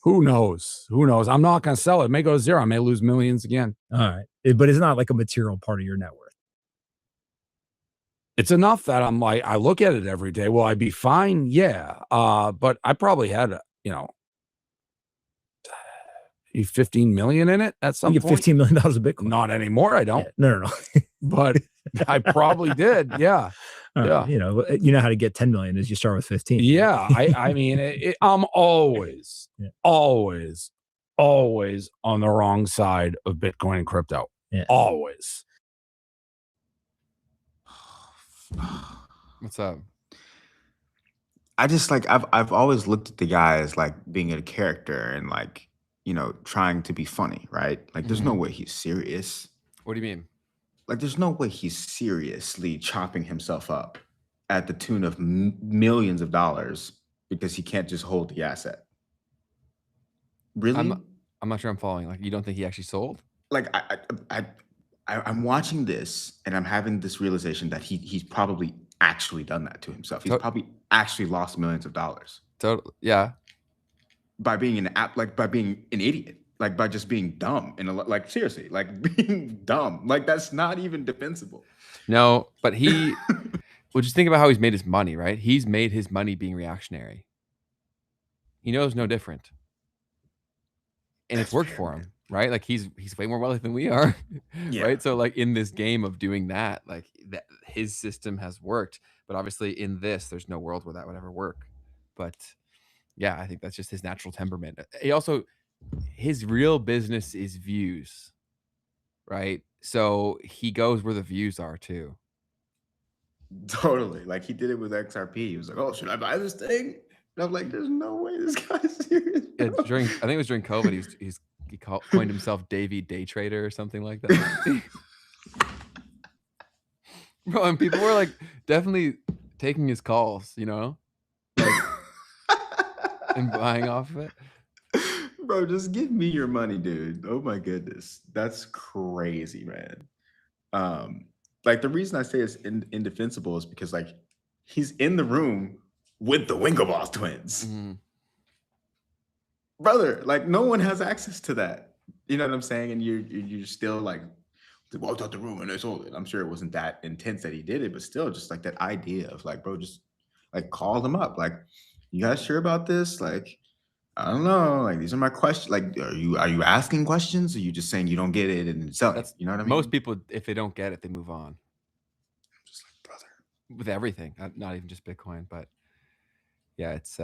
Who knows? I'm not going to sell it. It may go to zero. I may lose millions again. All right. But it's not like a material part of your net worth. It's enough that I'm like, I look at it every day. Will I be fine? Yeah. But I probably had, 15 million in it at some You point. get $15 million of Bitcoin. Not anymore. I don't. Yeah, no. But I probably did. Yeah. Yeah. You know how to get 10 million is you start with 15. Yeah. I mean, I'm always on the wrong side of Bitcoin and crypto. Yeah. Always. What's up? I just like I've always looked at the guy as like being a character and like, you know, trying to be funny, right? Like there's no way he's serious. What do you mean? Like there's no way he's seriously chopping himself up at the tune of millions of dollars because he can't just hold the asset. Really? I'm not sure I'm following. Like, you don't think he actually sold? Like I'm watching this and I'm having this realization that he's probably actually done that to himself. He's probably actually lost millions of dollars. Totally. Yeah. By being by being an idiot, like by just being dumb and like seriously, like being dumb, like that's not even defensible. No, but well, just think about how he's made his money, right? He's made his money being reactionary. He knows no different. And it's worked for him, right? Like he's way more wealthy than we are, right? So like in this game of doing that, like that his system has worked, but obviously in this, there's no world where that would ever work. But yeah, I think that's just his natural temperament. He also, his real business is views, right? So he goes where the views are too. Totally. Like he did it with XRP. He was like, "Oh, should I buy this thing?" And I'm like, "There's no way this guy's serious." Yeah, I think it was during COVID. He coined himself Davey Day Trader or something like that. Bro, and people were like definitely taking his calls, you know, like, and buying off of it. Bro, just give me your money, dude. Oh my goodness, that's crazy, man. Like the reason I say it's indefensible is because like he's in the room with the Winklevoss twins. Mm-hmm. Brother, like no one has access to that. You know what I'm saying? And you're still like, they walked out the room and they sold it. I'm sure it wasn't that intense that he did it, but still just like that idea of like, bro, just like call them up. Like, you guys sure about this? Like, I don't know. Like, these are my questions. Like, are you asking questions? Or are you just saying you don't get it and selling it? You know what I mean? Most people, if they don't get it, they move on. I'm just like, brother. With everything, not even just Bitcoin, but yeah, it's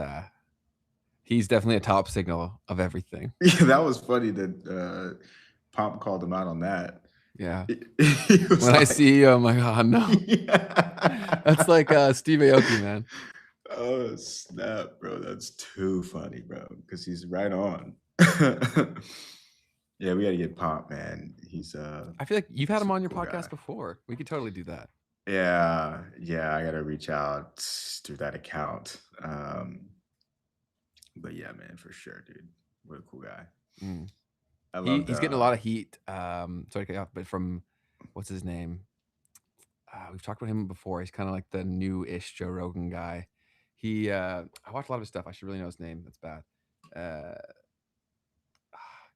he's definitely a top signal of everything. Yeah, that was funny that Pomp called him out on that. Yeah. When I see you, I'm like, oh no. Yeah. That's like Steve Aoki, man. Oh snap, bro. That's too funny, bro. Because he's right on. Yeah, we gotta get Pomp, man. He's I feel like you've had him on your podcast before. We could totally do that. Yeah, I gotta reach out through that account. But yeah, man, for sure, dude. What a cool guy. Mm. He's getting a lot of heat. Sorry, but from what's his name? We've talked about him before. He's kind of like the new-ish Joe Rogan guy. I watch a lot of his stuff. I should really know his name. That's bad.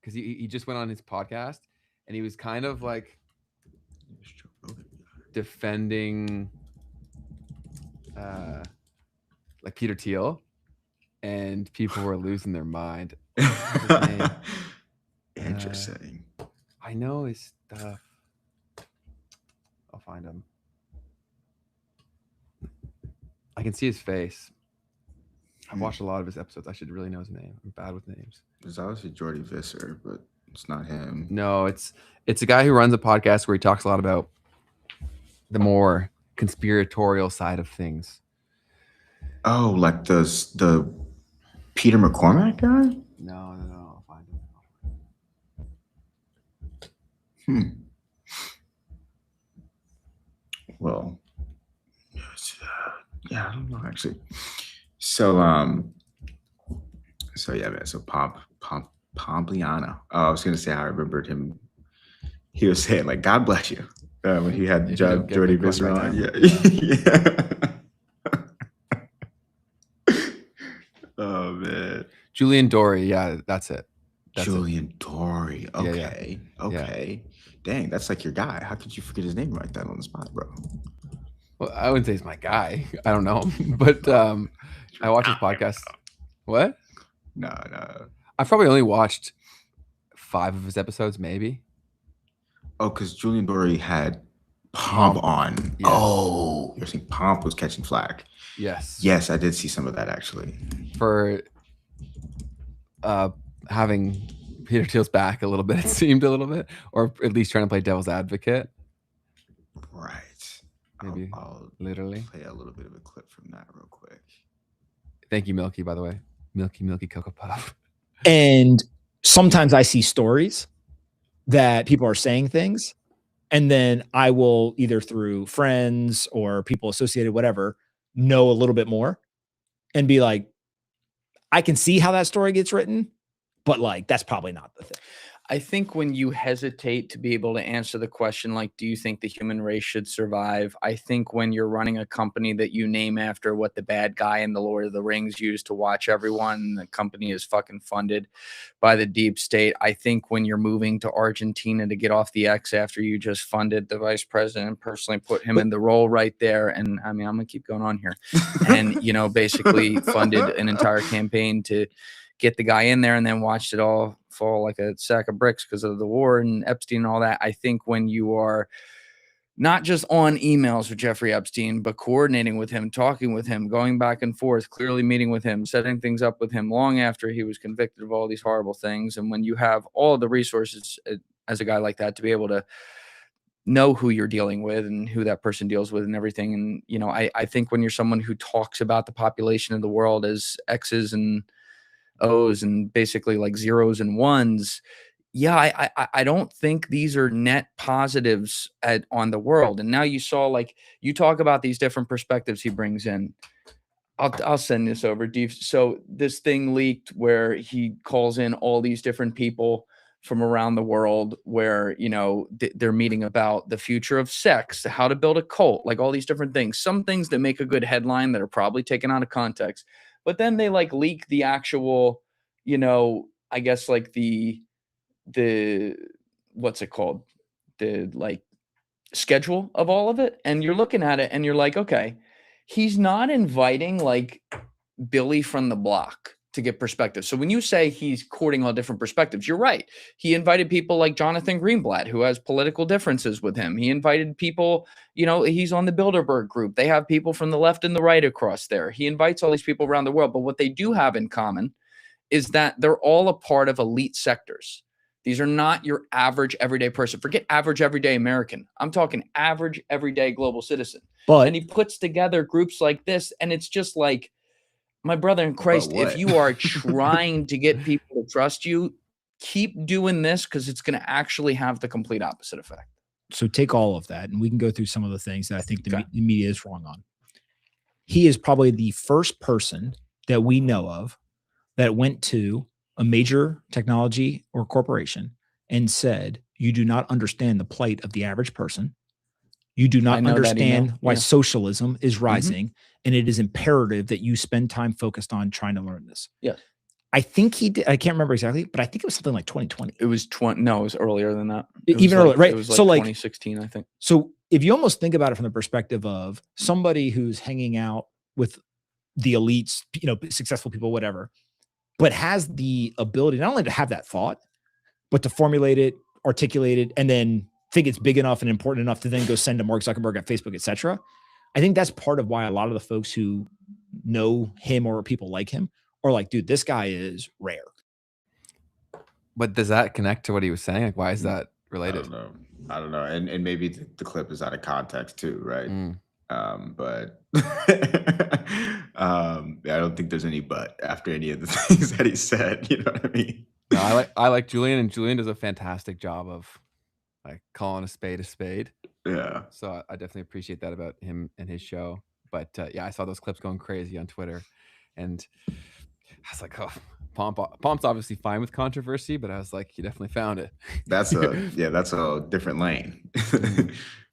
Because he just went on his podcast and he was kind of like defending like Peter Thiel, and people were losing their mind. Interesting. I know his stuff. I'll find him. I can see his face. I've watched a lot of his episodes. I should really know his name. I'm bad with names. There's obviously Jordy Visser, but it's not him. No, it's a guy who runs a podcast where he talks a lot about the more conspiratorial side of things. Oh, like the Peter McCormack guy? No. I'll find him. Well, yeah, I don't know actually. So yeah, man. So Pompliano. Oh, I was gonna say I remembered him. He was saying like, "God bless you," when he had Jordy Visser on. Yeah. Oh man, Julian Dory. Yeah, that's it. Julian Dory. Okay. Yeah. Okay. Yeah. Dang, that's like your guy. How could you forget his name like that on the spot, bro? Well, I wouldn't say he's my guy. I don't know, but I watch his podcast. What? No. I've probably only watched 5 of his episodes, maybe. Oh, because Julian Dory had Pomp on. Yes. Oh, you're saying Pomp was catching flack. Yes. Yes, I did see some of that actually. For having Peter Thiel's back a little bit, it seemed a little bit, or at least trying to play devil's advocate. Right. Maybe I'll literally play a little bit of a clip from that real quick. Thank you, Milky, by the way. Milky Cocoa Puff. And sometimes I see stories that people are saying things, and then I will either through friends or people associated, whatever, know a little bit more and be like, I can see how that story gets written, but like, that's probably not the thing. I think when you hesitate to be able to answer the question, like, do you think the human race should survive? I think when you're running a company that you name after what the bad guy in the Lord of the Rings used to watch everyone, the company is fucking funded by the deep state. I think when you're moving to Argentina to get off the X after you just funded the vice president and personally put him in the role right there. And I mean, I'm going to keep going on here. And, you know, basically funded an entire campaign to get the guy in there and then watched it all fall like a sack of bricks because of the war and Epstein and all that. I think when you are not just on emails with Jeffrey Epstein, but coordinating with him, talking with him, going back and forth, clearly meeting with him, setting things up with him long after he was convicted of all these horrible things. And when you have all the resources as a guy like that to be able to know who you're dealing with and who that person deals with and everything. And, you know, I think when you're someone who talks about the population of the world as X's and O's and basically like zeros and ones. Yeah, I don't think these are net positives on the world. And now you saw, like, you talk about these different perspectives he brings in. I'll send this over, Dave. So this thing leaked where he calls in all these different people from around the world where, you know, they're meeting about the future of sex, how to build a cult, like all these different things, some things that make a good headline that are probably taken out of context. But then they like leak the actual, you know, I guess like the what's it called? The like schedule of all of it. And you're looking at it and you're like, okay, he's not inviting like Billy from the block to get perspective. So when you say he's courting all different perspectives, you're right. He invited people like Jonathan Greenblatt, who has political differences with him. He invited people, you know, he's on the Bilderberg group. They have people from the left and the right across there. He invites all these people around the world. But what they do have in common is that they're all a part of elite sectors. These are not your average everyday person. Forget average everyday American. I'm talking average everyday global citizen. But and he puts together groups like this, and it's just like, my brother in Christ, if you are trying to get people to trust you, keep doing this because it's going to actually have the complete opposite effect. So take all of that and we can go through some of the things that I think the media is wrong on. He is probably the first person that we know of that went to a major technology or corporation and said, you do not understand the plight of the average person. You do not understand why socialism is rising, and it is imperative that you spend time focused on trying to learn this. Yes. I think he did. I can't remember exactly, but I think it was something like 2020. It was no, it was earlier than that. Even earlier, right? It was like so 2016, I think. So if you almost think about it from the perspective of somebody who's hanging out with the elites, you know, successful people, whatever, but has the ability not only to have that thought, but to formulate it, articulate it, and then think it's big enough and important enough to then go send to Mark Zuckerberg at Facebook, etc. I think that's part of why a lot of the folks who know him or people like him are like, dude, this guy is rare. But does that connect to what he was saying? Like, why is that related? I don't know. And maybe the clip is out of context too, right? But I don't think there's any but after any of the things that he said. You know what I mean? No, I like Julian, and Julian does a fantastic job of like calling a spade a spade. Yeah. So I definitely appreciate that about him and his show. But yeah, I saw those clips going crazy on Twitter, and I was like, oh, Pomp's obviously fine with controversy, but I was like, you definitely found it. That's a different lane.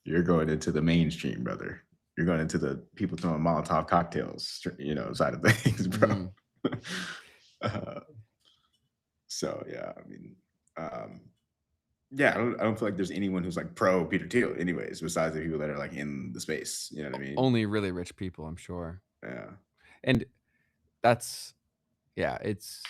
You're going into the mainstream, brother. You're going into the people throwing Molotov cocktails, you know, side of things, bro. So yeah, I mean, yeah, I don't feel like there's anyone who's like pro Peter Thiel, anyways, besides the people that are like in the space. You know what I mean? Only really rich people, I'm sure. Yeah, and that's it's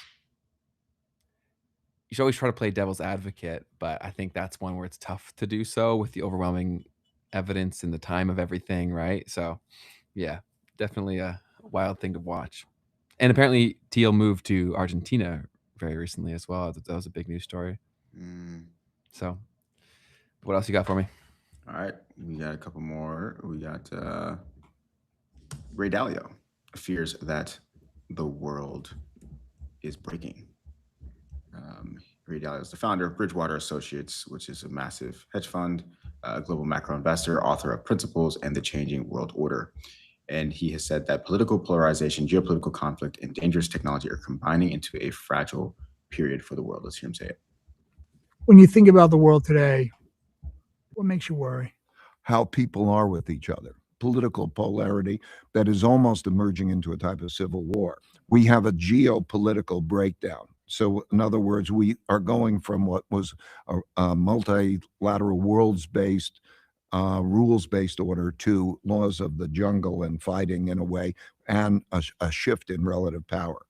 you should always try to play devil's advocate, but I think that's one where it's tough to do so with the overwhelming evidence and the time of everything, right? So, yeah, definitely a wild thing to watch. And apparently, Teal moved to Argentina very recently as well. That was a big news story. So, what else you got for me? All right, we got a couple more. We got Ray Dalio fears that the world is breaking. Ray Dalio is the founder of Bridgewater Associates, which is a massive hedge fund, global macro investor, author of Principles and the Changing World Order. And he has said that political polarization, geopolitical conflict, and dangerous technology are combining into a fragile period for the world. Let's hear him say it. When you think about the world today, what makes you worry? How people are with each other. Political polarity that is almost emerging into a type of civil war. We have a geopolitical breakdown. So in other words, we are going from what was a multilateral rules-based order to laws of the jungle and fighting in a way, and a shift in relative power.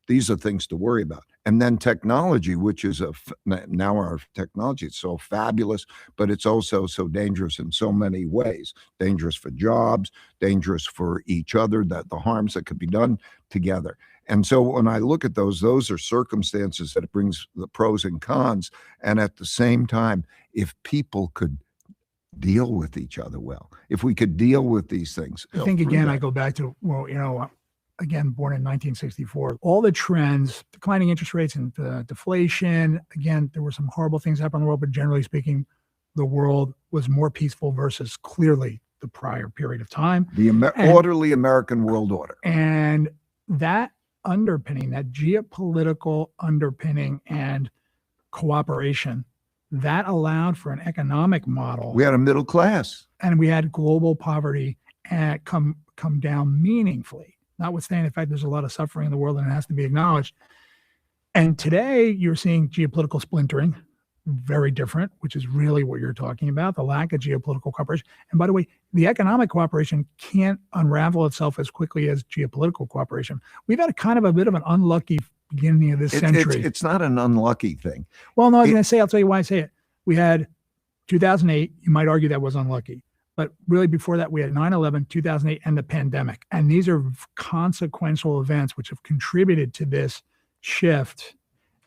These are things to worry about. And then technology, which is now our technology, it's so fabulous, but it's also so dangerous in so many ways. Dangerous for jobs, dangerous for each other, that the harms that could be done together. And so when I look at those are circumstances that it brings the pros and cons. And at the same time, if people could deal with each other well, if we could deal with these things. I think, again, I go back to, well, again, born in 1964, all the trends, declining interest rates and deflation. Again, there were some horrible things happening in the world, but generally speaking, the world was more peaceful versus clearly the prior period of time. The orderly American world order. And that underpinning, that geopolitical underpinning and cooperation, that allowed for an economic model. We had a middle class. And we had global poverty come down meaningfully. Notwithstanding the fact there's a lot of suffering in the world and it has to be acknowledged. And today you're seeing geopolitical splintering, very different, which is really what you're talking about, the lack of geopolitical cooperation. And by the way, the economic cooperation can't unravel itself as quickly as geopolitical cooperation. We've had a bit of an unlucky beginning of this century. It's not an unlucky thing. Well, no, I was going to say, I'll tell you why I say it. We had 2008, you might argue that was unlucky. But really before that, we had 9/11, 2008, and the pandemic. And these are consequential events which have contributed to this shift,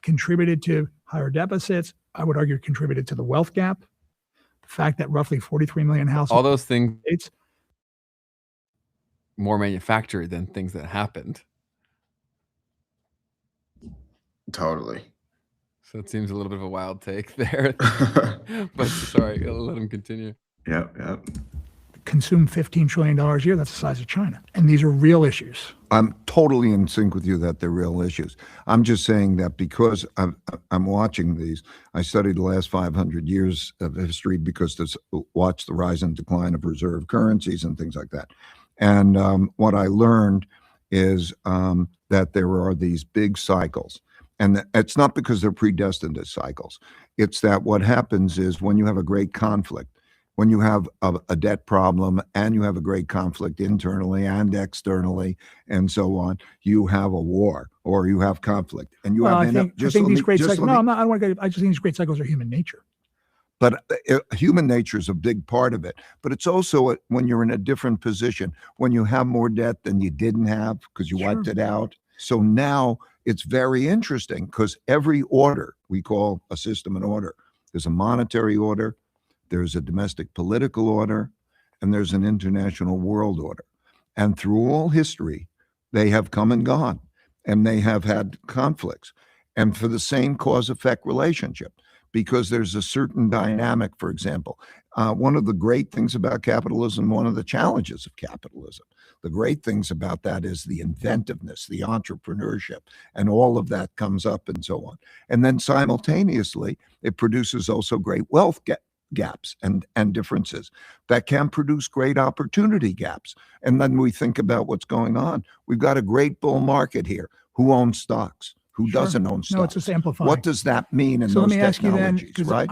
contributed to higher deficits. I would argue contributed to the wealth gap. The fact that roughly 43 million households. All those things. It's more manufactured than things that happened. Totally. So it seems a little bit of a wild take there. But sorry, I'll let him continue. Yep. Consume $15 trillion a year. That's the size of China. And these are real issues. I'm totally in sync with you that they're real issues. I'm just saying that because I'm watching these, I studied the last 500 years of history because to watch the rise and decline of reserve currencies and things like that. And what I learned is that there are these big cycles. And it's not because they're predestined as cycles. It's that what happens is when you have a great conflict, when you have a debt problem and you have a great conflict internally and externally and so on, you have a war or you have conflict. And you have. I think these great cycles. No, I'm not. I don't want to. I just think these great cycles are human nature. But human nature is a big part of it. But it's also when you're in a different position, when you have more debt than you didn't have because you wiped it out. So now it's very interesting because every order we call a system an order. There's a monetary order. There's a domestic political order, and there's an international world order. And through all history, they have come and gone, and they have had conflicts, and for the same cause-effect relationship, because there's a certain dynamic, for example. One of the great things about capitalism, one of the challenges of capitalism, the great things about that is the inventiveness, the entrepreneurship, and all of that comes up and so on. And then simultaneously, it produces also great wealth gaps and differences that can produce great opportunity gaps. And then we think about what's going on. We've got a great bull market here. Who owns stocks? Who doesn't own stocks? No, it's just amplifying. What does that mean in those technologies, right?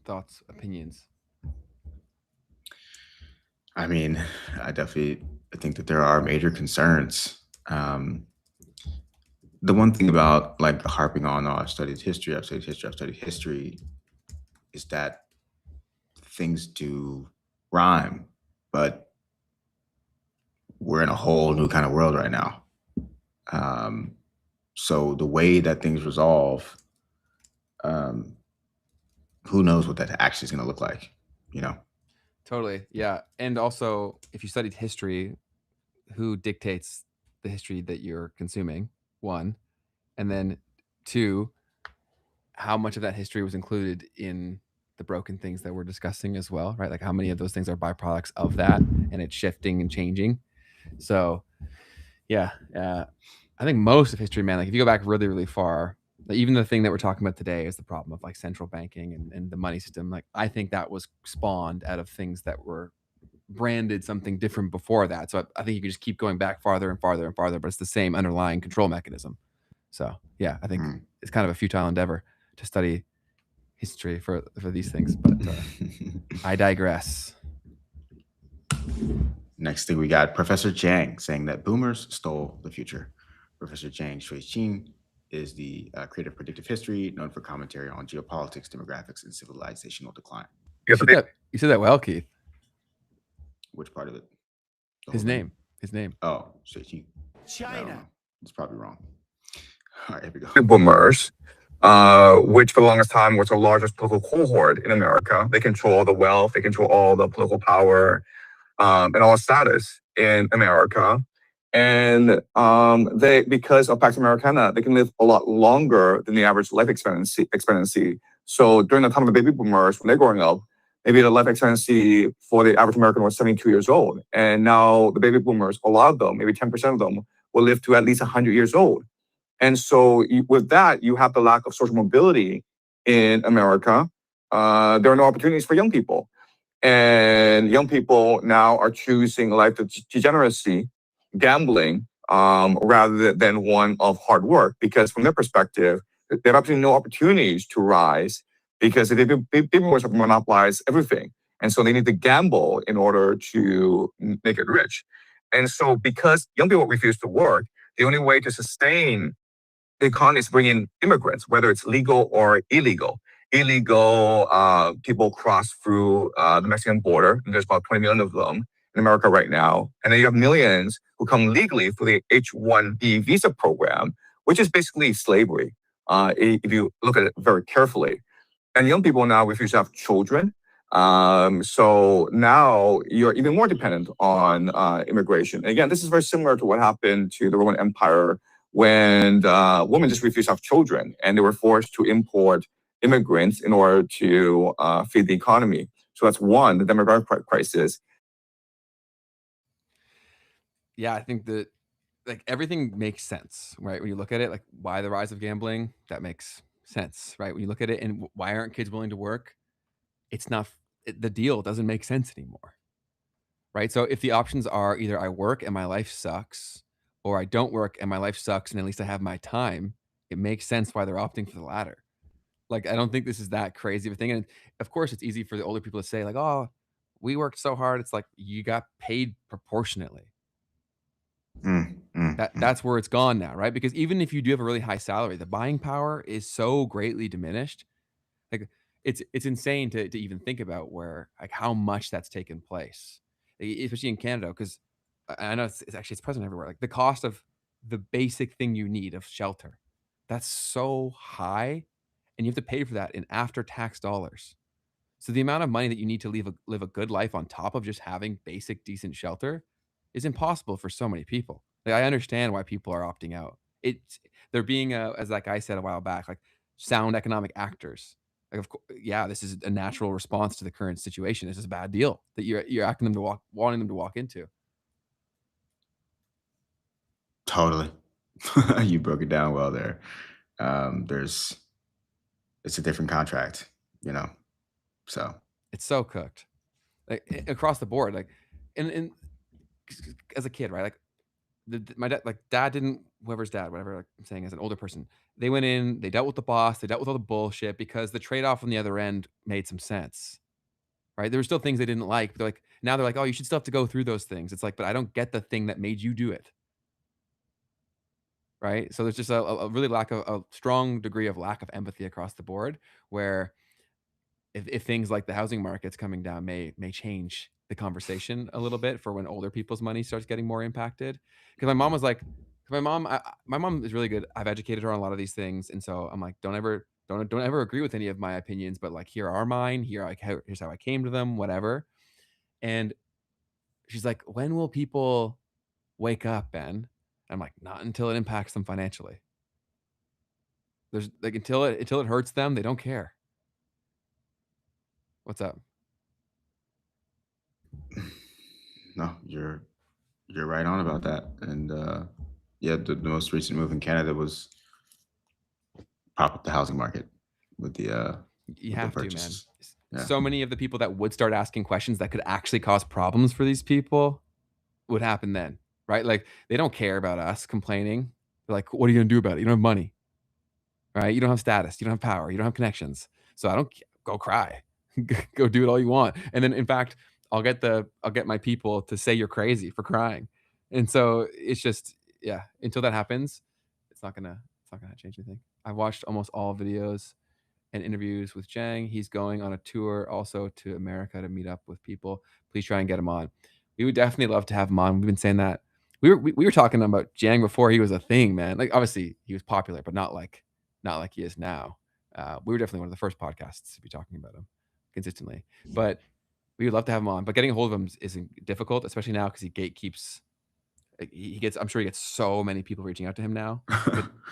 Thoughts, opinions? I mean, I definitely think that there are major concerns The one thing about like harping on, oh, I've studied history, is that things do rhyme, but we're in a whole new kind of world right now. So the way that things resolve, who knows what that actually is going to look like, you know? Totally. Yeah. And also, if you studied history, who dictates the history that you're consuming? One. And then two, how much of that history was included in the broken things that we're discussing as well, right? Like how many of those things are byproducts of that and it's shifting and changing. So yeah, I think most of history, man, like if you go back really, really far, like even the thing that we're talking about today is the problem of like central banking and the money system. Like I think that was spawned out of things that were branded something different before that. So I think you can just keep going back farther and farther and farther, but it's the same underlying control mechanism. So yeah, I think it's kind of a futile endeavor to study history for these things, but I digress. Next thing, we got Professor Zhang saying that boomers stole the future. Professor Zhang Shuiqing is the creator of predictive history, known for commentary on geopolitics, demographics, and civilizational decline. You said that well, Keith. Which part of it? His name. Oh, Shuiqing. China. It's probably wrong. All right, here we go. Boomers, which for the longest time was the largest political cohort in America. They control the wealth, they control all the political power, and all the status in America. And they, because of Pax Americana, they can live a lot longer than the average life expectancy. So during the time of the baby boomers, when they're growing up, maybe the life expectancy for the average American was 72 years old. And now the baby boomers, a lot of them, maybe 10% of them, will live to at least 100 years old. And so with that, you have the lack of social mobility in America. There are no opportunities for young people. And young people now are choosing life degeneracy, gambling, rather than one of hard work. Because from their perspective, they have absolutely no opportunities to rise because the baby boomers have monopolized everything. And so they need to gamble in order to make it rich. And so because young people refuse to work, the only way to sustain the economy is bring in immigrants, whether it's legal or illegal. Illegal people cross through the Mexican border, and there's about 20 million of them in America right now. And then you have millions who come legally through the H-1B visa program, which is basically slavery, if you look at it very carefully. And young people now refuse to have children. So now you're even more dependent on immigration. And again, this is very similar to what happened to the Roman Empire when women just refused to have children and they were forced to import immigrants in order to feed the economy. So that's one, the demographic crisis. Yeah, I think that like everything makes sense, right? When you look at it, like why the rise of gambling, that makes sense, right? When you look at it and why aren't kids willing to work? It's not, the deal doesn't make sense anymore, right? So if the options are either I work and my life sucks, or I don't work and my life sucks and at least I have my time, it makes sense why they're opting for the latter. Like, I don't think this is that crazy of a thing. And of course, it's easy for the older people to say like, oh, we worked so hard. It's like, you got paid proportionately. That's where it's gone now, right? Because even if you do have a really high salary, the buying power is so greatly diminished. Like it's insane to even think about where like how much that's taken place, especially in Canada. Because I know it's present everywhere. Like the cost of the basic thing you need of shelter, that's so high, and you have to pay for that in after-tax dollars. So the amount of money that you need to live a good life on top of just having basic decent shelter is impossible for so many people. Like, I understand why people are opting out. They're being as that guy said a while back, like sound economic actors. Like, of course, yeah, this is a natural response to the current situation. This is a bad deal that you're wanting them to walk into. Totally. You broke it down well there. It's a different contract, you know. So it's so cooked, like across the board. Like, and as a kid, right? Like my dad, like dad didn't, whoever's dad, whatever, like I'm saying as an older person, they went in, they dealt with the boss, they dealt with all the bullshit because the trade-off on the other end made some sense, right? There were still things they didn't like, but now they're like, oh, you should still have to go through those things. It's like, but I don't get the thing that made you do it. right? So there's just a really a strong degree of lack of empathy across the board, where if things like the housing markets coming down may change the conversation a little bit for when older people's money starts getting more impacted. Because my mom was like, my mom is really good. I've educated her on a lot of these things, and so I'm like, don't ever agree with any of my opinions, but like, here are mine. Here's how I came to them, whatever. And she's like, when will people wake up, Ben? I'm like, not until it impacts them financially. There's like, until it hurts them, they don't care. What's up? No, you're right on about that. And yeah, the most recent move in Canada was prop up the housing market with the you have to, man. Yeah. So many of the people that would start asking questions that could actually cause problems for these people would happen then, right? Like, they don't care about us complaining. They're like, what are you gonna do about it? You don't have money, right? You don't have status, you don't have power, you don't have connections. So I don't go cry. Go do it all you want. And then, in fact, I'll get my people to say you're crazy for crying. And so it's just, yeah, until that happens, it's not gonna change anything. I've watched almost all videos and interviews with Jang. He's going on a tour also to America to meet up with people. Please try and get him on. We would definitely love to have him on. We've been saying that. We were talking about Jang before he was a thing, man. Like, obviously he was popular, but not like he is now. We were definitely one of the first podcasts to be talking about him consistently. But we would love to have him on. But getting a hold of him is difficult, especially now because he gatekeeps. I'm sure he gets so many people reaching out to him now,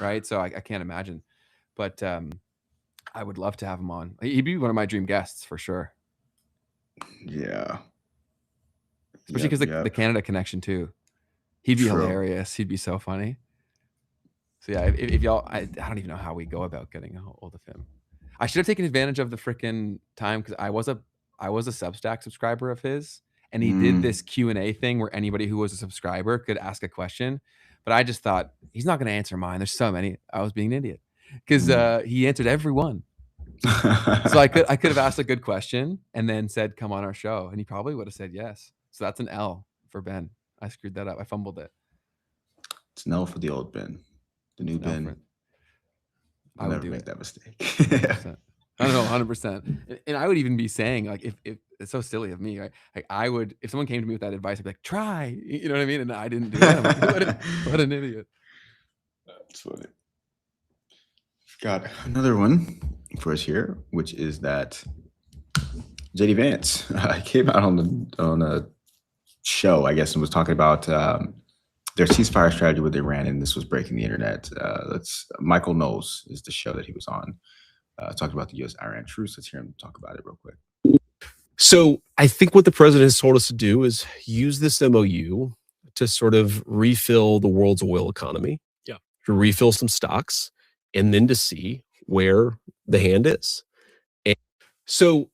right? So I can't imagine. But I would love to have him on. He'd be one of my dream guests for sure. Yeah. Especially because the Canada connection too. He'd be hilarious. He'd be so funny. So yeah, if y'all, I don't even know how we go about getting a hold of him. I should have taken advantage of the freaking time, because I was a Substack subscriber of his, and he did this Q&A thing where anybody who was a subscriber could ask a question. But I just thought, he's not going to answer mine. There's so many. I was being an idiot, because he answered every one. So I could have asked a good question and then said, come on our show, and he probably would have said yes. So that's an L for Ben. I screwed that up. I fumbled it. It's an L for the old Ben. The new Ben. I would never make that mistake. 100%. I don't know, 100%. And I would even be saying, like, if it's so silly of me, right? Like, I would, if someone came to me with that advice, I'd be like, try. You know what I mean? And I didn't do that. I'm like, what an idiot. That's funny. Got another one for us here, which is that JD Vance came out on a show, I guess, and was talking about their ceasefire strategy with Iran, and this was breaking the internet. Michael Knowles is the show that he was on, talking about the U.S.-Iran truce. Let's hear him talk about it real quick. So I think what the president has told us to do is use this MOU to sort of refill the world's oil economy, to refill some stocks, and then to see where the hand is. And so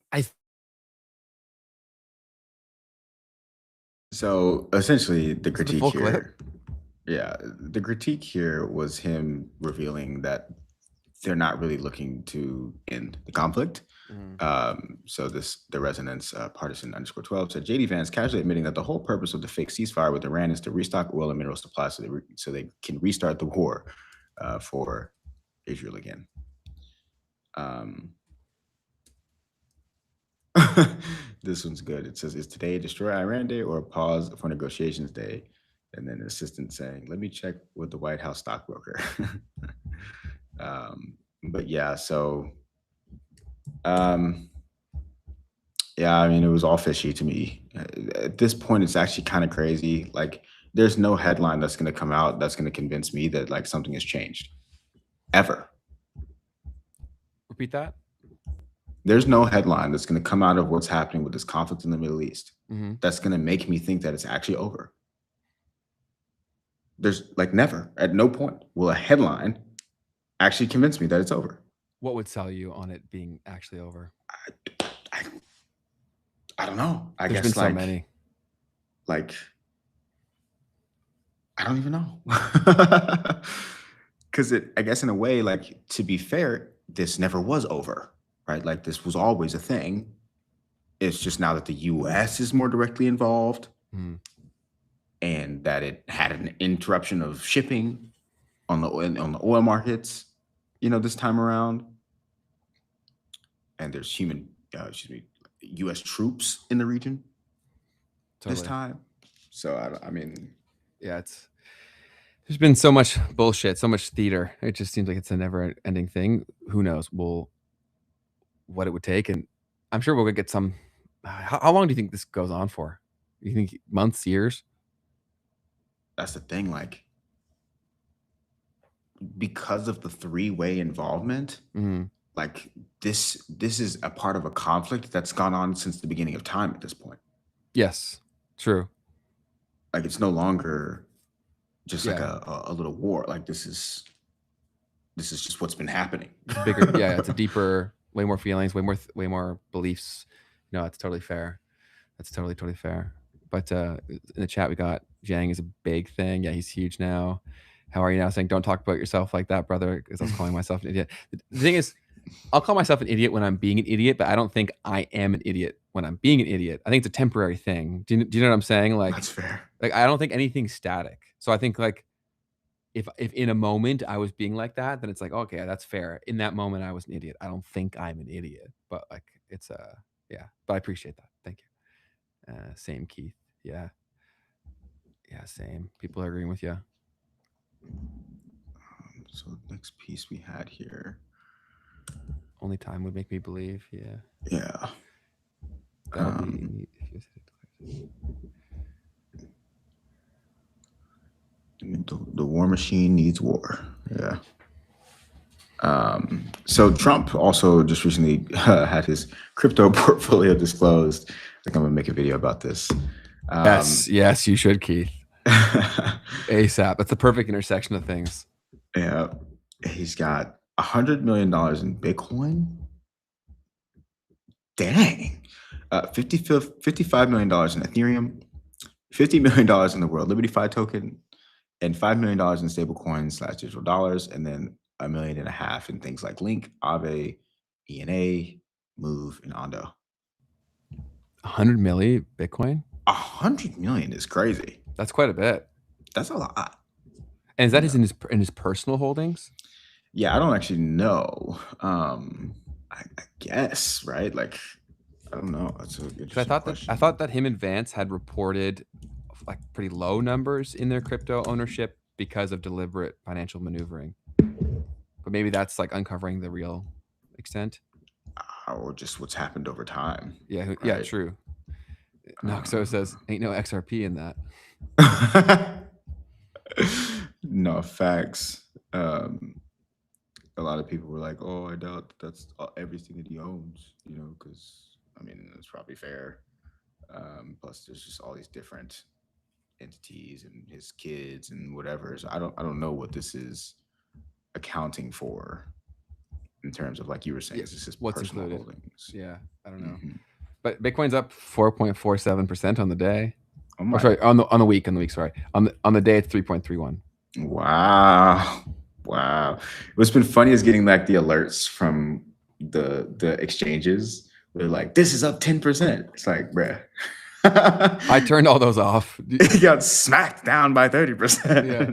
So essentially, the critique here, the critique here was him revealing that they're not really looking to end the conflict. So the resonance partisan _12 said JD Vance casually admitting that the whole purpose of the fake ceasefire with Iran is to restock oil and mineral supply so they can restart the war for Israel again. This one's good. It says, is today Destroy Iran Day or a pause for negotiations day? And then an assistant saying, let me check with the White House stockbroker. But yeah, so yeah, I mean, it was all fishy to me. At this point, it's actually kind of crazy. Like, there's no headline that's going to come out that's going to convince me that like something has changed ever. Repeat that. There's no headline that's going to come out of what's happening with this conflict in the Middle East that's going to make me think that it's actually over. There's like never, at no point will a headline actually convince me that it's over. What would sell you on it being actually over? I don't know. I There's guess been so many. Like, I don't even know. Because I guess in a way, like, to be fair, this never was over, right? Like, this was always a thing. It's just now that the US is more directly involved and that it had an interruption of shipping on the oil markets, this time around. And there's U.S. troops in the region this time. So I mean, yeah, there's been so much bullshit, so much theater. It just seems like it's a never-ending thing. Who knows? What it would take, and I'm sure we'll get some. How long do you think this goes on for? You think months, years? That's the thing. Like, because of the three-way involvement, like this is a part of a conflict that's gone on since the beginning of time at this point. Yes, true. Like, it's no longer just like a little war. Like, this is just what's been happening. It's bigger. Yeah, it's a deeper, way more feelings, way more beliefs. No, it's totally fair. That's totally fair. But in the chat, we got Zhang is a big thing. Yeah, he's huge now. How are you now? Saying, don't talk about yourself like that, brother, because I was calling myself an idiot. The thing is, I'll call myself an idiot when I'm being an idiot, but I don't think I am an idiot when I'm being an idiot. I think it's a temporary thing. Do you know what I'm saying? Like, that's fair. Like, I don't think anything's static. So I think, like, if in a moment I was being like that, then it's like, okay, that's fair. In that moment, I was an idiot. I don't think I'm an idiot, but like, it's yeah. But I appreciate that. Thank you. Same, Keith. Yeah, same. People are agreeing with you. So the next piece we had here. Only time would make me believe. Yeah. Yeah. That'll be the war machine needs war. Yeah. So Trump also just recently had his crypto portfolio disclosed. I think I'm gonna make a video about this. Yes, you should, Keith. ASAP. That's the perfect intersection of things. Yeah, he's got $100 million in Bitcoin. Dang. $55 million in Ethereum, $50 million in the World Liberty Fi token, and $5 million in stablecoins/digital dollars, and then $1.5 million in things like Link, Aave, ENA, Move, and Ondo. 100 million Bitcoin? 100 million is crazy. That's quite a bit. That's a lot. And is that in his personal holdings? Yeah, I don't actually know. I guess, right? Like, I don't know. That's a good question. I thought that him and Vance had reported like pretty low numbers in their crypto ownership because of deliberate financial maneuvering. But maybe that's like uncovering the real extent. Or just what's happened over time. Yeah, right? Yeah, true. Noxo says, ain't no XRP in that. No, facts. A lot of people were like, oh, I doubt that's everything that he owns, because, I mean, it's probably fair. Plus, there's just all these different entities and his kids and whatever. So I don't know what this is accounting for in terms of, like you were saying, this is what's personal included. Holdings. Yeah, I don't know. But Bitcoin's up 4.47% on the day. Oh, sorry, on the week. Sorry, on the day it's 3.31. Wow. What's been funny is getting like the alerts from the exchanges. They're like, this is up 10%. It's like, bruh. I turned all those off. He got smacked down by 30%. Yeah,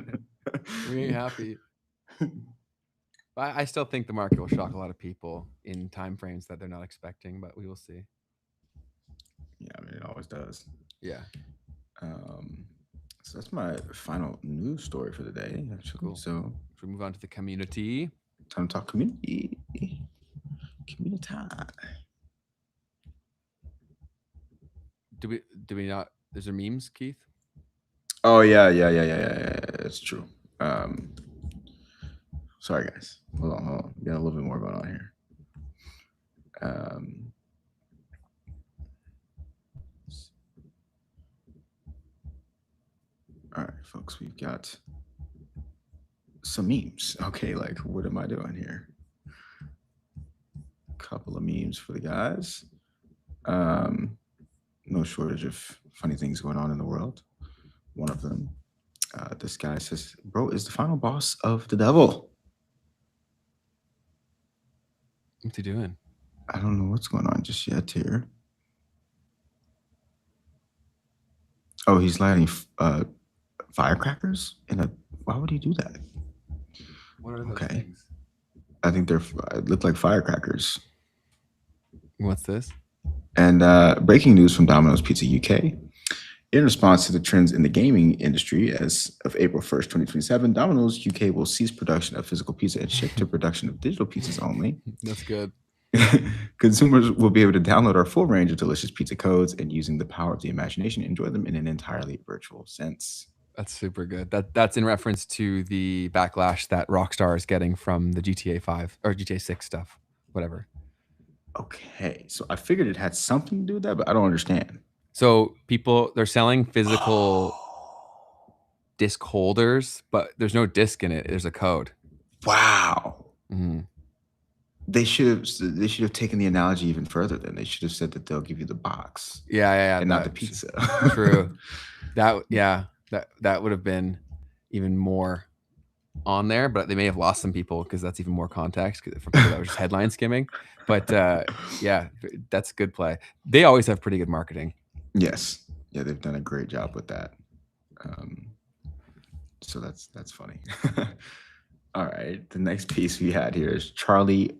we ain't happy. I still think the market will shock a lot of people in time frames that they're not expecting, but we will see. Yeah, I mean, it always does. Yeah. So that's my final news story for the day. Actually. Cool. So should we move on to the community? Time to talk community. Community. Do we not? Is there memes, Keith? Oh yeah. It's true. Sorry guys. Hold on. We got a little bit more going on here. All right, folks, we've got some memes. Okay, like what am I doing here? A couple of memes for the guys. No shortage of funny things going on in the world. One of them, this guy says, bro is the final boss of the devil. What's he doing? I don't know what's going on just yet here. Oh, he's lighting firecrackers why would he do that? What are those Okay. things? I think they're look like firecrackers. What's this? And breaking news from Domino's Pizza UK. In response to the trends in the gaming industry, as of April 1st, 2027, Domino's UK will cease production of physical pizza and shift to production of digital pizzas only. That's good. Consumers will be able to download our full range of delicious pizza codes and using the power of the imagination, enjoy them in an entirely virtual sense. That's super good. That's in reference to the backlash that Rockstar is getting from the GTA 5 or GTA 6 stuff, whatever. Okay, so I figured it had something to do with that, but I don't understand. So they're selling physical disc holders, but there's no disc in it. There's a code. Wow. Mm-hmm. They should have taken the analogy even further. Then they should have said that they'll give you the box. Yeah, and not the pizza. True. That would have been even more on there, but they may have lost some people because that's even more context for people that were just headline skimming. But yeah, that's a good play. They always have pretty good marketing. Yes. Yeah, they've done a great job with that. So that's funny. All right. The next piece we had here is Charlie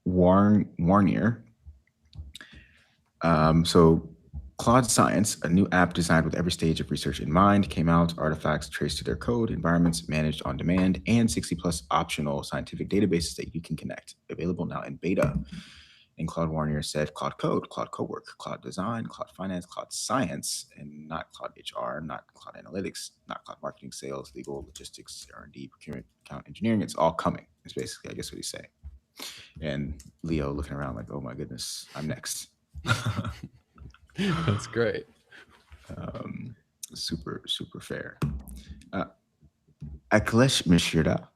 Warnier. So Claude Science, a new app designed with every stage of research in mind, came out. Artifacts traced to their code, environments managed on demand, and 60+ optional scientific databases that you can connect. Available now in beta. And Claude Warnier said Cloud Code, Cloud Cowork, Cloud Design, Cloud Finance, Cloud Science, and not Cloud HR, not Cloud Analytics, not Cloud Marketing, Sales, Legal, Logistics, R&D, Procurement, Account Engineering. It's all coming. It's basically, I guess, what he's saying. And Leo looking around like, oh my goodness, I'm next. That's great. Super fair. Akhilesh Mishra.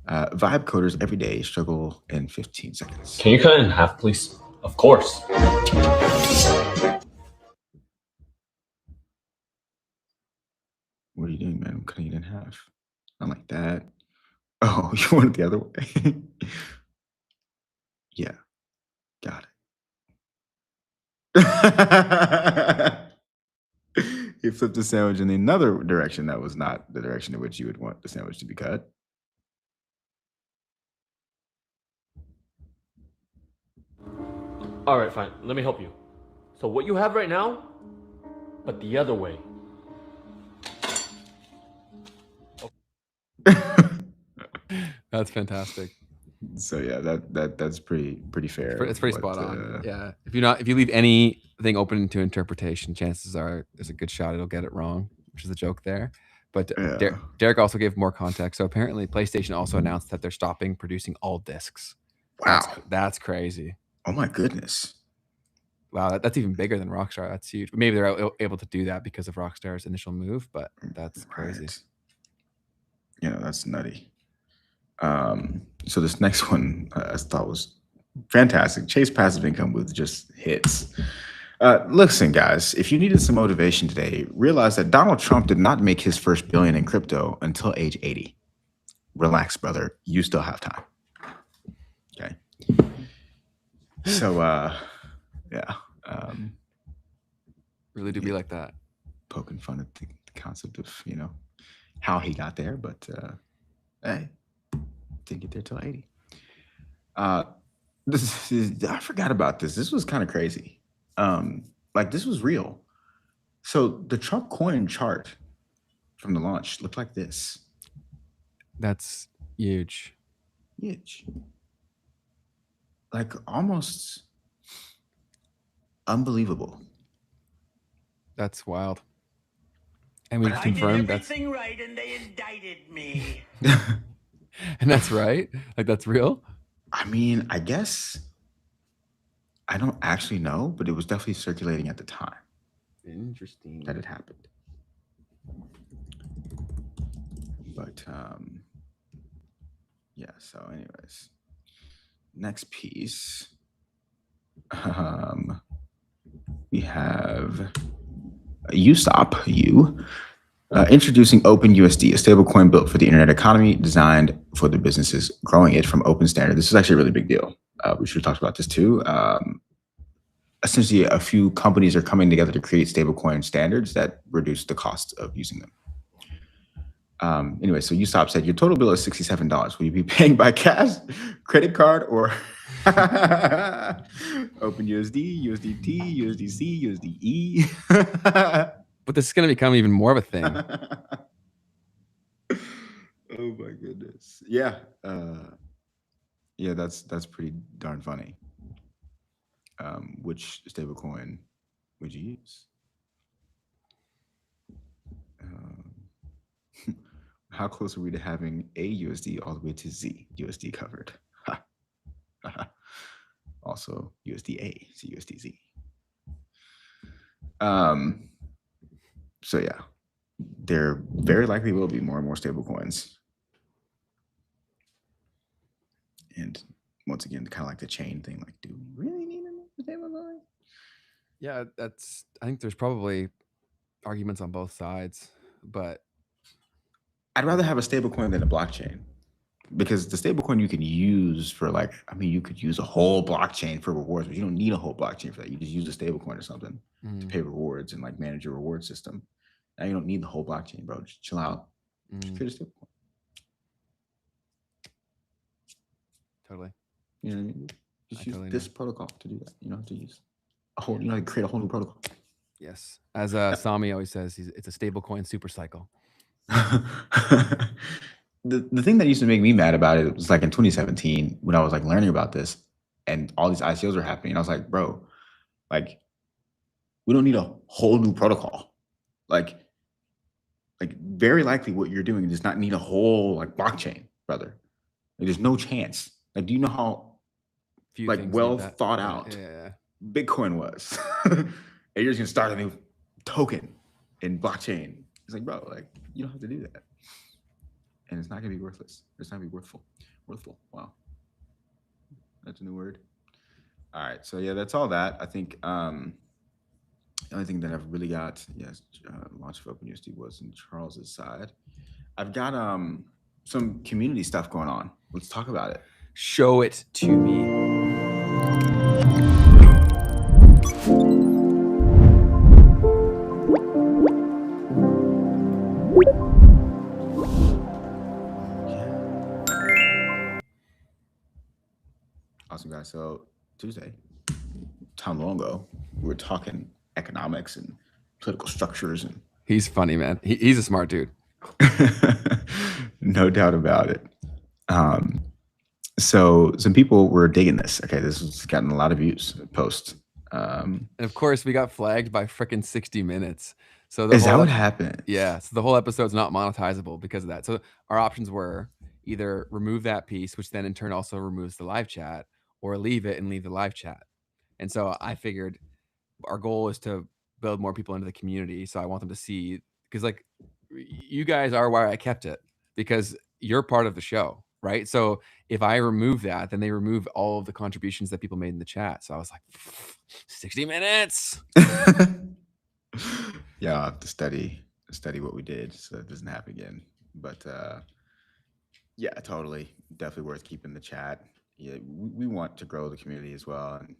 Vibe coders every day struggle in 15 seconds. Can you cut it in half, please? Of course. What are you doing, man? I'm cutting it in half. Not like that. Oh, you want it the other way? Yeah. Got it. He flipped the sandwich in another direction that was not the direction in which you would want the sandwich to be cut. All right, fine. Let me help you. So what you have right now, but the other way. That's fantastic. So yeah, that's pretty fair. It's pretty spot on. Yeah. If you leave anything open to interpretation, chances are there's a good shot it'll get it wrong, which is the joke there. But Yeah. Derek also gave more context. So apparently PlayStation also announced that they're stopping producing all discs. Wow. That's crazy. Oh my goodness. Wow, that's even bigger than Rockstar. That's huge. Maybe they're able to do that because of Rockstar's initial move, but that's crazy. Right. You know, that's nutty. So this next one I thought was fantastic. Chase passive income with just hits. Listen, guys, if you needed some motivation today, realize that Donald Trump did not make his first billion in crypto until age 80. Relax, brother. You still have time. Okay. So, yeah. Really do be like that. Poking fun at the concept of, how he got there, but hey, didn't get there till 80. I forgot about this. This was kind of crazy. This was real. So the Trump coin chart from the launch looked like this. That's huge. Huge. Like almost unbelievable. That's wild. And we've confirmed that's everything right, and they indicted me. And that's right. Like that's real. I mean, I guess I don't actually know, but it was definitely circulating at the time. Interesting that it happened. But yeah. So, anyways, next piece. We have Usopp introducing OpenUSD, a stablecoin built for the internet economy, designed for the businesses growing it from open standard. This is actually a really big deal. We should have talked about this too. Essentially, a few companies are coming together to create stablecoin standards that reduce the cost of using them. Anyway, so Usopp said, your total bill is $67. Will you be paying by cash, credit card, or OpenUSD, USDT, USDC, USDE? But this is going to become even more of a thing. Oh my goodness. Yeah. Yeah, that's pretty darn funny. Which stablecoin would you use? How close are we to having AUSD all the way to ZUSD covered? Also USDA, so USDZ. So yeah, there very likely will be more and more stable coins. And once again, kind of like the chain thing, like, do we really need a stable coin? Yeah, I think there's probably arguments on both sides, but I'd rather have a stable coin than a blockchain, because the stable coin you can use for, like, I mean, you could use a whole blockchain for rewards, but you don't need a whole blockchain for that. You just use a stable coin or something to pay rewards and like manage your reward system. Now you don't need the whole blockchain, bro. Just chill out. Just create a stable coin. Totally. You know what I mean? Just use this protocol to do that. You don't have to use a whole, you know, create a whole new protocol. Yes. As Sami always says, it's a stable coin super cycle. The thing that used to make me mad about it was like in 2017 when I was like learning about this and all these ICOs were happening. And I was like, bro, like, we don't need a whole new protocol. Like very likely what you're doing does not need a whole like blockchain, brother. Like, there's no chance. Like, do you know how well thought out Bitcoin was? And you're just gonna start a new token in blockchain. It's like, bro, like, you don't have to do that. And it's not gonna be worthless. It's not gonna be worthful. Wow. That's a new word. All right. So yeah, that's all that. I think the only thing that I've really got, launch of OpenUSD was in Charles's side. I've got some community stuff going on. Let's talk about it. Show it to me. Awesome, guys. So Tuesday, time long ago, we were talking economics and political structures, and he's funny, man. He's a smart dude. No doubt about it. So some people were digging this. Okay, this has gotten a lot of views post. And of course, we got flagged by frickin' 60 Minutes. So is that what happened? Yeah. So the whole episode's not monetizable because of that. So our options were either remove that piece, which then in turn also removes the live chat, or leave it and leave the live chat. And so I figured our goal is to build more people into the community. So I want them to see, because like you guys are why I kept it, because you're part of the show, right? So if I remove that, then they remove all of the contributions that people made in the chat. So I was like, 60 Minutes. Yeah, I'll have to study what we did so it doesn't happen again. But yeah, totally. Definitely worth keeping the chat. Yeah, we want to grow the community as well, and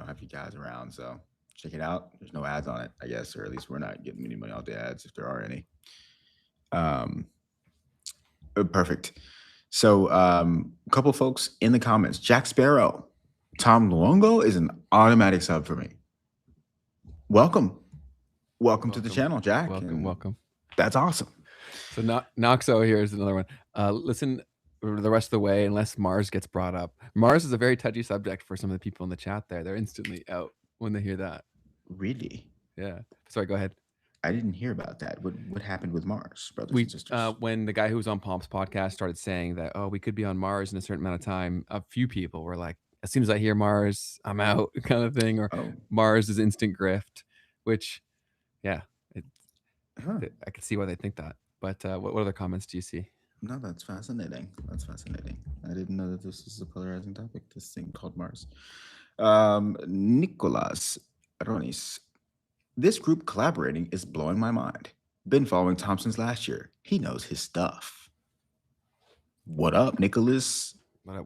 have you guys around. So check it out. There's no ads on it, I guess, or at least we're not getting any money off the ads if there are any. Perfect. So a couple folks in the comments. Jack Sparrow, Tom Luongo is an automatic sub for me. Welcome to the channel, Jack. Welcome. That's awesome. So Noxo here is another one. Listen the rest of the way, unless Mars gets brought up. Mars is a very touchy subject for some of the people in the chat there. They're instantly out when they hear that. Really? Yeah. Sorry, go ahead. I didn't hear about that. What happened with Mars, brothers and sisters? When the guy who was on Pomp's podcast started saying that, we could be on Mars in a certain amount of time, a few people were like, as soon as I hear Mars, I'm out, kind of thing. Or Mars is instant grift, which, yeah, I can see why they think that. But what other comments do you see? No, that's fascinating. I didn't know that this is a polarizing topic, this thing called Mars. Nicolas Ronis. This group collaborating is blowing my mind. Been following Tom since last year. He knows his stuff. What up, Nicholas?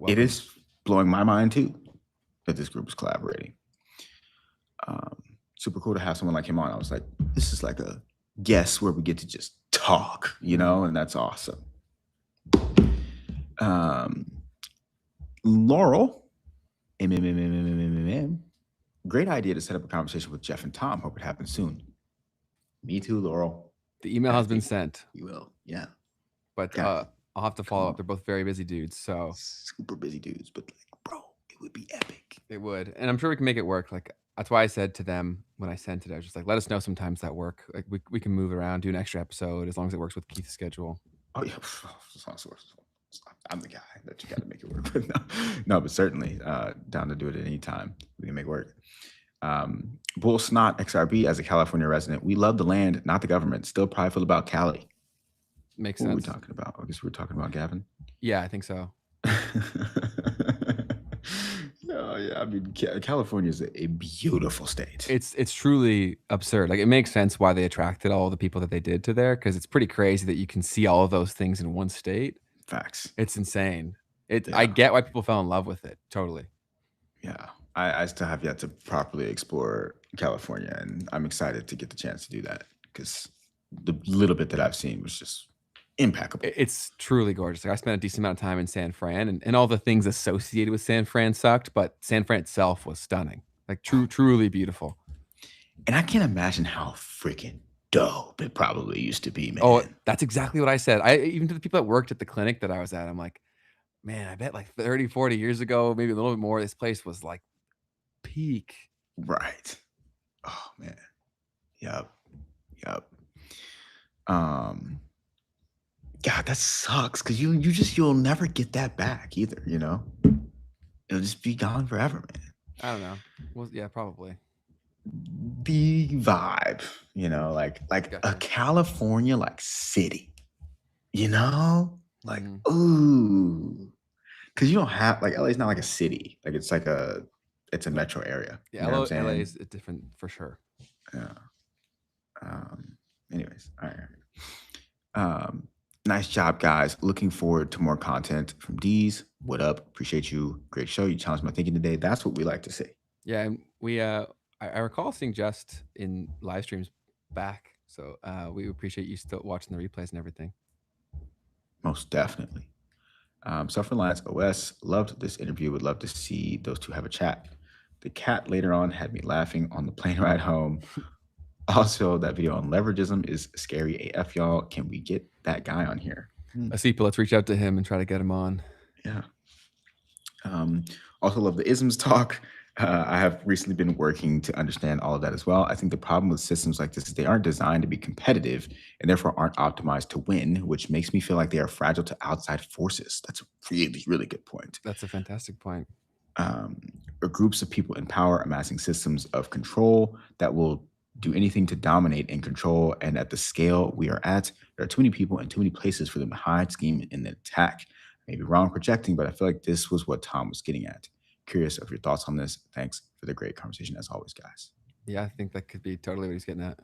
It is blowing my mind too that this group is collaborating. Super cool to have someone like him on. I was like, this is like a guest where we get to just talk, you know, and that's awesome. Laurel, great idea to set up a conversation with Jeff and Tom. Hope it happens soon. Me too, Laurel. The email has been sent. You will, yeah. But I'll have to follow up. They're both very busy dudes, so super busy dudes. But like, bro, it would be epic. It would, and I'm sure we can make it work. Like that's why I said to them when I sent it, I was just like, let us know sometimes that work. Like we can move around, do an extra episode as long as it works with Keith's schedule. Oh yeah, I'm the guy that you got to make it work with. No, but certainly down to do it at any time. We can make it work. Bull Snot XRB, as a California resident, we love the land, not the government. Still prideful about Cali. Makes sense. What are we sense. talking about? I guess we're talking about Gavin. Yeah, I think so. Oh yeah, I mean California is a beautiful state. It's truly absurd. Like it makes sense why they attracted all the people that they did to there, because it's pretty crazy that you can see all of those things in one state. Facts. It's insane. I get why people fell in love with it. Totally. Yeah, I still have yet to properly explore California, and I'm excited to get the chance to do that because the little bit that I've seen was just impeccable. It's truly gorgeous. Like I spent a decent amount of time in San Fran, and all the things associated with San Fran sucked, but San Fran itself was stunning. Like truly beautiful. And I can't imagine how freaking dope it probably used to be, man. Oh, that's exactly what I said. Even to the people that worked at the clinic that I was at, I'm like, man, I bet like 30, 40 years ago, maybe a little bit more, this place was like peak. Right. Oh man. Yep. God, that sucks because you'll never get that back either, you know? It'll just be gone forever, man. I don't know. Well, yeah, probably. The vibe, you know, like a California like city, you know? Like, ooh. Cause you don't have like LA's not like a city. Like it's a metro area. Yeah, you know what I'm LA saying? is different for sure. Yeah. Anyways, all right. Nice job, guys. Looking forward to more content from D's. What up? Appreciate you. Great show. You challenged my thinking today. That's what we like to see. Yeah, and we I recall seeing Just in live streams back. So we appreciate you still watching the replays and everything. Most definitely. Self-Reliance OS, loved this interview. Would love to see those two have a chat. The cat later on had me laughing on the plane ride home. Also, that video on leveragism is scary AF, y'all. Can we get that guy on here? Asipa, let's reach out to him and try to get him on. Yeah. Also love the isms talk. I have recently been working to understand all of that as well. I think the problem with systems like this is they aren't designed to be competitive and therefore aren't optimized to win, which makes me feel like they are fragile to outside forces. That's a really, really good point. That's a fantastic point. Or groups of people in power amassing systems of control that will do anything to dominate and control. And at the scale we are at, there are too many people and too many places for them to hide, scheme, and then attack. Maybe wrong projecting, but I feel like this was what Tom was getting at. Curious of your thoughts on this. Thanks for the great conversation as always, guys. Yeah, I think that could be totally what he's getting at.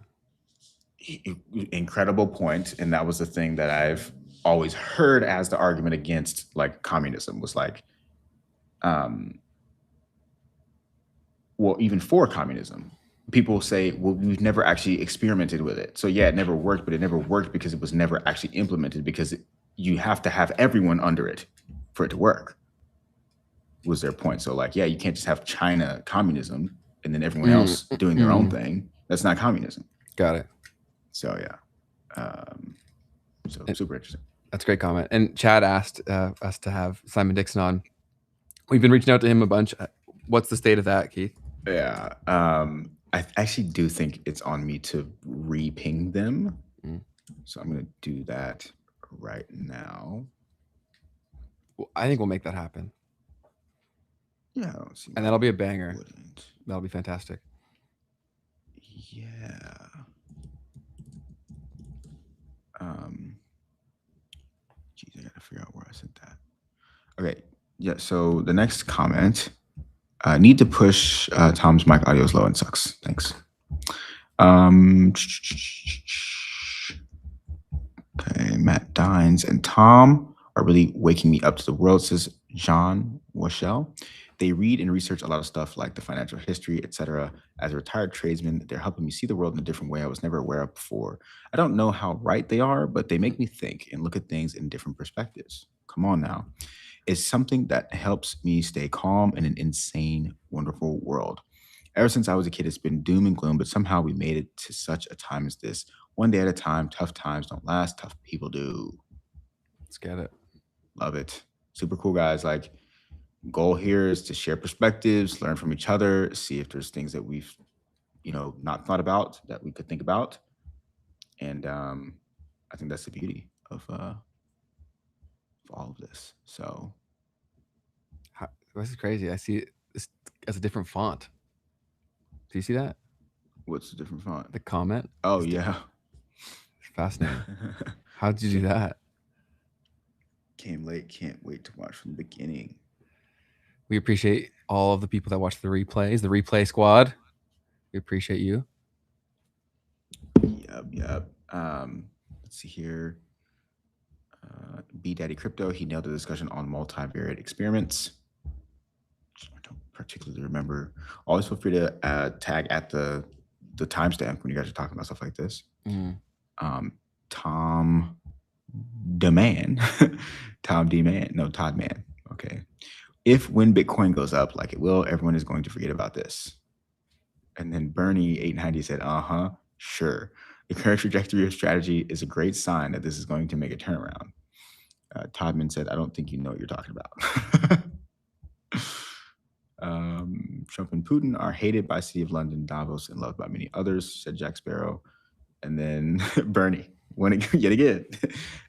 Incredible point. And that was the thing that I've always heard as the argument against like communism was like, well, even for communism, people say, well, we've never actually experimented with it. So yeah, it never worked, but it never worked because it was never actually implemented because you have to have everyone under it for it to work, was their point. So like, yeah, you can't just have China communism and then everyone else doing their own thing. That's not communism. Got it. So yeah. So super interesting. That's a great comment. And Chad asked us to have Simon Dixon on. We've been reaching out to him a bunch. What's the state of that, Keith? Yeah. I actually do think it's on me to re-ping them. So I'm going to do that right now. Well, I think we'll make that happen. Yeah. I don't see and that'll be a banger. That'll be fantastic. Yeah. Geez, I got to figure out where I sent that. Okay. Yeah. So the next comment. Need to push Tom's mic audio is low and sucks. Thanks. Okay, Matt Dines and Tom are really waking me up to the world, says John Washell. They read and research a lot of stuff like the financial history, etc. As a retired tradesman, they're helping me see the world in a different way I was never aware of before. I don't know how right they are, but they make me think and look at things in different perspectives. Come on now. It's something that helps me stay calm in an insane, wonderful world. Ever since I was a kid, it's been doom and gloom, but somehow we made it to such a time as this. One day at a time. Tough times don't last. Tough people do. Let's get it. Love it. Super cool, guys. Like, goal here is to share perspectives, learn from each other, see if there's things that we've, not thought about that we could think about. And I think that's the beauty of all of this. So this is crazy. I see this as a different font. Do you see that? What's the different font? The comment. Oh, yeah. It's fascinating. How did you do that? Came late. Can't wait to watch from the beginning. We appreciate all of the people that watch the replays, the replay squad. We appreciate you. Yep. Let's see here. B Daddy Crypto, he nailed the discussion on multivariate experiments. I don't particularly remember. Always feel free to tag at the timestamp when you guys are talking about stuff like this. Tom DeMan. Todd Man. Okay. If when Bitcoin goes up like it will, everyone is going to forget about this. And then Bernie 890 said, sure. The current trajectory of strategy is a great sign that this is going to make a turnaround. Toddman said, I don't think you know what you're talking about. Trump and Putin are hated by City of London, Davos, and loved by many others, said Jack Sparrow. And then Bernie, yet again.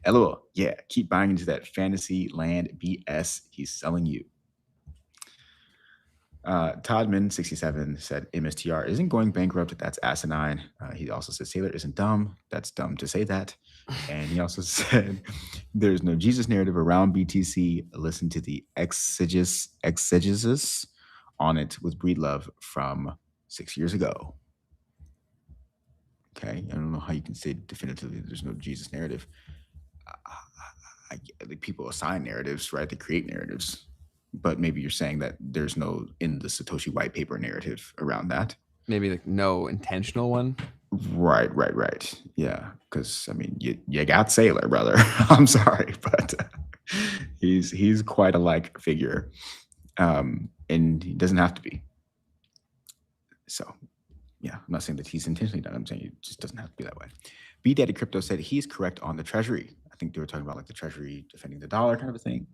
LOL, yeah, keep buying into that fantasy land BS he's selling you. Toddman 67 said MSTR isn't going bankrupt. That's asinine. He also said Sailor isn't dumb. That's dumb to say that. And he also said there's no Jesus narrative around BTC. Listen to the exegesis on it with Breedlove from 6 years ago. Okay, I don't know how you can say definitively there's no Jesus narrative. People assign narratives, right? They create narratives. But maybe you're saying that there's no in the Satoshi white paper narrative around that. Maybe like no intentional one. Right. Yeah, because I mean, you got Sailor, brother. I'm sorry, but he's quite a like figure, and he doesn't have to be. So, yeah, I'm not saying that he's intentionally done. I'm saying it just doesn't have to be that way. B Daddy Crypto said he's correct on the Treasury. I think they were talking about like the Treasury defending the dollar kind of a thing.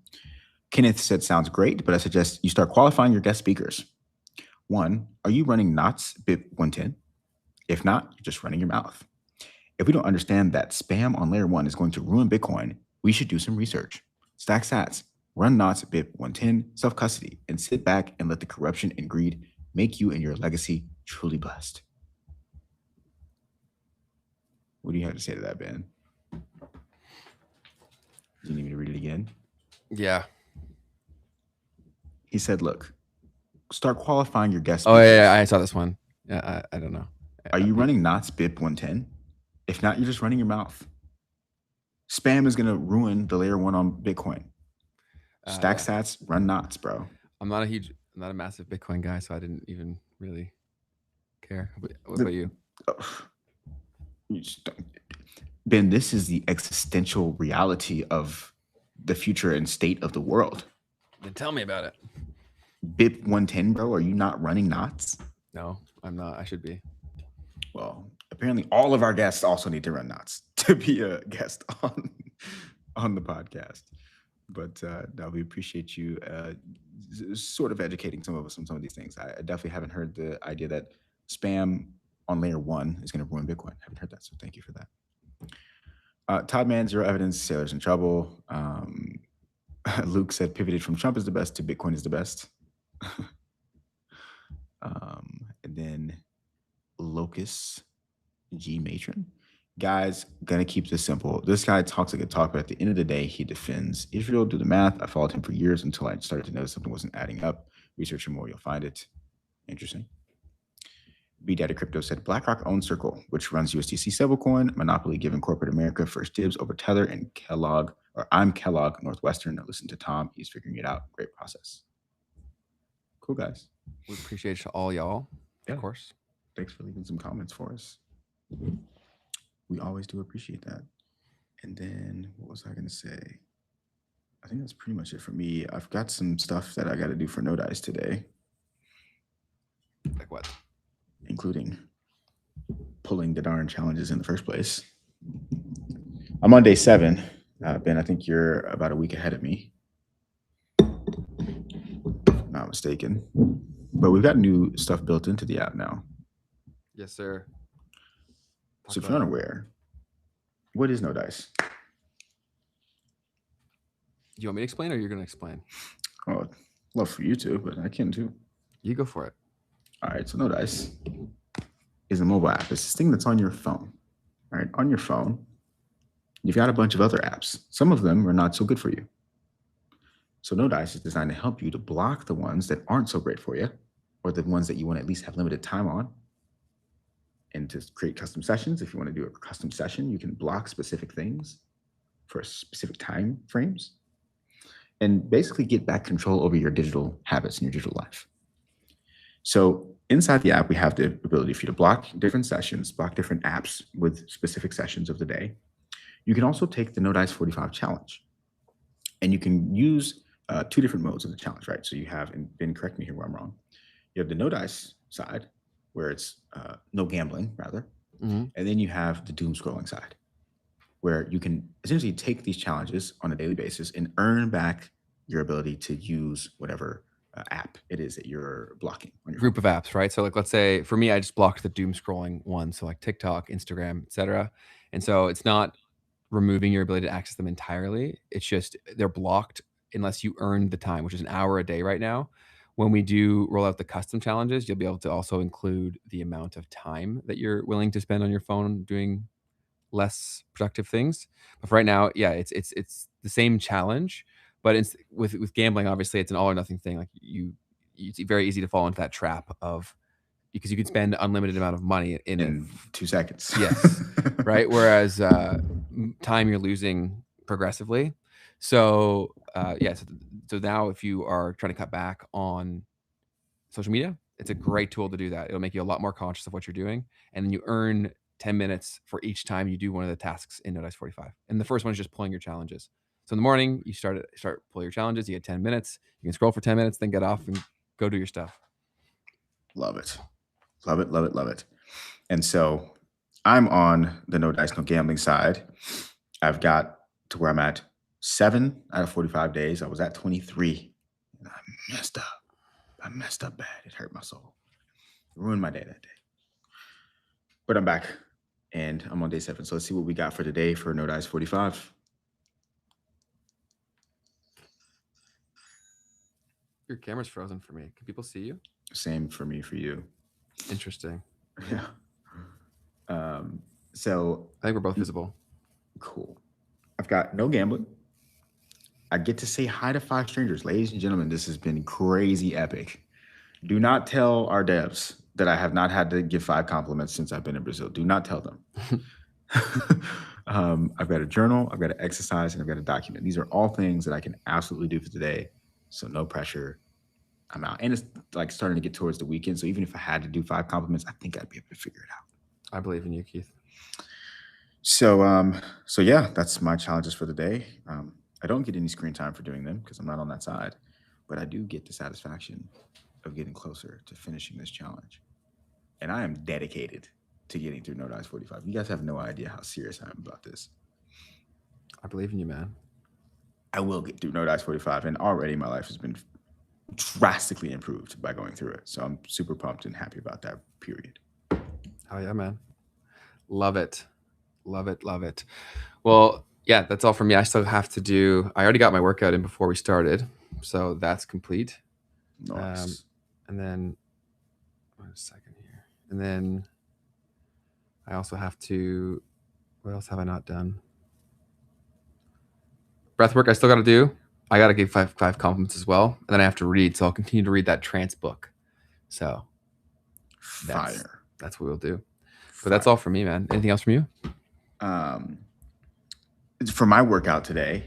Kenneth said, sounds great, but I suggest you start qualifying your guest speakers. 1, are you running knots BIP 110? If not, you're just running your mouth. If we don't understand that spam on layer 1 is going to ruin Bitcoin, we should do some research. Stack sats, run knots BIP 110, self-custody, and sit back and let the corruption and greed make you and your legacy truly blessed. What do you have to say to that, Ben? Do you need me to read it again? Yeah. He said, look, start qualifying your guest speakers. Oh, yeah, I saw this one. Yeah, I don't know. Are you running knots BIP 110? If not, you're just running your mouth. Spam is going to ruin the layer 1 on Bitcoin. Stack sats, run knots, bro. I'm not a massive Bitcoin guy, so I didn't even really care. What about you? Ben, this is the existential reality of the future and state of the world. Then tell me about it. BIP 110, bro, are you not running knots? No, I'm not. I should be. Well, apparently all of our guests also need to run knots to be a guest on the podcast. But no, we appreciate you sort of educating some of us on some of these things. I definitely haven't heard the idea that spam on layer 1 is going to ruin Bitcoin. I haven't heard that, so thank you for that. Todd Man, zero evidence, Sailor's in trouble. Luke said pivoted from Trump is the best to Bitcoin is the best. And then Locus G Matron. Guys, gonna keep this simple. This guy talks like a talk, but at the end of the day, he defends Israel. Do the math. I followed him for years until I started to notice something wasn't adding up. Research more, you'll find it. Interesting. B Daddy Crypto said BlackRock owns Circle, which runs USDC stablecoin, monopoly giving corporate America first dibs over Tether and Kellogg, or I'm Kellogg Northwestern. Listen to Tom, he's figuring it out. Great process. Cool, guys. We appreciate all y'all, of course. Thanks for leaving some comments for us. We always do appreciate that. And then what was I going to say? I think that's pretty much it for me. I've got some stuff that I got to do for No Dice today. Like what? Including pulling the darn challenges in the first place. I'm on day 7. Ben, I think you're about a week ahead of me. Not mistaken. But we've got new stuff built into the app now. Yes, sir. So if you're unaware, what is No Dice? Do you want me to explain or you're going to explain? Oh, I'd love for you to, but I can too. You go for it. All right, so No Dice is a mobile app. It's this thing that's on your phone. All right, on your phone, you've got a bunch of other apps. Some of them are not so good for you. So No Dice is designed to help you to block the ones that aren't so great for you, or the ones that you want to at least have limited time on, and to create custom sessions. If you want to do a custom session, you can block specific things for specific time frames, and basically get back control over your digital habits and your digital life. So inside the app, we have the ability for you to block different sessions, block different apps with specific sessions of the day. You can also take the No Dice 45 challenge, and you can use 2 different modes of the challenge, right? So you have, and Ben, correct me here where I'm wrong. You have the No Dice side, where it's no gambling, rather. Mm-hmm. And then you have the doom scrolling side, where you can essentially take these challenges on a daily basis and earn back your ability to use whatever app it is that you're blocking on your group of apps, right? So like, let's say for me, I just blocked the doom scrolling one. So like TikTok, Instagram, etc. And so it's not removing your ability to access them entirely. It's just they're blocked unless you earn the time, which is an hour a day right now. When we do roll out the custom challenges, you'll be able to also include the amount of time that you're willing to spend on your phone doing less productive things. But for right now, yeah, it's the same challenge, but it's with gambling, obviously it's an all or nothing thing. Like it's very easy to fall into that trap of, because you can spend unlimited amount of money in 2 seconds. Yes. Right. Whereas time you're losing progressively. So so now if you are trying to cut back on social media, it's a great tool to do that. It'll make you a lot more conscious of what you're doing. And then you earn 10 minutes for each time you do one of the tasks in No Dice 45. And the first one is just pulling your challenges. So in the morning, you start pull your challenges. You get 10 minutes. You can scroll for 10 minutes, then get off and go do your stuff. Love it. Love it, love it, love it. And so I'm on the No Dice, No Gambling side. I've got to where I'm at 7 out of 45 days. I was at 23. And I messed up. I messed up bad. It hurt my soul. It ruined my day that day. But I'm back and I'm on day 7. So let's see what we got for today for No Dice 45. Your camera's frozen for me. Can people see you? Same for me, for you. Interesting. Yeah. So I think we're both visible. Cool. I've got no gambling. I get to say hi to 5 strangers. Ladies and gentlemen, this has been crazy epic. Do not tell our devs that I have not had to give 5 compliments since I've been in Brazil. Do not tell them. I've got a journal, I've got an exercise, and I've got a document. These are all things that I can absolutely do for today. So no pressure. I'm out. And it's like starting to get towards the weekend. So even if I had to do 5 compliments, I think I'd be able to figure it out. I believe in you, Keith. So yeah, that's my challenges for the day. I don't get any screen time for doing them because I'm not on that side, but I do get the satisfaction of getting closer to finishing this challenge. And I am dedicated to getting through No Dice 45. You guys have no idea how serious I am about this. I believe in you, man. I will get through No Dice 45, and already my life has been drastically improved by going through it. So I'm super pumped and happy about that period. Oh yeah, man. Love it. Love it. Love it. Well, yeah, that's all from me. I still have to do, I already got my workout in before we started. So that's complete. Nice. And then, wait a second here. And then I also have to, what else have I not done? Breath work I still got to do. I got to give five compliments as well. And then I have to read. So I'll continue to read that trance book. So that's what we'll do. But that's all from me, man. Anything else from you? For my workout today,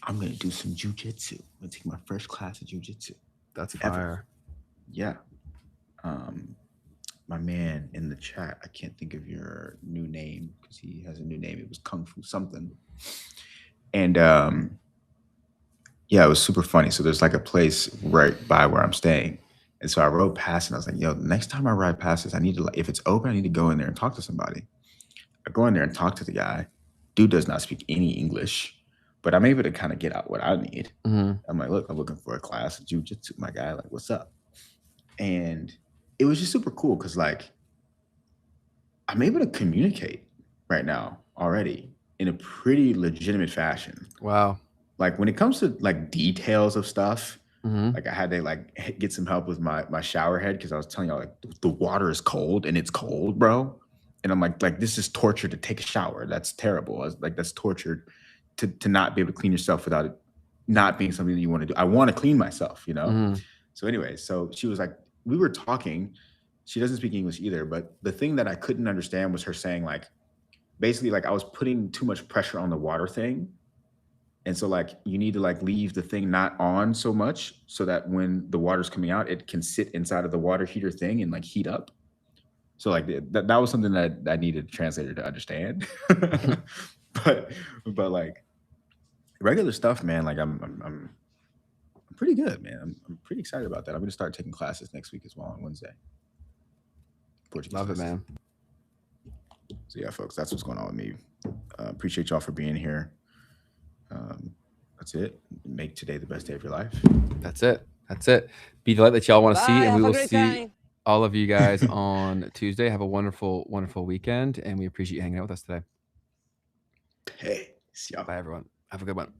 I'm going to do some jujitsu. I'm going to take my first class of jujitsu. That's ever. fire. Yeah. My man in the chat, I can't think of your new name because he has a new name. It was Kung Fu something. And yeah, it was super funny. So there's like a place right by where I'm staying. And so I rode past and I was like, yo, next time I ride past this, I need to, like, if it's open, I need to go in there and talk to somebody. I go in there and talk to the guy. Dude does not speak any English, but I'm able to kind of get out what I need. Mhm. I'm like, look, I'm looking for a class of jujitsu, my guy. Like, what's up? And it was just super cool because, like, I'm able to communicate right now already in a pretty legitimate fashion. Wow. Like, when it comes to like details of stuff, Mhm. like I had to like get some help with my shower head because I was telling y'all like the water is cold and it's cold, bro. And I'm like this is torture to take a shower. That's terrible. I was like, that's torture to not be able to clean yourself without it not being something that you want to do. I want to clean myself, you know? Mhm. So anyway, so she was like, we were talking. She doesn't speak English either, but the thing that I couldn't understand was her saying like, basically like I was putting too much pressure on the water thing. And so like you need to like leave the thing not on so much so that when the water's coming out, it can sit inside of the water heater thing and like heat up. So like that was something that I needed a translator to understand. but like regular stuff, man, like I'm pretty good, man. I'm pretty excited about that. I'm gonna start taking classes next week as well on Wednesday. Portuguese Love it, classes. man. So yeah, folks, that's what's going on with me. Appreciate y'all for being here. That's it. Make today the best day of your life. That's it. That's it. Be the light that y'all want to see, Bye, and we have a will great see time. all of you guys on Tuesday. Have a wonderful, wonderful weekend, and we appreciate you hanging out with us today. Hey, see y'all. Bye, everyone. Have a good one.